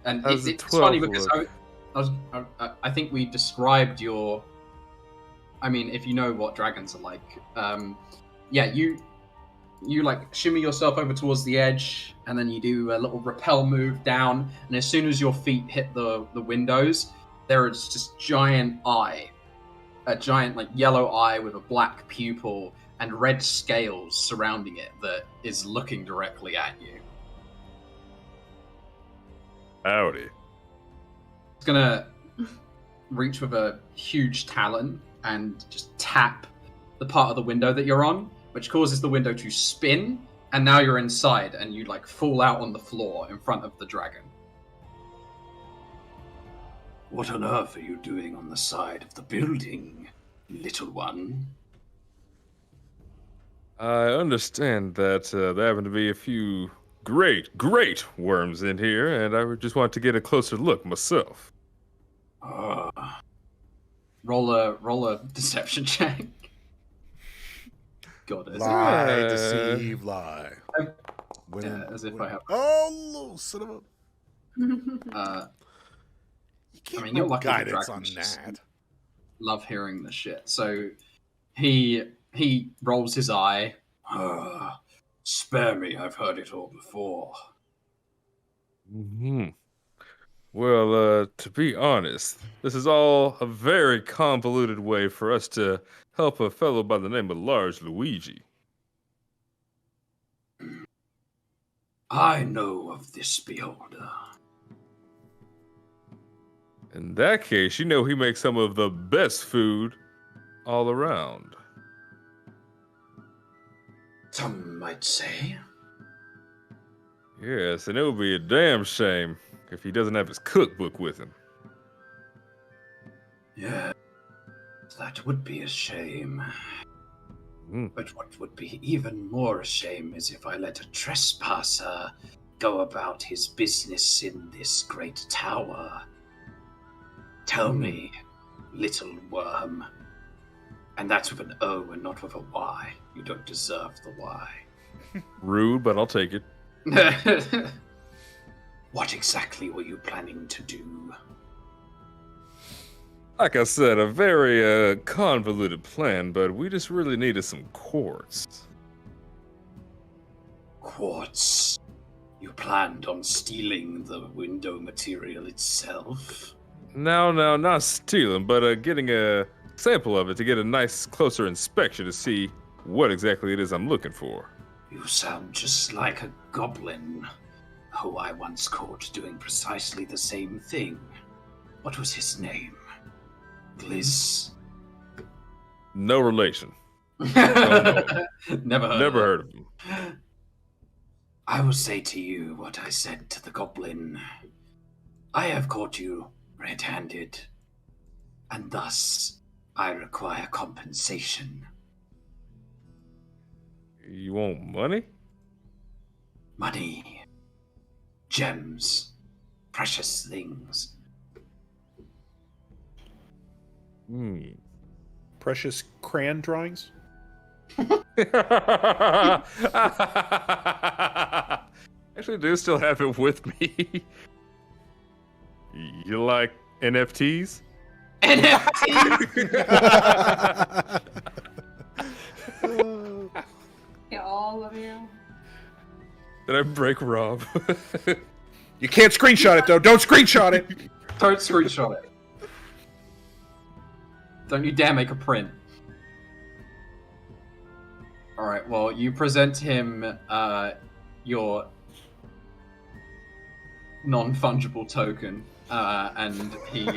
And How's the it's funny 12 because look? I think we described your I mean, if you know what dragons are like, you like shimmy yourself over towards the edge, and then you do a little rappel move down, and as soon as your feet hit the windows, there is this giant eye, a giant like yellow eye with a black pupil and red scales surrounding it that is looking directly at you. Howdy. It's gonna reach with a huge talon and just tap the part of the window that you're on, which causes the window to spin, and now you're inside, and you like fall out on the floor in front of the dragon. What on earth are you doing on the side of the building, little one? I understand that there happen to be a few great worms in here, and I just want to get a closer look myself. Roll a deception check. God, lie, deceive, lie. As if I have. Oh, son of a. You can't. I mean, you're lucky guidance on that. Love hearing the shit. So he rolls his eye. Spare me, I've heard it all before. Mm-hmm. Well, to be honest, this is all a very convoluted way for us to help a fellow by the name of Large Luigi. I know of this beholder. In that case, you know he makes some of the best food all around. Some might say. Yes, and it would be a damn shame if he doesn't have his cookbook with him. Yeah, that would be a shame. But what would be even more a shame is if I let a trespasser go about his business in this great tower. Tell me, little worm. And that's with an O and not with a Y. You don't deserve the Y. Rude, but I'll take it. What exactly were you planning to do? Like I said, a very convoluted plan, but we just really needed some quartz. Quartz? You planned on stealing the window material itself? No, not stealing, but getting a sample of it to get a nice, closer inspection to see what exactly it is I'm looking for. You sound just like a goblin, who I once caught doing precisely the same thing. What was his name? Gliz? No relation. Never heard of him. I will say to you what I said to the goblin. I have caught you red-handed, and thus I require compensation. You want money? Money. Gems. Precious things. Precious crayon drawings? Actually, I do still have it with me. You like NFTs? NFTs! Yeah, all of you. Did I break Rob? You can't screenshot it, though. Don't screenshot it. Don't screenshot it. Don't you dare make a print. Alright, well, you present him your non-fungible token, and he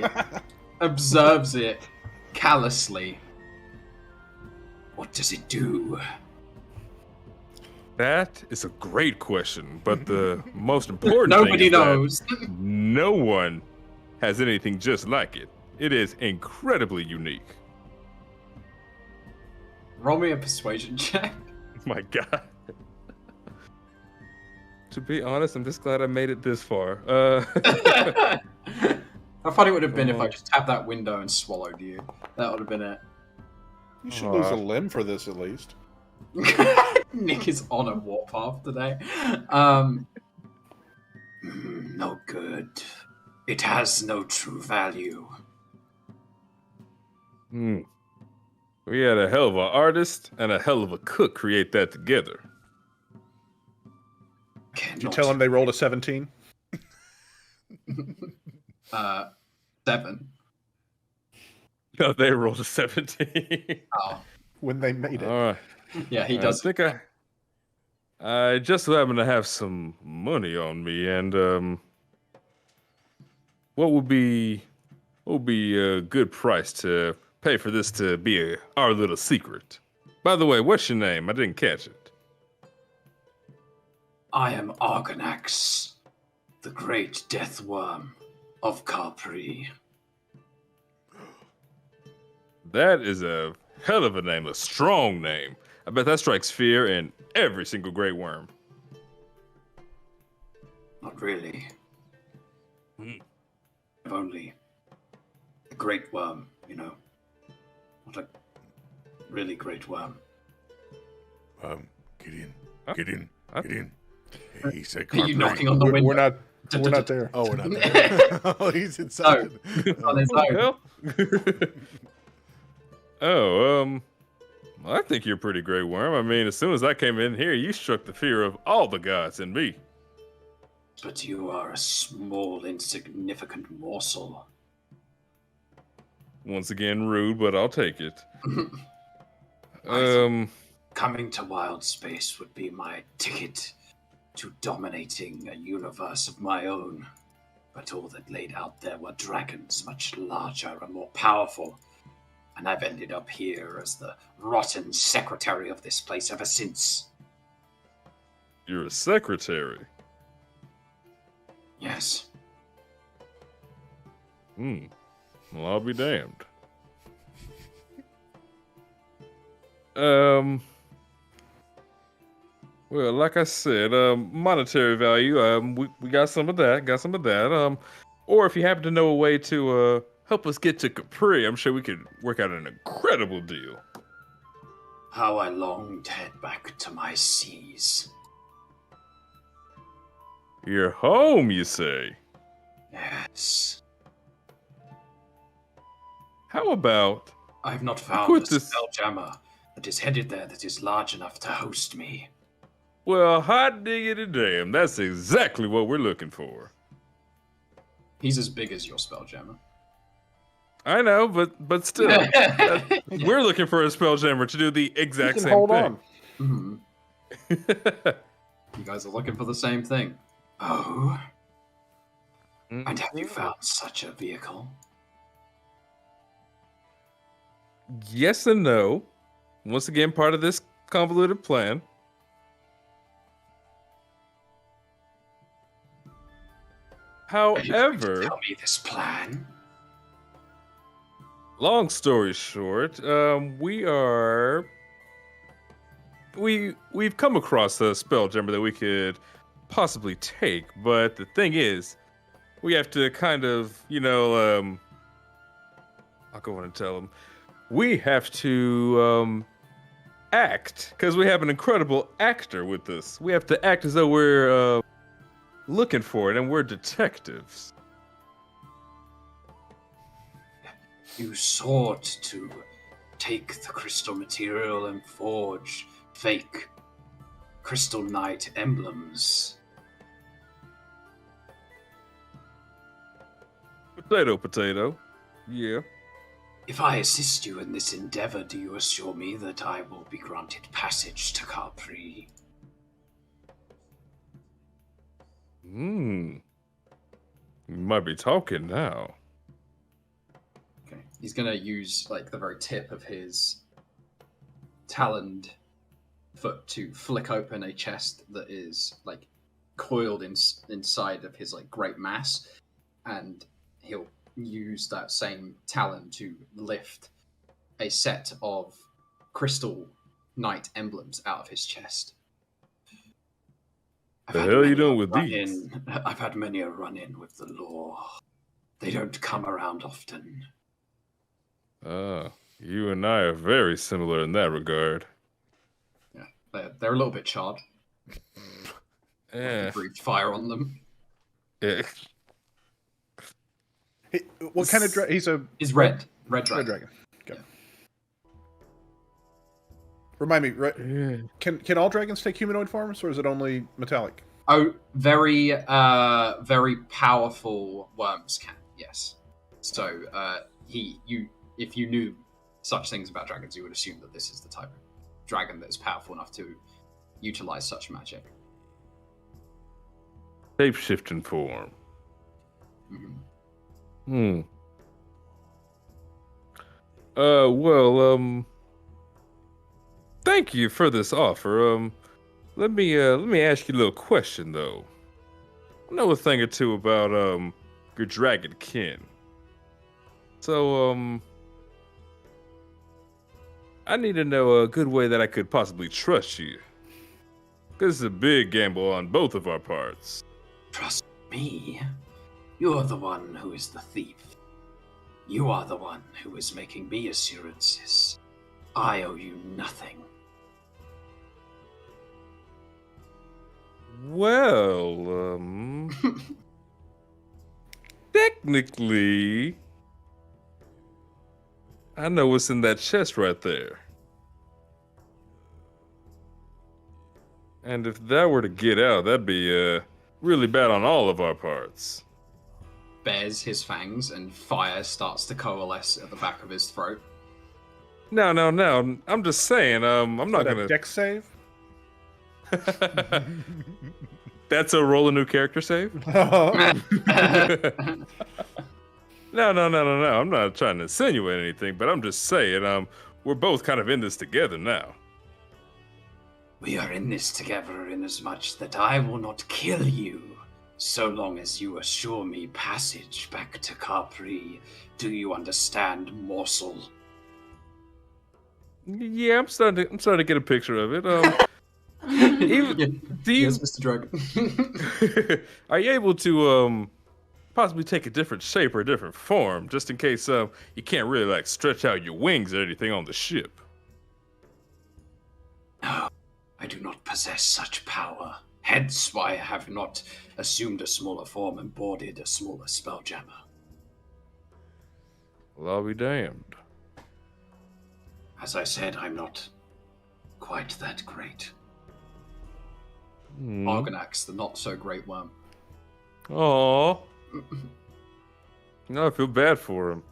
observes it callously. What does it do? That is a great question, but the most important Nobody thing is knows. that no one has anything just like it. It is incredibly unique. Roll me a persuasion check. My God. To be honest, I'm just glad I made it this far. How funny it would have been if I just tapped that window and swallowed you. That would have been it. You should lose a limb for this, at least. Nick is on a warpath today. No good. It has no true value. We had a hell of an artist and a hell of a cook create that together. Did you tell him they rolled a 17? 7. No, they rolled a 17. Oh. When they made it. All right. Yeah, he does. I just happen to have some money on me, and what would be a good price to pay for this to be our little secret? By the way, what's your name? I didn't catch it. I am Argonax, the great death worm of Capri. That is a hell of a name, a strong name. I bet that strikes fear in every single great worm. Not really. I've only a great worm, Not a really great worm. Gideon. He said Are you knocking on the window? We're not there. Oh, we're not there. Oh, he's inside. On his own. I think you're a pretty great worm. I mean, as soon as I came in here, you struck the fear of all the gods and me. But you are a small, insignificant morsel. Once again, rude, but I'll take it. Coming to wild space would be my ticket to dominating a universe of my own. But all that laid out there were dragons much larger and more powerful. And I've ended up here as the rotten secretary of this place ever since. You're a secretary? Yes. Well, I'll be damned. Well, like I said, monetary value, we got some of that, or if you happen to know a way to, help us get to Capri, I'm sure we could work out an incredible deal. How I long to head back to my seas. You're home, you say? Yes. How about... I've not found a Spelljammer that is headed there that is large enough to host me. Well, hot diggity damn, that's exactly what we're looking for. He's as big as your Spelljammer. I know, but still, we're looking for a Spelljammer to do the exact same hold thing. On. Mm-hmm. You guys are looking for the same thing. Oh? And have you found such a vehicle? Yes and no. Once again, part of this convoluted plan. However, tell me this plan. Long story short, we've come across a Spelljammer that we could possibly take, but the thing is, we have to kind of, I'll go on and tell them, we have to act, because we have an incredible actor with us. We have to act as though we're looking for it, and we're detectives. You sought to take the crystal material and forge fake Crystal Knight emblems. Potato. Yeah. If I assist you in this endeavor, do you assure me that I will be granted passage to Capri? You might be talking now. Okay. He's gonna use the very tip of his taloned foot to flick open a chest that is coiled inside of his great mass, and he'll use that same talon to lift a set of Crystal Knight emblems out of his chest. The hell are you doing with these? I've had many a run-in with the law. They don't come around often. You and I are very similar in that regard. Yeah, they're a little bit charred. Yeah. Breathed fire on them. Yeah. What kind of dragon? He's red. Red dragon. Okay. Remind me, right? Can all dragons take humanoid forms, or is it only metallic? Oh, very powerful worms can. Yes. So if you knew such things about dragons, you would assume that this is the type of dragon that is powerful enough to utilize such magic. Shape-shifting form. Thank you for this offer. Let me ask you a little question though. I know a thing or two about your dragon kin. So I need to know a good way that I could possibly trust you. This is a big gamble on both of our parts. Trust me? You're the one who is the thief. You are the one who is making me assurances. I owe you nothing. Well, technically, I know what's in that chest right there. And if that were to get out, that'd be really bad on all of our parts. Bares his fangs and fire starts to coalesce at the back of his throat. No. I'm just saying, I'm not gonna... Dex save? That's a roll a new character save? No. I'm not trying to insinuate anything, but I'm just saying, we're both kind of in this together now. We are in this together inasmuch that I will not kill you, so long as you assure me passage back to Capri. Do you understand, morsel? Yeah, I'm starting to get a picture of it. Yes, Mr. Dragon. Are you able to possibly take a different shape or a different form, just in case you can't really like stretch out your wings or anything on the ship? No, I do not possess such power. Hence why I have not assumed a smaller form and boarded a smaller spelljammer. Well, I'll be damned. As I said, I'm not quite that great. Argonax, the not-so-great worm. Aww. No, I feel bad for him.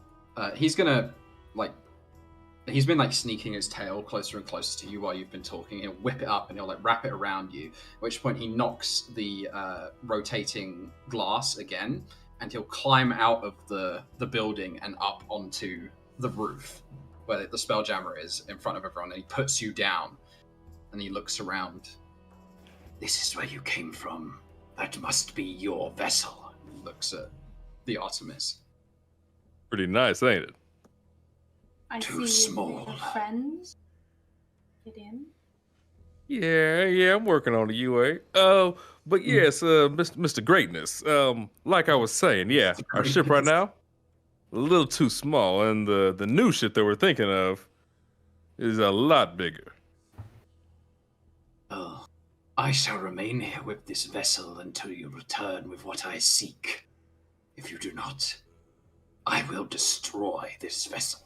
He's gonna, he's been, sneaking his tail closer and closer to you while you've been talking. He'll whip it up and he'll, wrap it around you, at which point he knocks the rotating glass again, and he'll climb out of the building and up onto the roof, where the Spelljammer is, in front of everyone, and he puts you down, and he looks around. This is where you came from. That must be your vessel. He looks at the Artemis. Pretty nice, ain't it? I Too see small. your friends. Get in. Yeah, I'm working on the UA. But yes, Mr. Greatness. Like I was saying, yeah, our ship right now, a little too small, and the new ship that we're thinking of is a lot bigger. Oh, I shall remain here with this vessel until you return with what I seek. If you do not, I will destroy this vessel.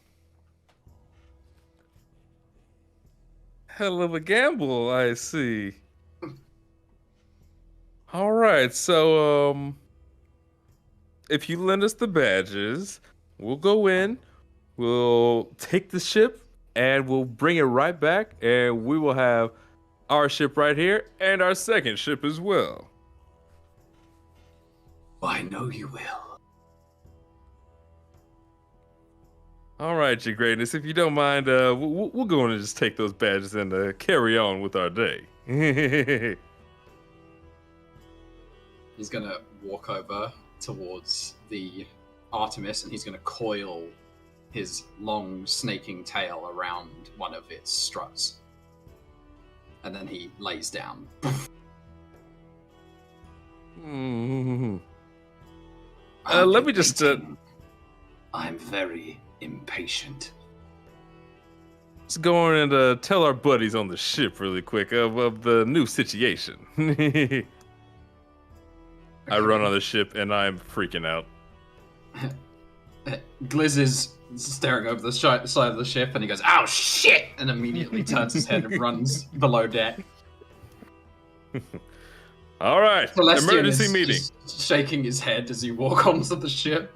Hell of a gamble, I see. All right, so if you lend us the badges, we'll go in, we'll take the ship, and we'll bring it right back, and we will have our ship right here and our second ship as well. I know you will. All right, Your Greatness, if you don't mind, we'll go in and just take those badges and carry on with our day. He's going to walk over towards the Artemis, and he's going to coil his long snaking tail around one of its struts. And then he lays down. Let me just... I'm very impatient. Let's go on and tell our buddies on the ship really quick of the new situation. I run on the ship and I'm freaking out. Glizz's staring over the side of the ship, and he goes, "Oh shit!" and immediately turns his head and runs below deck. All right, Celestian emergency is meeting. just shaking his head as you walk onto the ship.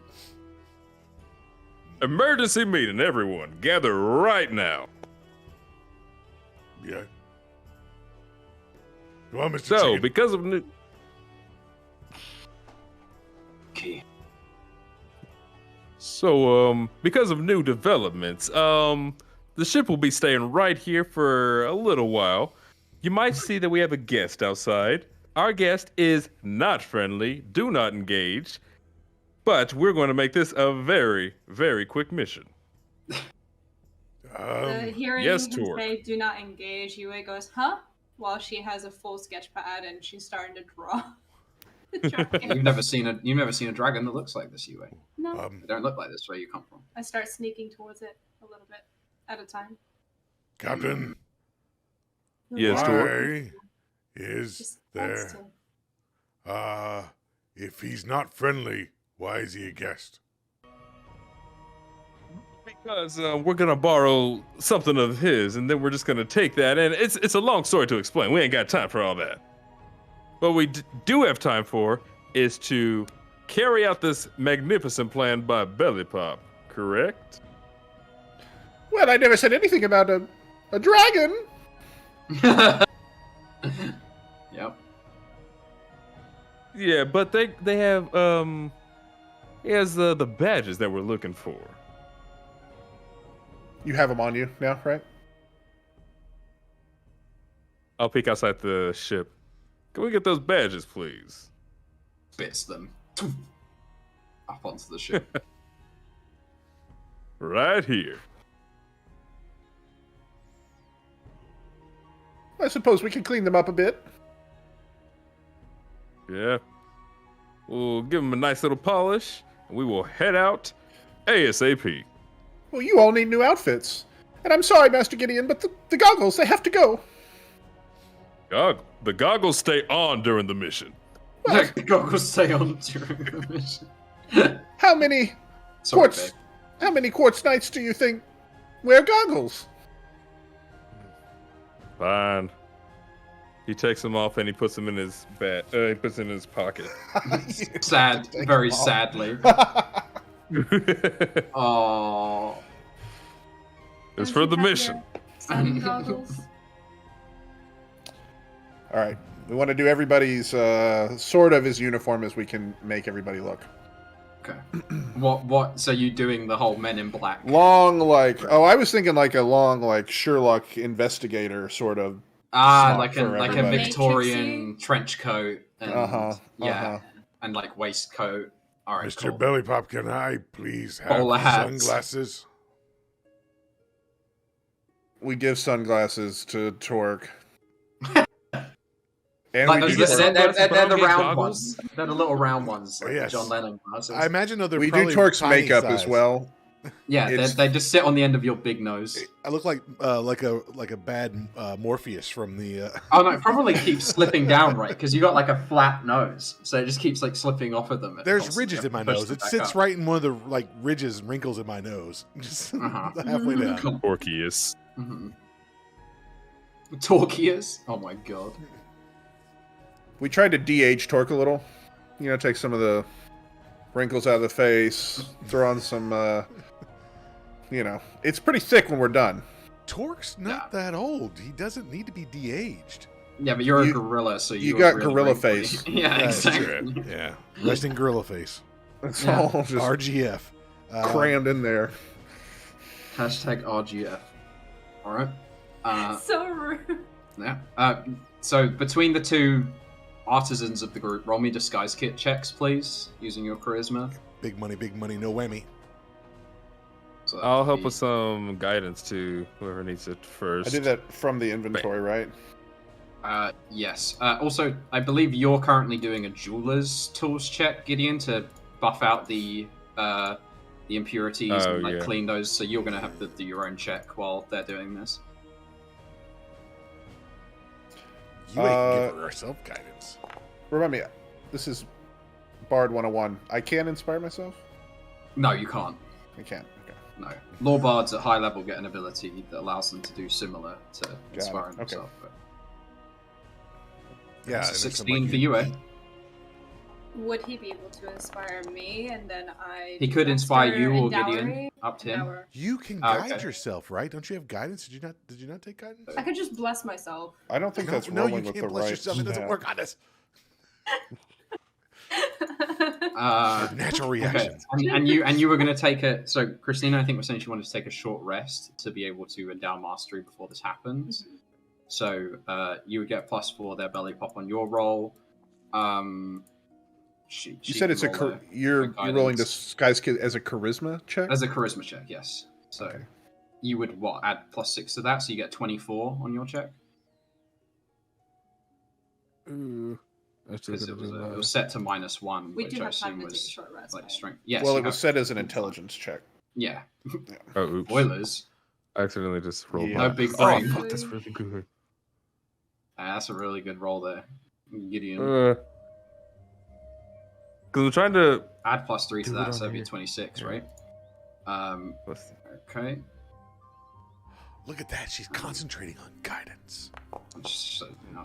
Emergency meeting, everyone. Gather right now. Yeah. Come on, Mr. So, Chicken. because of new... Okay. So, because of new developments, the ship will be staying right here for a little while. You might see that we have a guest outside. Our guest is not friendly, do not engage, but we're going to make this a very, very quick mission. Hearing yes, him Tor. say "do not engage," Yue goes, "Huh?" While she has a full sketch pad and she's starting to draw. The dragon. You've never seen a dragon that looks like this, Yue. No. They don't look like this where you come from. I start sneaking towards it a little bit at a time. Captain, Yes, Tor. why is Just there? wants to. If he's not friendly, why is he a guest? Because we're going to borrow something of his, and then we're just going to take that, and it's a long story to explain. We ain't got time for all that. What we do have time for is to carry out this magnificent plan by Belly Pop, correct? Well, I never said anything about a dragon. Yep. Yeah, but they have he has the badges that we're looking for. You have them on you now, right? I'll peek outside the ship. Can we get those badges, please? Spits them up onto the ship. Right here. I suppose we can clean them up a bit. Yeah. We'll give them a nice little polish, and we will head out ASAP. Well, you all need new outfits. And I'm sorry, Master Gideon, but the goggles, they have to go. The goggles stay on during the mission. Well, the goggles stay on during the mission. How many Sorry, quartz? babe. How many quartz knights do you think wear goggles? Fine. He takes them off and he puts them in his he puts them in his pocket. Sad, very sadly. Oh. It's for the mission. Sun goggles. All right. We want to do everybody's sort of as uniform as we can make everybody look. Okay. What? So you doing the whole Men in Black? Long, like, oh, I was thinking like a long, like Sherlock investigator sort of. Like a everybody. Victorian trench coat. And, yeah, and like waistcoat. All right, Mr. cool. Bellypop, can I please have Bowler hats. sunglasses? We give sunglasses to Torque. And Like we those, do they're Torque. the round goggles? ones. They're the little round ones, like yes. the John Lennon glasses. I imagine though they're We do probably Torque's tiny makeup size. as well. Yeah, It's- they just sit on the end of your big nose. I look like a bad Morpheus from the. Oh no, it probably keeps slipping down, right? Because you got like a flat nose, so it just keeps like slipping off of them. There's Constantly ridges in my have to push nose. them It back sits up. right in one of the like ridges and wrinkles in my nose, just halfway down. Orkius. Mm-hmm. Torquius? Oh my god. We tried to de-age Torque a little. You know, take some of the wrinkles out of the face, throw on some, you know. It's pretty thick when we're done. Torque's not that old. He doesn't need to be de-aged. Yeah, but you're You- a gorilla, so you you're got really gorilla wrinkly. face. Yeah, That's exactly. true. Yeah, resting gorilla face. It's Yeah. all just RGF. crammed in there. Hashtag RGF. Alright. So rude. Yeah. So between the two artisans of the group, roll me disguise kit checks, please, using your charisma. Big money, no whammy. So that I'll would help be- with some guidance to whoever needs it first. I did that from the inventory, right? Yes. Also, I believe you're currently doing a jeweler's tools check, Gideon, to buff out the impurities and like yeah. clean those. So you're going to have to do your own check while they're doing this. You ain't give her herself guidance. Remind me, this is Bard 101. I can inspire myself? No, you can't. I can't. Okay. No. Law bards at high level get an ability that allows them to do similar to inspiring themselves. But... Yeah, it's a 16 for you, eh? Would he be able to inspire me, and then He could inspire you or Gideon. Up to him. You can guide yourself, right? Don't you have guidance? Did you not take guidance? I could just bless myself. I don't think that's no, rolling you with can't the bless right yourself. It doesn't work on this. Natural reaction. Okay. And you were going to take a... So Christina, I think, was saying she wanted to take a short rest to be able to endow mastery before this happens. Mm-hmm. So you would get +4 their belly pop on your roll. You said it's you're rolling this guy's kid as a charisma check? As a charisma check, yes. So you would add +6 to that, so you get 24 on your check. Because it was set to -1, we which do I have time assume to was take a short rest, like right? strength. Yes. Well, it was set as an intelligence check. Yeah. Oh, oops. Spoilers. I accidentally just rolled. No big brain. Oh, fuck, that's really good. That's a really good roll there, Gideon. Because we're trying to add +3 to that, so it'd be 26, right? Okay. Look at that. She's concentrating on guidance.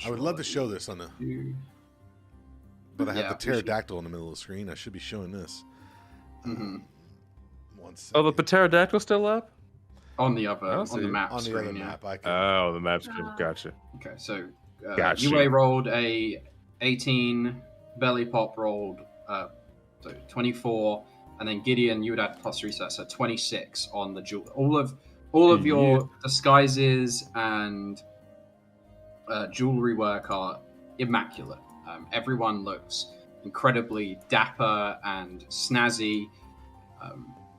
I would love to show this on the... But I have the pterodactyl in the middle of the screen. I should be showing this. Mm-hmm. Oh, the pterodactyl's still up? On the map on screen, the other map. Oh, the map screen. Gotcha. Okay, so gotcha. UA rolled a 18, belly pop rolled so 24, and then Gideon, you would add +3, so that's a 26 on the jewel. All of your disguises and jewelry work are immaculate. Everyone looks incredibly dapper and snazzy,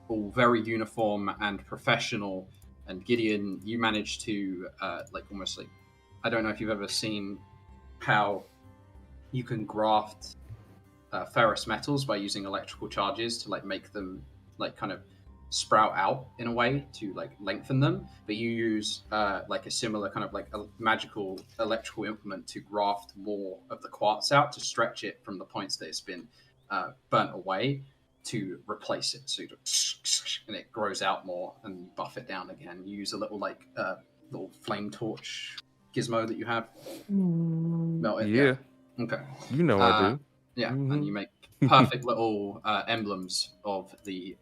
all very uniform and professional. And Gideon, you managed to almost I don't know if you've ever seen how you can graft ferrous metals by using electrical charges to make them kind of sprout out in a way to lengthen them, but you use a similar kind of a magical electrical implement to graft more of the quartz out to stretch it from the points that it's been burnt away to replace it, so and it grows out more, and you buff it down again. You use a little little flame torch gizmo that you have. Melt it. Yeah. Okay. You know I do. Yeah, and you make perfect little emblems of the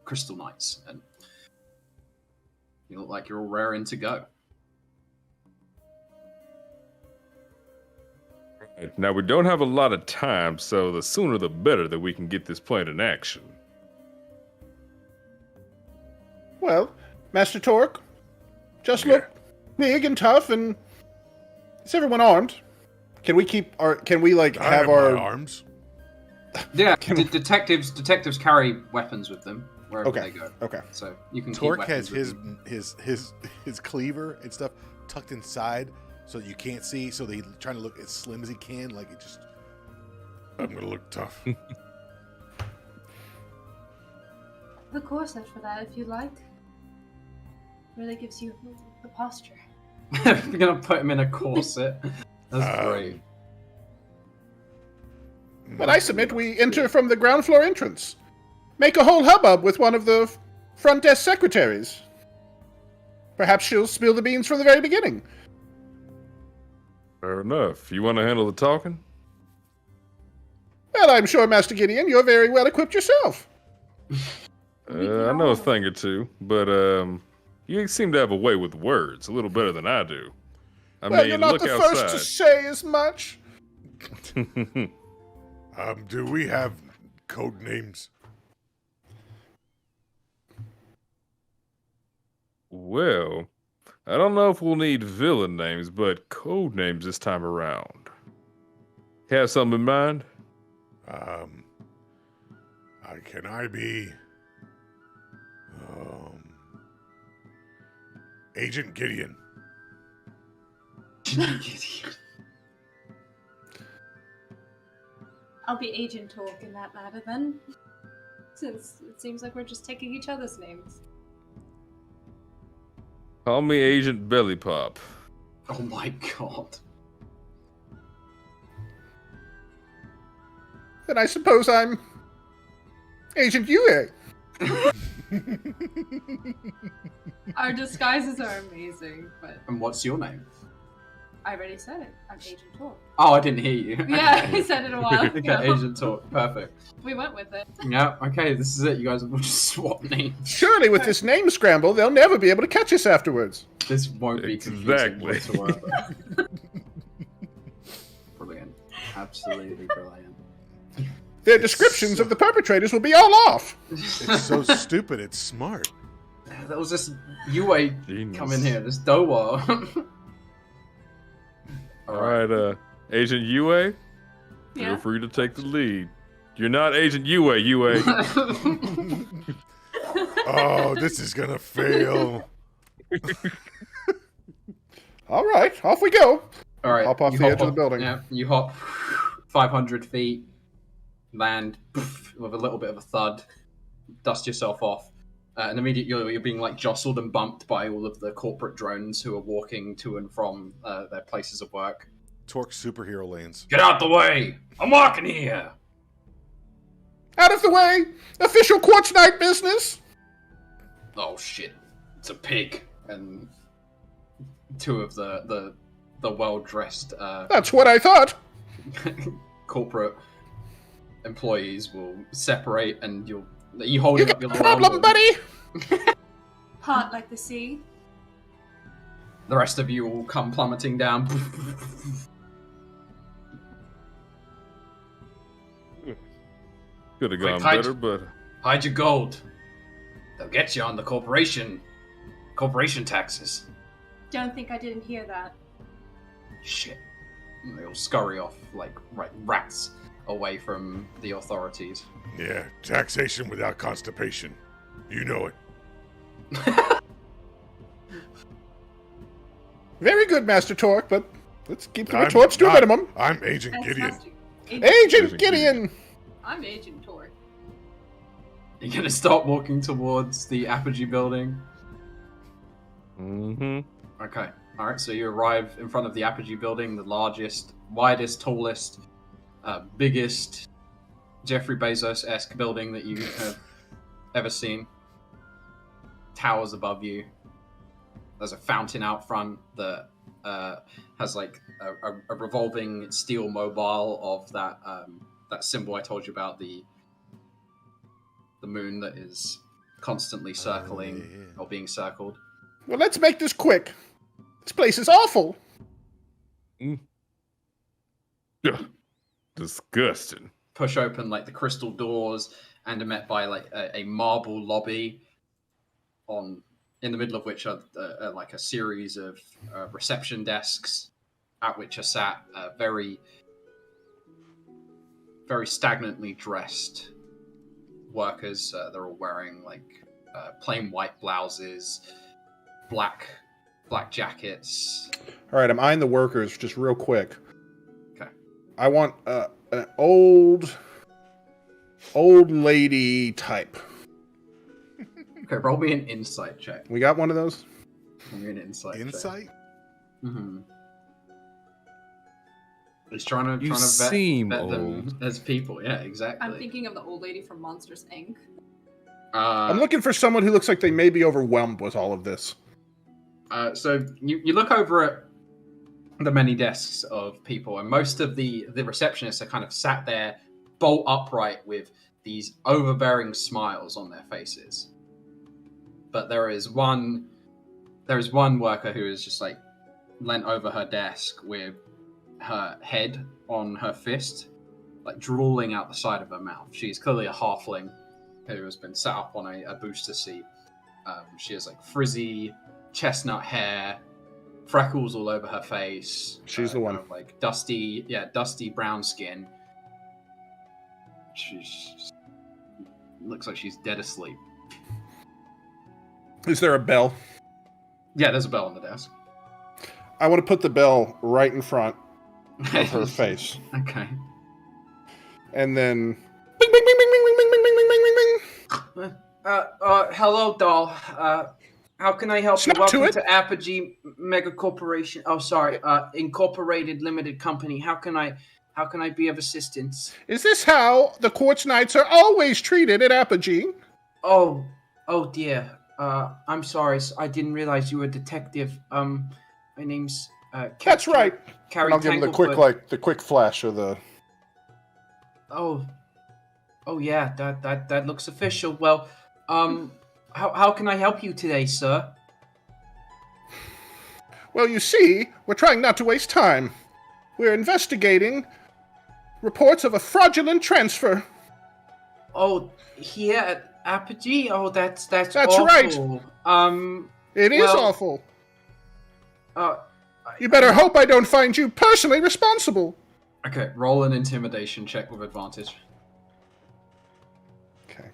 Crystal Knights, and you look like you're all raring to go. Now, we don't have a lot of time, so the sooner the better that we can get this plan in action. Well, Master Torque, just look big and tough, and is everyone armed? Can we keep our? Can we have our arms? Yeah, detectives carry weapons with them wherever they go. Okay, so you can. Torque has his cleaver and stuff tucked inside, so that you can't see. So he's trying to look as slim as he can. I'm gonna look tough. The corset for that, if you like. Really gives you the posture. You're gonna put him in a corset. That's great. But I submit we enter from the ground floor entrance. Make a whole hubbub with one of the front desk secretaries. Perhaps she'll spill the beans from the very beginning. Fair enough. You want to handle the talking? Well, I'm sure, Master Gideon, you're very well equipped yourself. I know a thing or two, but you seem to have a way with words a little better than I do. I mean, you're not look the outside. first to say as much. Do we have code names? Well, I don't know if we'll need villain names, but code names this time around. Have something in mind? Can I be Agent Gideon? I'll be Agent Torque in that matter then, since it seems like we're just taking each other's names. Call me Agent Belly Pop. Oh my god. Then I suppose I'm Agent UA. Our disguises are amazing, but And what's your name? I already said it. I'm Agent Talk. Oh, I didn't hear you. Yeah, I said it a while ago. Okay, Agent Talk. Perfect. We went with it. Yeah, okay, this is it. You guys will just swap names. Surely with this name scramble, they'll never be able to catch us afterwards. This won't be confusing Exactly. whatsoever. Brilliant. Absolutely brilliant. Their descriptions of the perpetrators will be all off. It's so stupid. It's smart. That was this Yue Genius. come in here, this Dowa. All right, Agent Yue, Yeah. feel free to take the lead. You're not Agent Yue. Oh, this is gonna fail. All right, off we go. All right, Hop off you the edge of the building. Yeah, you hop 500 feet, land with a little bit of a thud, dust yourself off, and immediately you're being like jostled and bumped by all of the corporate drones who are walking to and from their places of work. Torque superhero lanes. Get out the way! I'm walking here! Out of the way! Official Quartz Night business! Oh shit, it's a pig. And two of the well-dressed That's what I thought. corporate employees will separate, and you hold You up got your a little problem, arm. buddy? Hot like the sea. The rest of you will come plummeting down. Could have gone Quick, better, but Hide your gold. They'll get you on the corporation taxes. Don't think I didn't hear that. Shit. And they'll scurry off like rats away from the authorities. Yeah, taxation without constipation. You know it. Very good, Master Torque, but let's keep the retorts to a minimum. I'm Agent Gideon. Fantastic. Agent Gideon! I'm Agent Torque. You're gonna start walking towards the Apogee building. mm-hmm. Okay. Alright, so you arrive in front of the Apogee building, the largest, widest, tallest, biggest Jeffrey Bezos-esque building that you have ever seen. Towers above you. There's a fountain out front that has like a revolving steel mobile of that symbol I told you about, the moon that is constantly circling or being circled. Well, let's make this quick. This place is awful. Disgusting. Push open like the crystal doors and are met by like a marble lobby in the middle of which are like a series of reception desks at which are sat very very stagnantly dressed workers. They're all wearing like plain white blouses, black jackets. All right, I'm eyeing the workers just real quick. Okay. I want an old lady type. Okay, roll me an insight check. We got one of those? Roll me an insight. Insight? Mm-hmm. He's trying to You vet seem them old. as people. Yeah, exactly. I'm thinking of the old lady from Monsters, Inc. I'm looking for someone who looks like they may be overwhelmed with all of this. So you look over at the many desks of people, and most of the receptionists are kind of sat there bolt upright with these overbearing smiles on their faces. But there is one worker who is just like leant over her desk with her head on her fist, like drooling out the side of her mouth. She's clearly a halfling who has been sat up on a booster seat. She has like frizzy chestnut hair, freckles all over her face. She's the one. Kind of like dusty brown skin. She's looks like she's dead asleep. Is there a bell? Yeah, there's a bell on the desk. I want to put the bell right in front of her face. Okay. And then bing bing bing bing bing bing bing bing bing bing bing. Hello, doll. How can I help Snap you? Welcome to it. to Apogee Megacorporation. Oh, sorry, Incorporated Limited Company. How can I be of assistance? Is this how the Quartz Knights are always treated at Apogee? Oh, Oh dear. I'm sorry. I didn't realize you were a detective. My name's That's right. Carrie I'll give him the quick flash of the. Oh yeah. That looks official. Well, how can I help you today, sir? Well, you see, we're trying not to waste time. We're investigating reports of a fraudulent transfer. Oh, here at Apogee? Oh, that's That's awful. Right. It is awful. You better hope I don't find you personally responsible. Okay, roll an intimidation check with advantage. Okay.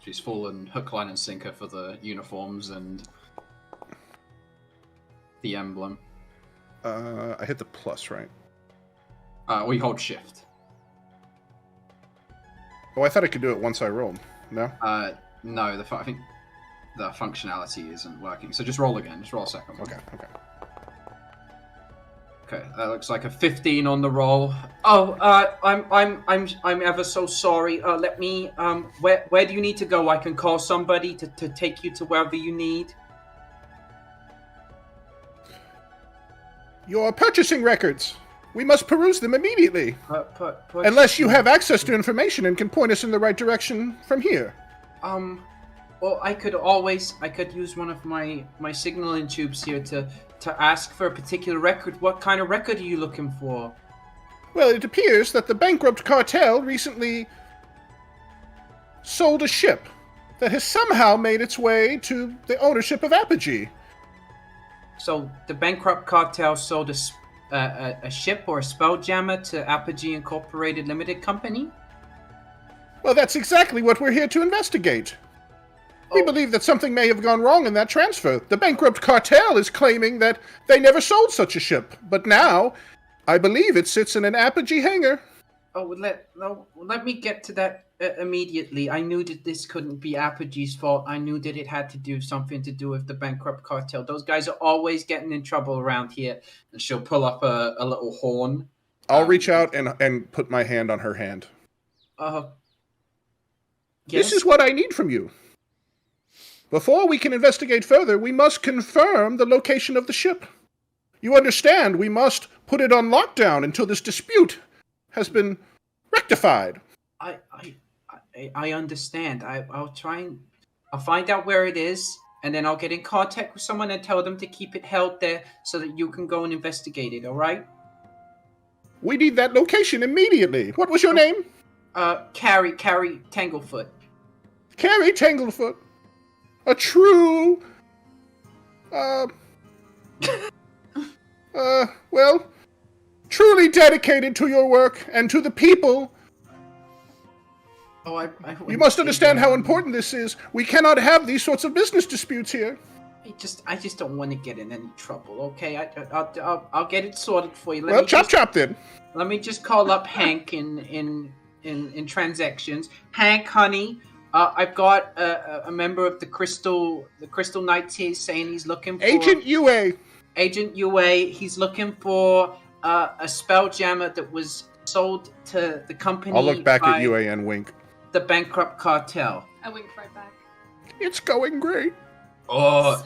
She's fallen hook, line, and sinker for the uniforms and the emblem. I hit the plus, right? We hold shift. Oh, I thought I could do it once I rolled. No? No, I think the functionality isn't working. So just roll again. Just roll a second one. Okay. Okay, that looks like a 15 on the roll. Oh, I'm ever so sorry. Let me. Where do you need to go? I can call somebody to take you to wherever you need. Your purchasing records. We must peruse them immediately. Unless you have access to information and can point us in the right direction from here. Well, I could use one of my signaling tubes here to ask for a particular record. What kind of record are you looking for? Well, it appears that the bankrupt cartel recently sold a ship that has somehow made its way to the ownership of Apogee. So the bankrupt cartel sold a ship or a Spelljammer to Apogee Incorporated Limited Company? Well, that's exactly what we're here to investigate. We believe that something may have gone wrong in that transfer. The bankrupt cartel is claiming that they never sold such a ship, but now I believe it sits in an Apogee hangar. Let me get to that immediately. I knew that this couldn't be Apogee's fault. I knew that it had to do something to do with the bankrupt cartel. Those guys are always getting in trouble around here. And she'll pull up a little horn. I'll reach out and put my hand on her hand. Yes? This is what I need from you. Before we can investigate further, we must confirm the location of the ship. You understand, we must put it on lockdown until this dispute has been rectified. I understand. I'll find out where it is, and then I'll get in contact with someone and tell them to keep it held there so that you can go and investigate it, alright? We need that location immediately. What was your name? Carrie Tanglefoot. Carrie Tanglefoot. A true... truly dedicated to your work and to the people. You must understand how important this is. We cannot have these sorts of business disputes here. I just don't want to get in any trouble, okay? I'll get it sorted for you. Chop then. Let me just call up Hank in transactions. Hank, honey, I've got a member of the Crystal Knights here saying he's looking for Agent UA. Agent UA. He's looking for a Spelljammer that was sold to the company. I'll look back at UA and wink. The bankrupt cartel. I winked right back. It's going great. Oh,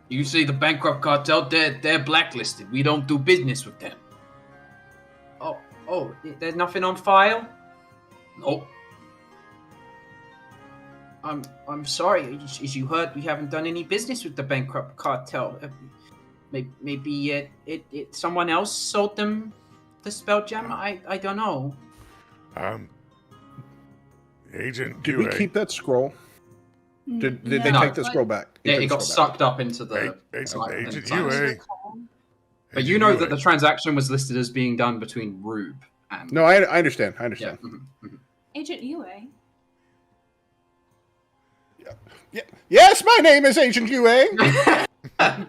you see the bankrupt cartel, they're blacklisted. We don't do business with them. Oh, there's nothing on file? Nope. I'm sorry. As you heard, we haven't done any business with the bankrupt cartel. Maybe it someone else sold them the Spelljammer? I don't know. Agent Did we keep that scroll? Did they take the scroll back? It got sucked up into the... Agent UA. But you know that the transaction was listed as being done between Rube and... No, I understand. Yeah. Mm-hmm. Agent UA? Yeah. Yes, my name is Agent UA.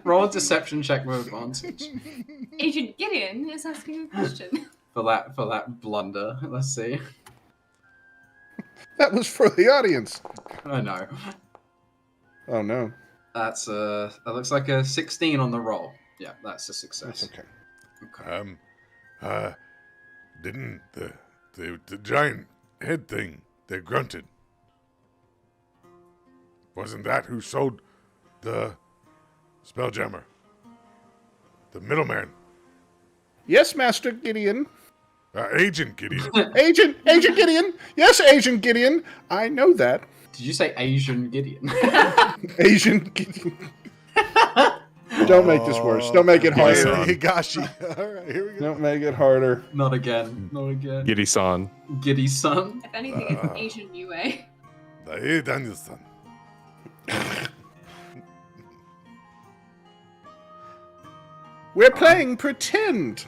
Roll a deception check with advantage. Agent Gideon is asking a question. For that blunder. Let's see. That was for the audience. I know. Oh no. That looks like a 16 on the roll. Yeah, that's a success. That's okay. Didn't the giant head thing that grunted? Wasn't that who sold the Spelljammer? The middleman. Yes, Master Gideon. Agent Gideon. Agent Gideon. Yes, Agent Gideon. I know that. Did you say Asian Gideon? Agent Gideon. Don't make this worse. Don't make it harder. Higashi. All right, here we go. Don't make it harder. Not again. Not again. Giddy-san. Giddy-san. If anything, it's Asian UA. Danielson. We're playing pretend.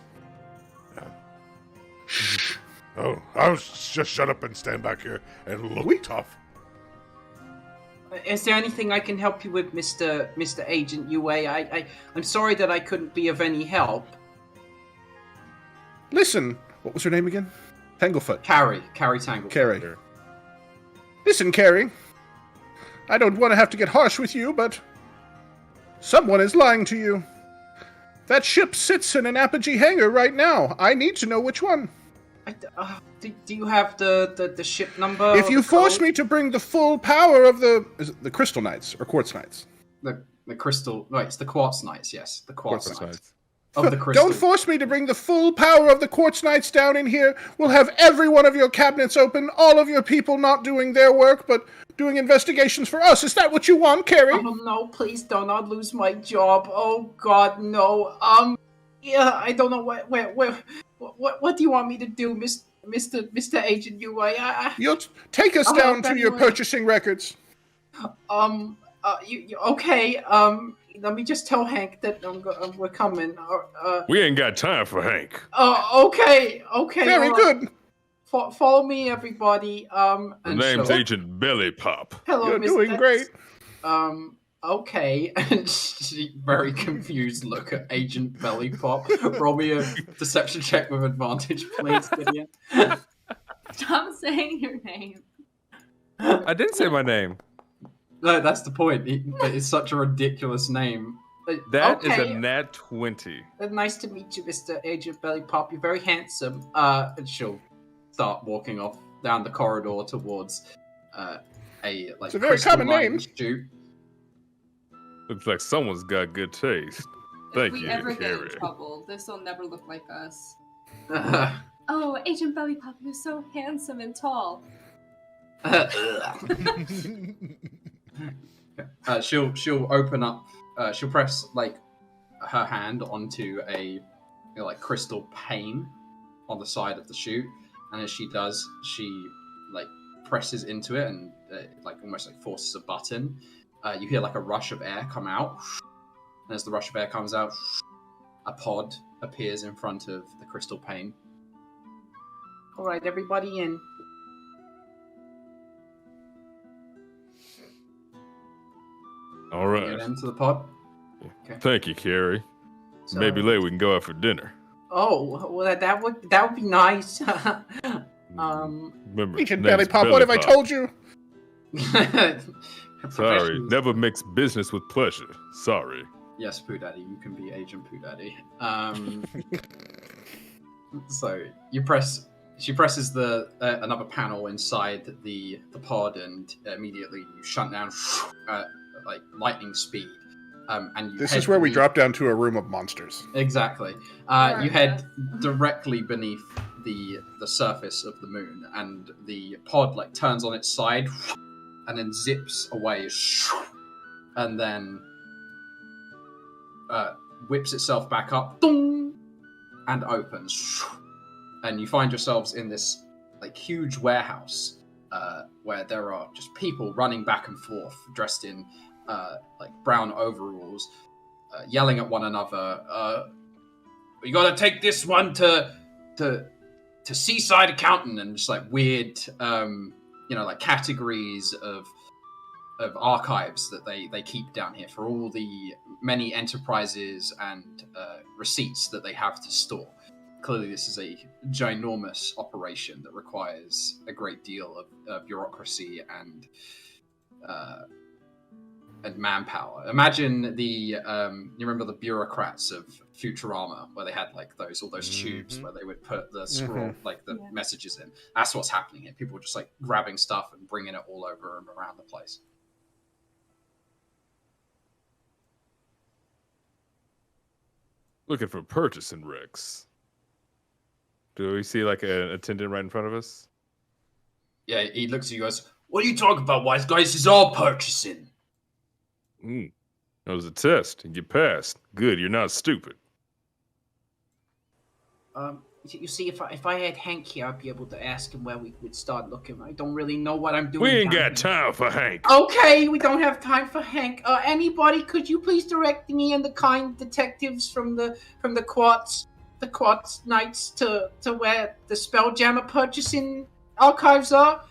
Oh, I'll just shut up and stand back here and look tough. Is there anything I can help you with, Mr. Agent UA? I'm sorry that I couldn't be of any help. Listen, what was her name again? Tanglefoot. Carrie Tanglefoot. Carrie. Listen, Carrie. I don't want to have to get harsh with you, but someone is lying to you. That ship sits in an Apogee hangar right now. I need to know which one. Do you have the ship number? If you force me to bring the full power of the Crystal Knights or Quartz Knights. The Crystal, right? It's the Quartz Knights. Yes, the Quartz Knights. Of the Crystal. Don't force me to bring the full power of the Quartz Knights down in here. We'll have every one of your cabinets open, all of your people not doing their work, but doing investigations for us. Is that what you want, Carrie? Oh, no, please don't. I'll lose my job. Oh, God, no. Yeah, I don't know what do you want me to do, Mr. Agent UA? You'll take us down to your purchasing records. Okay, let me just tell Hank that we're coming. We ain't got time for Hank. Okay. Very good. Follow me, everybody. The name's Agent Belly Pop. Hello, You're Mr. doing great. Okay. And she very confused look at Agent Belly Pop. Roll me a deception check with advantage, please, Gideon. Stop saying your name. I didn't say my name. No, that's the point. It's such a ridiculous name. That is a nat 20. Nice to meet you, Mr. Agent Belly Pop. You're very handsome. And she'll start walking off down the corridor towards it's a very common name. Chute. Looks like someone's got good taste. Thank you, If we ever get in Carrie. trouble, this will never look like us. Oh, Agent Belly Pop, you're so handsome and tall. She'll open up. She'll press like her hand onto a crystal pane on the side of the chute, and as she does, she like presses into it and almost like forces a button. You hear like a rush of air come out, and as the rush of air comes out, a pod appears in front of the crystal pane. All right, everybody in. All right. Get into the pod. Okay. Thank you, Carrie. So, maybe later we can go out for dinner. Oh, well, that would be nice. Remember, Agent Belly Pop, what have I told you? Sorry, never mix business with pleasure. Sorry. Yes, Pooh Daddy, you can be Agent Pooh Daddy. So she presses the another panel inside the pod, and immediately you shut down at like lightning speed. And this is where we drop down to a room of monsters. Exactly. You head directly beneath the surface of the moon, and the pod like turns on its side and then zips away, and then whips itself back up and opens, and you find yourselves in this like huge warehouse where there are just people running back and forth dressed in like brown overalls, yelling at one another. You gotta take this one to Seaside Accountant, and just like weird, like categories of archives that they keep down here for all the many enterprises and receipts that they have to store. Clearly, this is a ginormous operation that requires a great deal of bureaucracy and manpower. Imagine you remember the bureaucrats of Futurama, where they had like all those tubes where they would put the scroll, messages in. That's what's happening here. People are just like grabbing stuff and bringing it all over and around the place. Looking for purchasing Rex. Do we see like an attendant right in front of us? Yeah, he looks at you guys. What are you talking about, wise guys? This is all purchasing. That was a test, and you passed. Good, you're not stupid. You see, if I had Hank here, I'd be able to ask him where we would start looking. I don't really know what I'm doing. We ain't got time for Hank. Okay, we don't have time for Hank. Anybody, could you please direct me and the kind detectives from the Quartz Knights to where the Spelljammer purchasing archives are?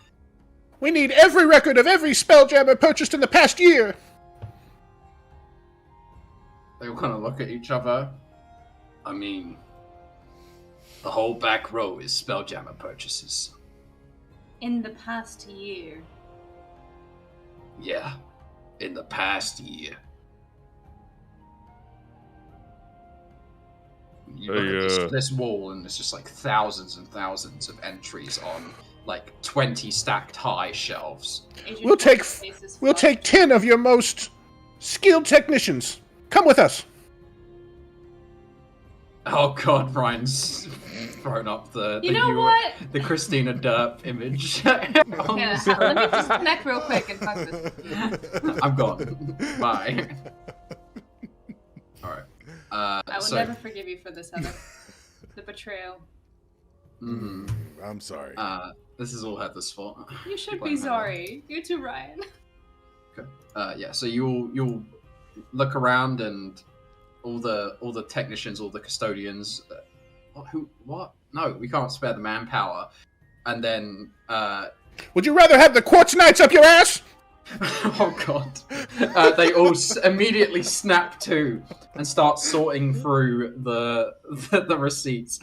We need every record of every Spelljammer purchased in the past year. They all kind of look at each other. I mean, the whole back row is Spelljammer purchases. In the past year. Yeah, in the past year. You look at this wall, and there's just like thousands and thousands of entries on like 20 stacked high shelves. We'll take 10 of your most skilled technicians. Come with us. Oh God, Ryan's thrown up the Christina Derp image. Yeah, let me just connect real quick and fuck this. I'm gone. Bye. All right. I will never forgive you for this, Heather. The betrayal. I'm sorry. This is all Heather's fault. You should be sorry. You too, Ryan. Okay. Yeah. So you'll look around, and all the technicians, all the custodians. What? No, we can't spare the manpower. And then. Would you rather have the Quartz Knights up your ass? Oh God! They all immediately snap to and start sorting through the receipts.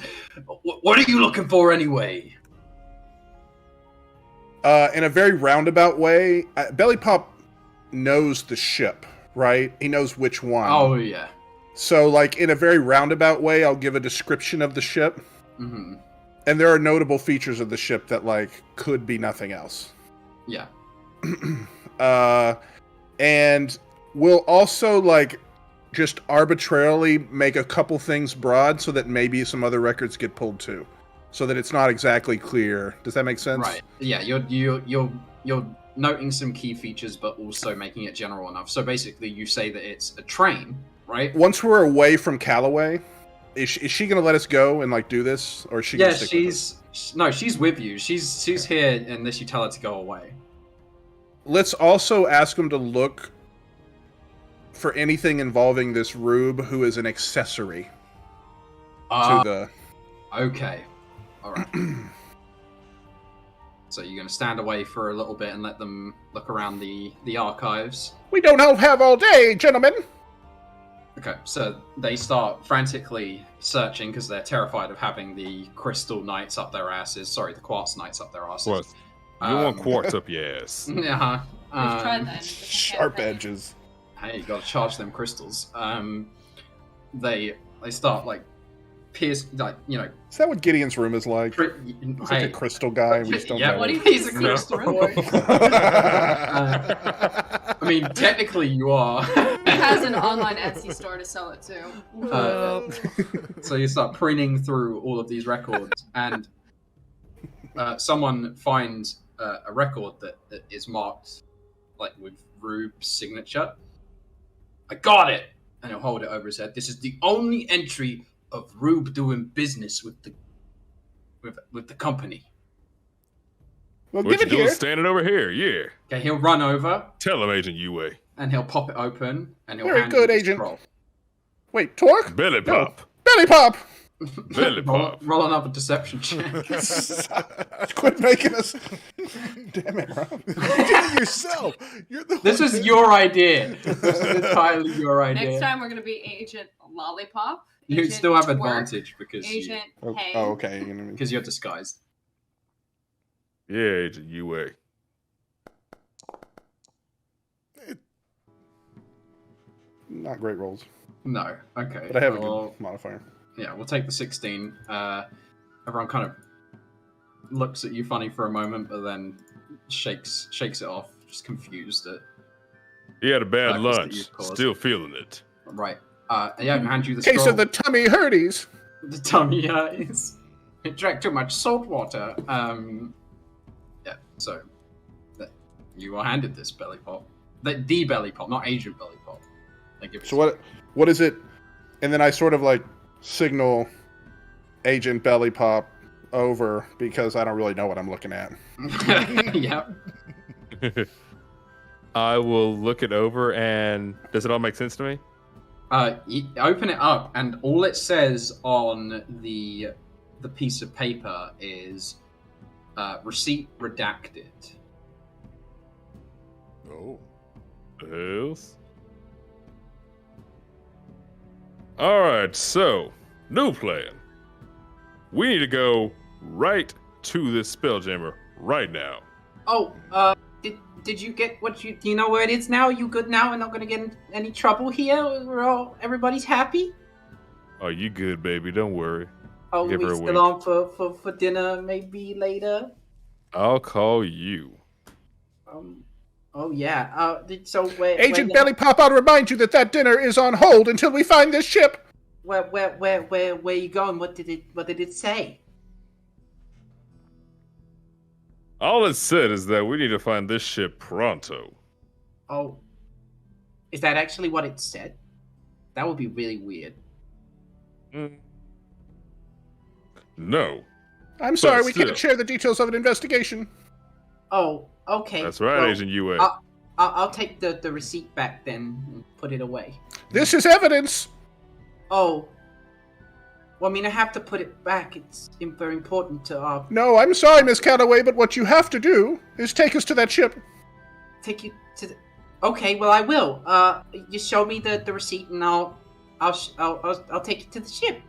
What are you looking for anyway? In a very roundabout way, Belly Pop knows the ship, right? He knows which one. Oh yeah. So, like, in a very roundabout way, I'll give a description of the ship. Mm-hmm. And there are notable features of the ship that, like, could be nothing else. Yeah. And we'll also, like, just arbitrarily make a couple things broad so that maybe some other records get pulled too. So that it's not exactly clear. Does that make sense? Right. Yeah, you're noting some key features, but also making it general enough. So basically, you say that it's a train, right? Once we're away from Callaway, is she going to let us go and, like, do this? Or is she going to stick with us? No, she's with you. She's here unless you tell her to go away. Let's also ask him to look for anything involving this Rube, who is an accessory to the... Okay. Alright. So you're going to stand away for a little bit and let them look around the archives? We don't have all day, gentlemen! Okay, so they start frantically searching because they're terrified of having the Crystal Knights up their asses. Sorry, the Quartz Knights up their asses. What? You want quartz up your ass. Yeah. We've tried that. Sharp edges. Hey, you gotta charge them crystals. They start, like, pierce, like, you know... Is that what Gideon's room is like? He's like a crystal guy. We just don't know. What do you think? He's a crystal boy. I mean, technically you are. He has an online Etsy store to sell it to. So you start preening through all of these records, and someone finds a record that is marked, like, with Rube's signature. I got it! And he'll hold it over his head. This is the only entry of Rube doing business with the company. Well, what give you it doing here. standing over here? Yeah. Okay, he'll run over. Tell him, Agent UA. And he'll pop it open. And he'll Very hand good, you the Agent. scroll. Wait, Torque? Belly pop. No. Belly Pop! Belly pop. Roll another deception check. Quit making us... Damn it, Rob. You did it yourself. This was your idea. This is entirely your idea. Next time we're going to be Agent Lollipop. You Agent still have Twerk, advantage because Agent Hey. Oh, okay. You know what I mean? because you're disguised. Yeah, Agent UA. Not great rolls. No. Okay. But I have a well, good modifier. Yeah, we'll take the 16. Everyone kind of looks at you funny for a moment, but then shakes it off, just confused at He had a bad That was the lunch. youth cause. Still feeling it. right. hand you the scroll. Case of the tummy hurties. The tummy hurties. It drank too much salt water. So you are handed this belly pop. The belly pop, not Agent belly pop. So what is it? And then I sort of like signal Agent belly pop over because I don't really know what I'm looking at. Yeah. I will look it over, and does it all make sense to me? You open it up, and all it says on the piece of paper is receipt redacted. Oh. Yes. Alright, so, new plan. We need to go right to this Spelljammer right now. Oh, did you get what you... Do you know where it is now? Are you good now and not going to get in any trouble here? Everybody's happy? Oh, you good, baby. Don't worry. Oh, we still on for dinner maybe later? I'll call you. Oh, yeah. So Agent Belly Pop, I'll remind you that dinner is on hold until we find this ship. Where are you going? What did it say? All it said is that we need to find this ship pronto. Oh. Is that actually what it said? That would be really weird. No. I'm sorry, we can't share the details of an investigation. Oh, okay. That's right, Agent UA. I'll take the receipt back then and put it away. This is evidence. Oh. Well, I mean, I have to put it back. It's very important to our... No, I'm sorry, Miss Calloway, but what you have to do is take us to that ship. Take you to the... Okay, well, I will. You show me the receipt, and I'll take you to the ship.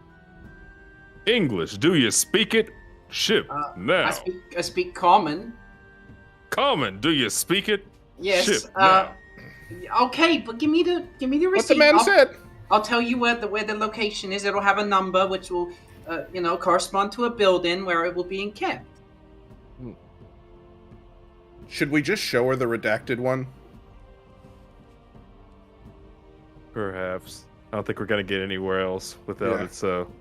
English, do you speak it? Ship, now. I speak common. Common, do you speak it? Yes. Ship, now. Okay, but give me the receipt. What the man said. I'll tell you where the location is. It'll have a number which will, correspond to a building where it will be encamped. Should we just show her the redacted one? Perhaps. I don't think we're gonna get anywhere else without it, so...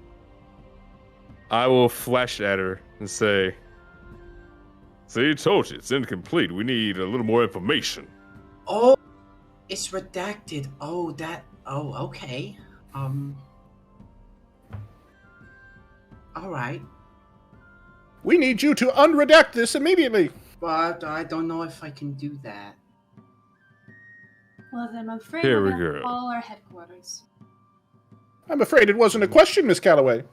I will flash at her and say, "See, told you, it's incomplete. We need a little more information." Oh, it's redacted. Oh, okay. All right. We need you to unredact this immediately. But I don't know if I can do that. Well, then I'm afraid Here we're we going to go. call our headquarters. I'm afraid it wasn't a question, Miss Calloway.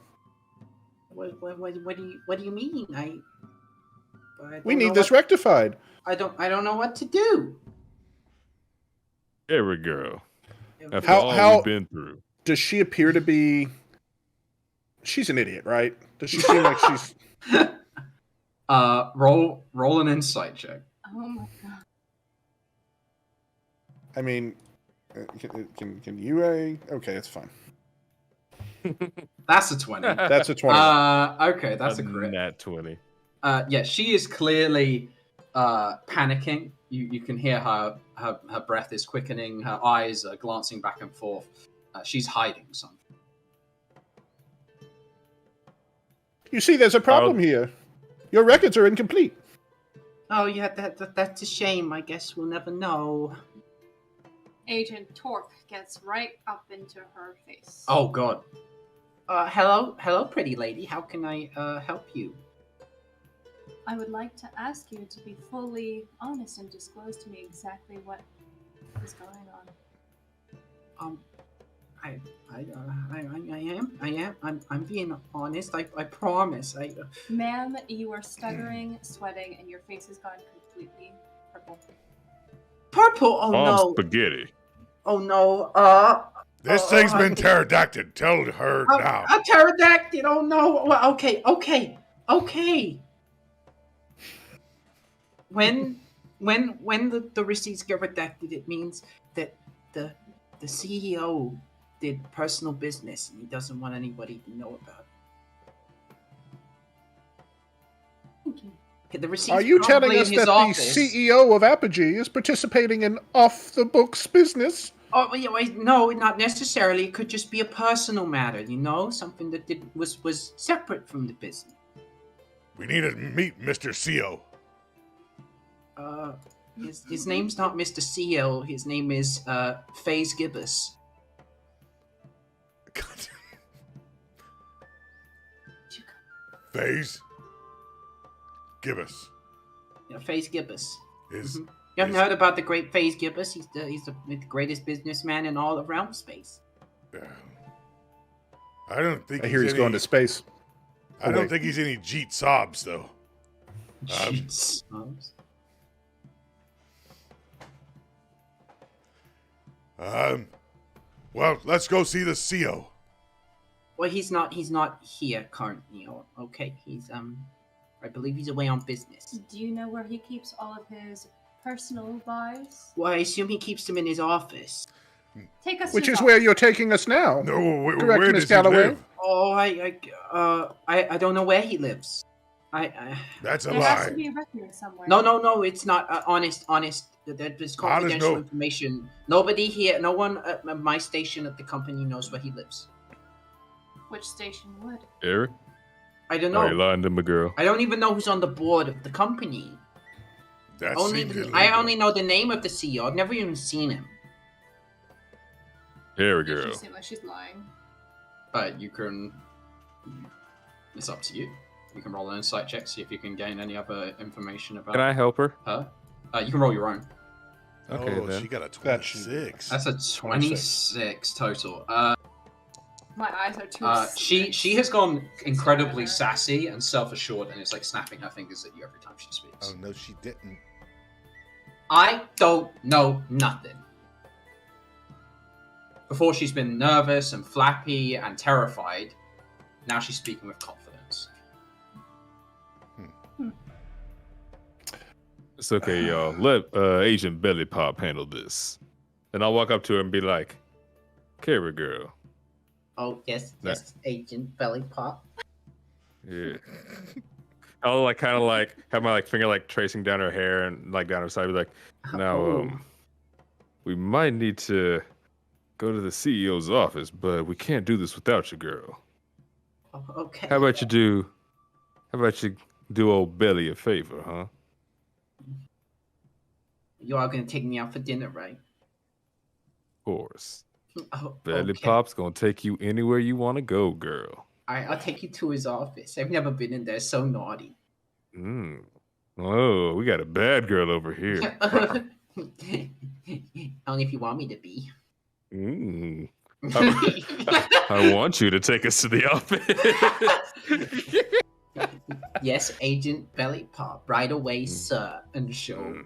What do you mean? We need this rectified. I don't know what to do. Here we go. After How- all how- we've been through. Does she appear to be... She's an idiot, right? Does she seem like she's... Roll an insight check. Oh my god. I mean, can you... Okay, it's fine. That's a 20. That's a 20. Okay, that's a crit. Nat 20. Yeah, she is clearly panicking. You can hear her breath is quickening. Her eyes are glancing back and forth. She's hiding something. You see, there's a problem here. Your records are incomplete. Oh yeah, that's a shame. I guess we'll never know. Agent Torque gets right up into her face. Oh god. Hello, pretty lady. How can I help you? I would like to ask you to be fully honest and disclose to me exactly what is going on. I am. I'm being honest. I promise. Ma'am, you are stuttering, sweating, and your face has gone completely purple. Purple? Oh no. Spaghetti. Oh no. This thing's been pterodactyl. Tell her now. A pterodactyl. Oh no. Well, okay. When the receipts get redacted, it means that the CEO did personal business and he doesn't want anybody to know about it. Thank you. The receipts Are you telling probably us in that his the office. CEO of Apogee is participating in off-the-books business? Oh, no, not necessarily. It could just be a personal matter, something that was separate from the business. We need to meet Mr. CO. His name's not Mr. CO. His name is FaZe Gibbous. FaZe Gibbous. Yeah, FaZe Gibbous. You haven't heard about the great FaZe Gibbous? He's the greatest businessman in all of realm space. I don't think. I hear he's going to space. I don't think he's any Jeet Sobs though. Jeet Sobs. Well, let's go see the CO. Well, he's not here currently. Okay, he's I believe he's away on business. Do you know where he keeps all of his personal buys? Well, I assume he keeps them in his office. Take us. Which is where you're taking us now. No, Correct, where Miss does he Galloway? live? Oh, I don't know where he lives. That's a there lie. has to be a record somewhere. No, it's not honest. There's confidential information. Nobody here, no one at my station at the company knows where he lives. Which station would? Eric? I don't know. Are you lying to my girl? I don't even know who's on the board of the company. I only know the name of the CEO. I've never even seen him. Eric, girl. She seems like she's lying. You can. It's up to you. You can roll an insight check, see if you can gain any other information about. Can I help her? Her? You can roll your own. Okay, then. She got a 26. That's a 26 total. My eyes are too. She has gone incredibly sassy and self-assured, and is like snapping her fingers at you every time she speaks. Oh no, she didn't. I don't know nothing. Before she's been nervous and flappy and terrified. Now she's speaking with confidence. It's okay, y'all. Let Agent Belly Pop handle this. And I'll walk up to her and be like, Carrie girl. Oh, yes, Agent Belly Pop. Yeah. I'll have my finger tracing down her hair and down her side. Be like, now we might need to go to the CEO's office, but we can't do this without you, girl. Oh, okay. How about you do old Belly a favor, huh? You are gonna take me out for dinner, right? Of course. Oh, Belly okay. Pop's gonna take you anywhere you want to go, girl. I'll take you to his office. I've never been in there. It's so naughty. Oh, we got a bad girl over here. Only if you want me to be. I want you to take us to the office. Yes, Agent Belly Pop, right away, sir. And she'll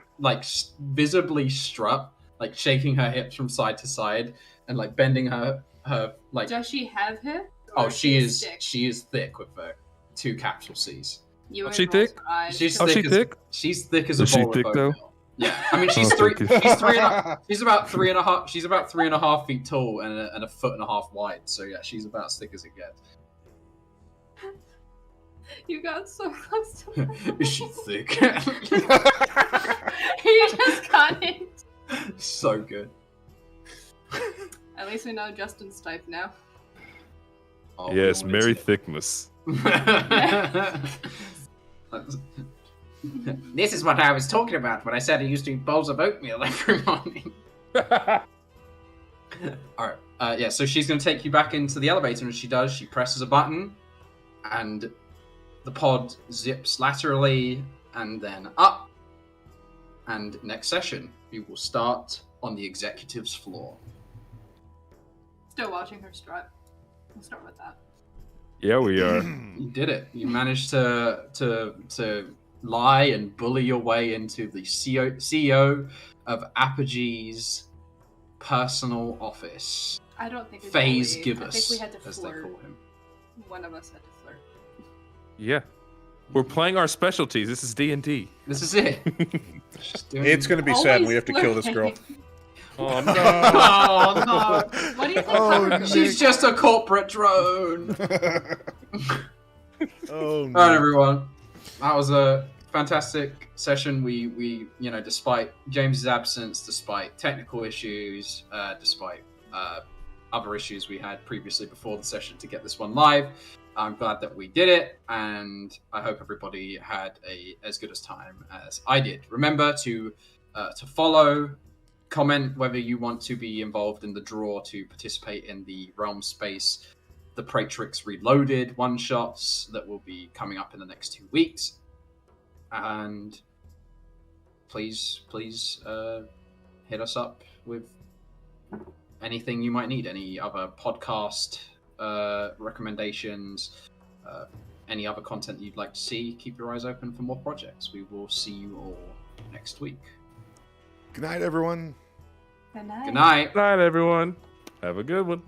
visibly strut, shaking her hips from side to side, and bending her Does she have hips? Oh, she is thick with the 2 capital C's. She thick? She's she thick? She's thick as a Is she bowl of thick though? oatmeal. Yeah, I mean she's about 3.5 feet tall and a 1.5 feet wide. So yeah, she's about as thick as it gets. You got so close to her. Is she thick? He just got it. So good. At least we know Justin's type now. Oh, yes, Mary Thickness. This is what I was talking about when I said I used to eat bowls of oatmeal every morning. Alright, yeah, so she's going to take you back into the elevator, and she does. She presses a button, and the pod zips laterally and then up. And next session, we will start on the executive's floor. Still watching her strut. We'll start with that. Yeah, we are. You did it. You managed to lie and bully your way into the CEO of Apogee's personal office. I don't think it's FaZe bully. Gibbous, I think we had to as they flirt. call him. One of us had to flirt. Yeah. We're playing our specialties. This is D&D. This is it. It's going to be sad when we have to kill this girl. Oh, no. Oh, no. What do you think? She's just a corporate drone. Oh, no. Alright, everyone. That was a fantastic session. We despite James's absence, despite technical issues, despite other issues we had previously before the session to get this one live, I'm glad that we did it, and I hope everybody had as good a time as I did. Remember to follow, comment whether you want to be involved in the draw to participate in the Realm Space, the Praetrix Reloaded one-shots that will be coming up in the next 2 weeks. And please hit us up with anything you might need, any other podcast recommendations, any other content you'd like to see. Keep your eyes open for more projects. We will see you all next week. Good night, everyone. Good night. Good night. Good night, everyone. Have a good one.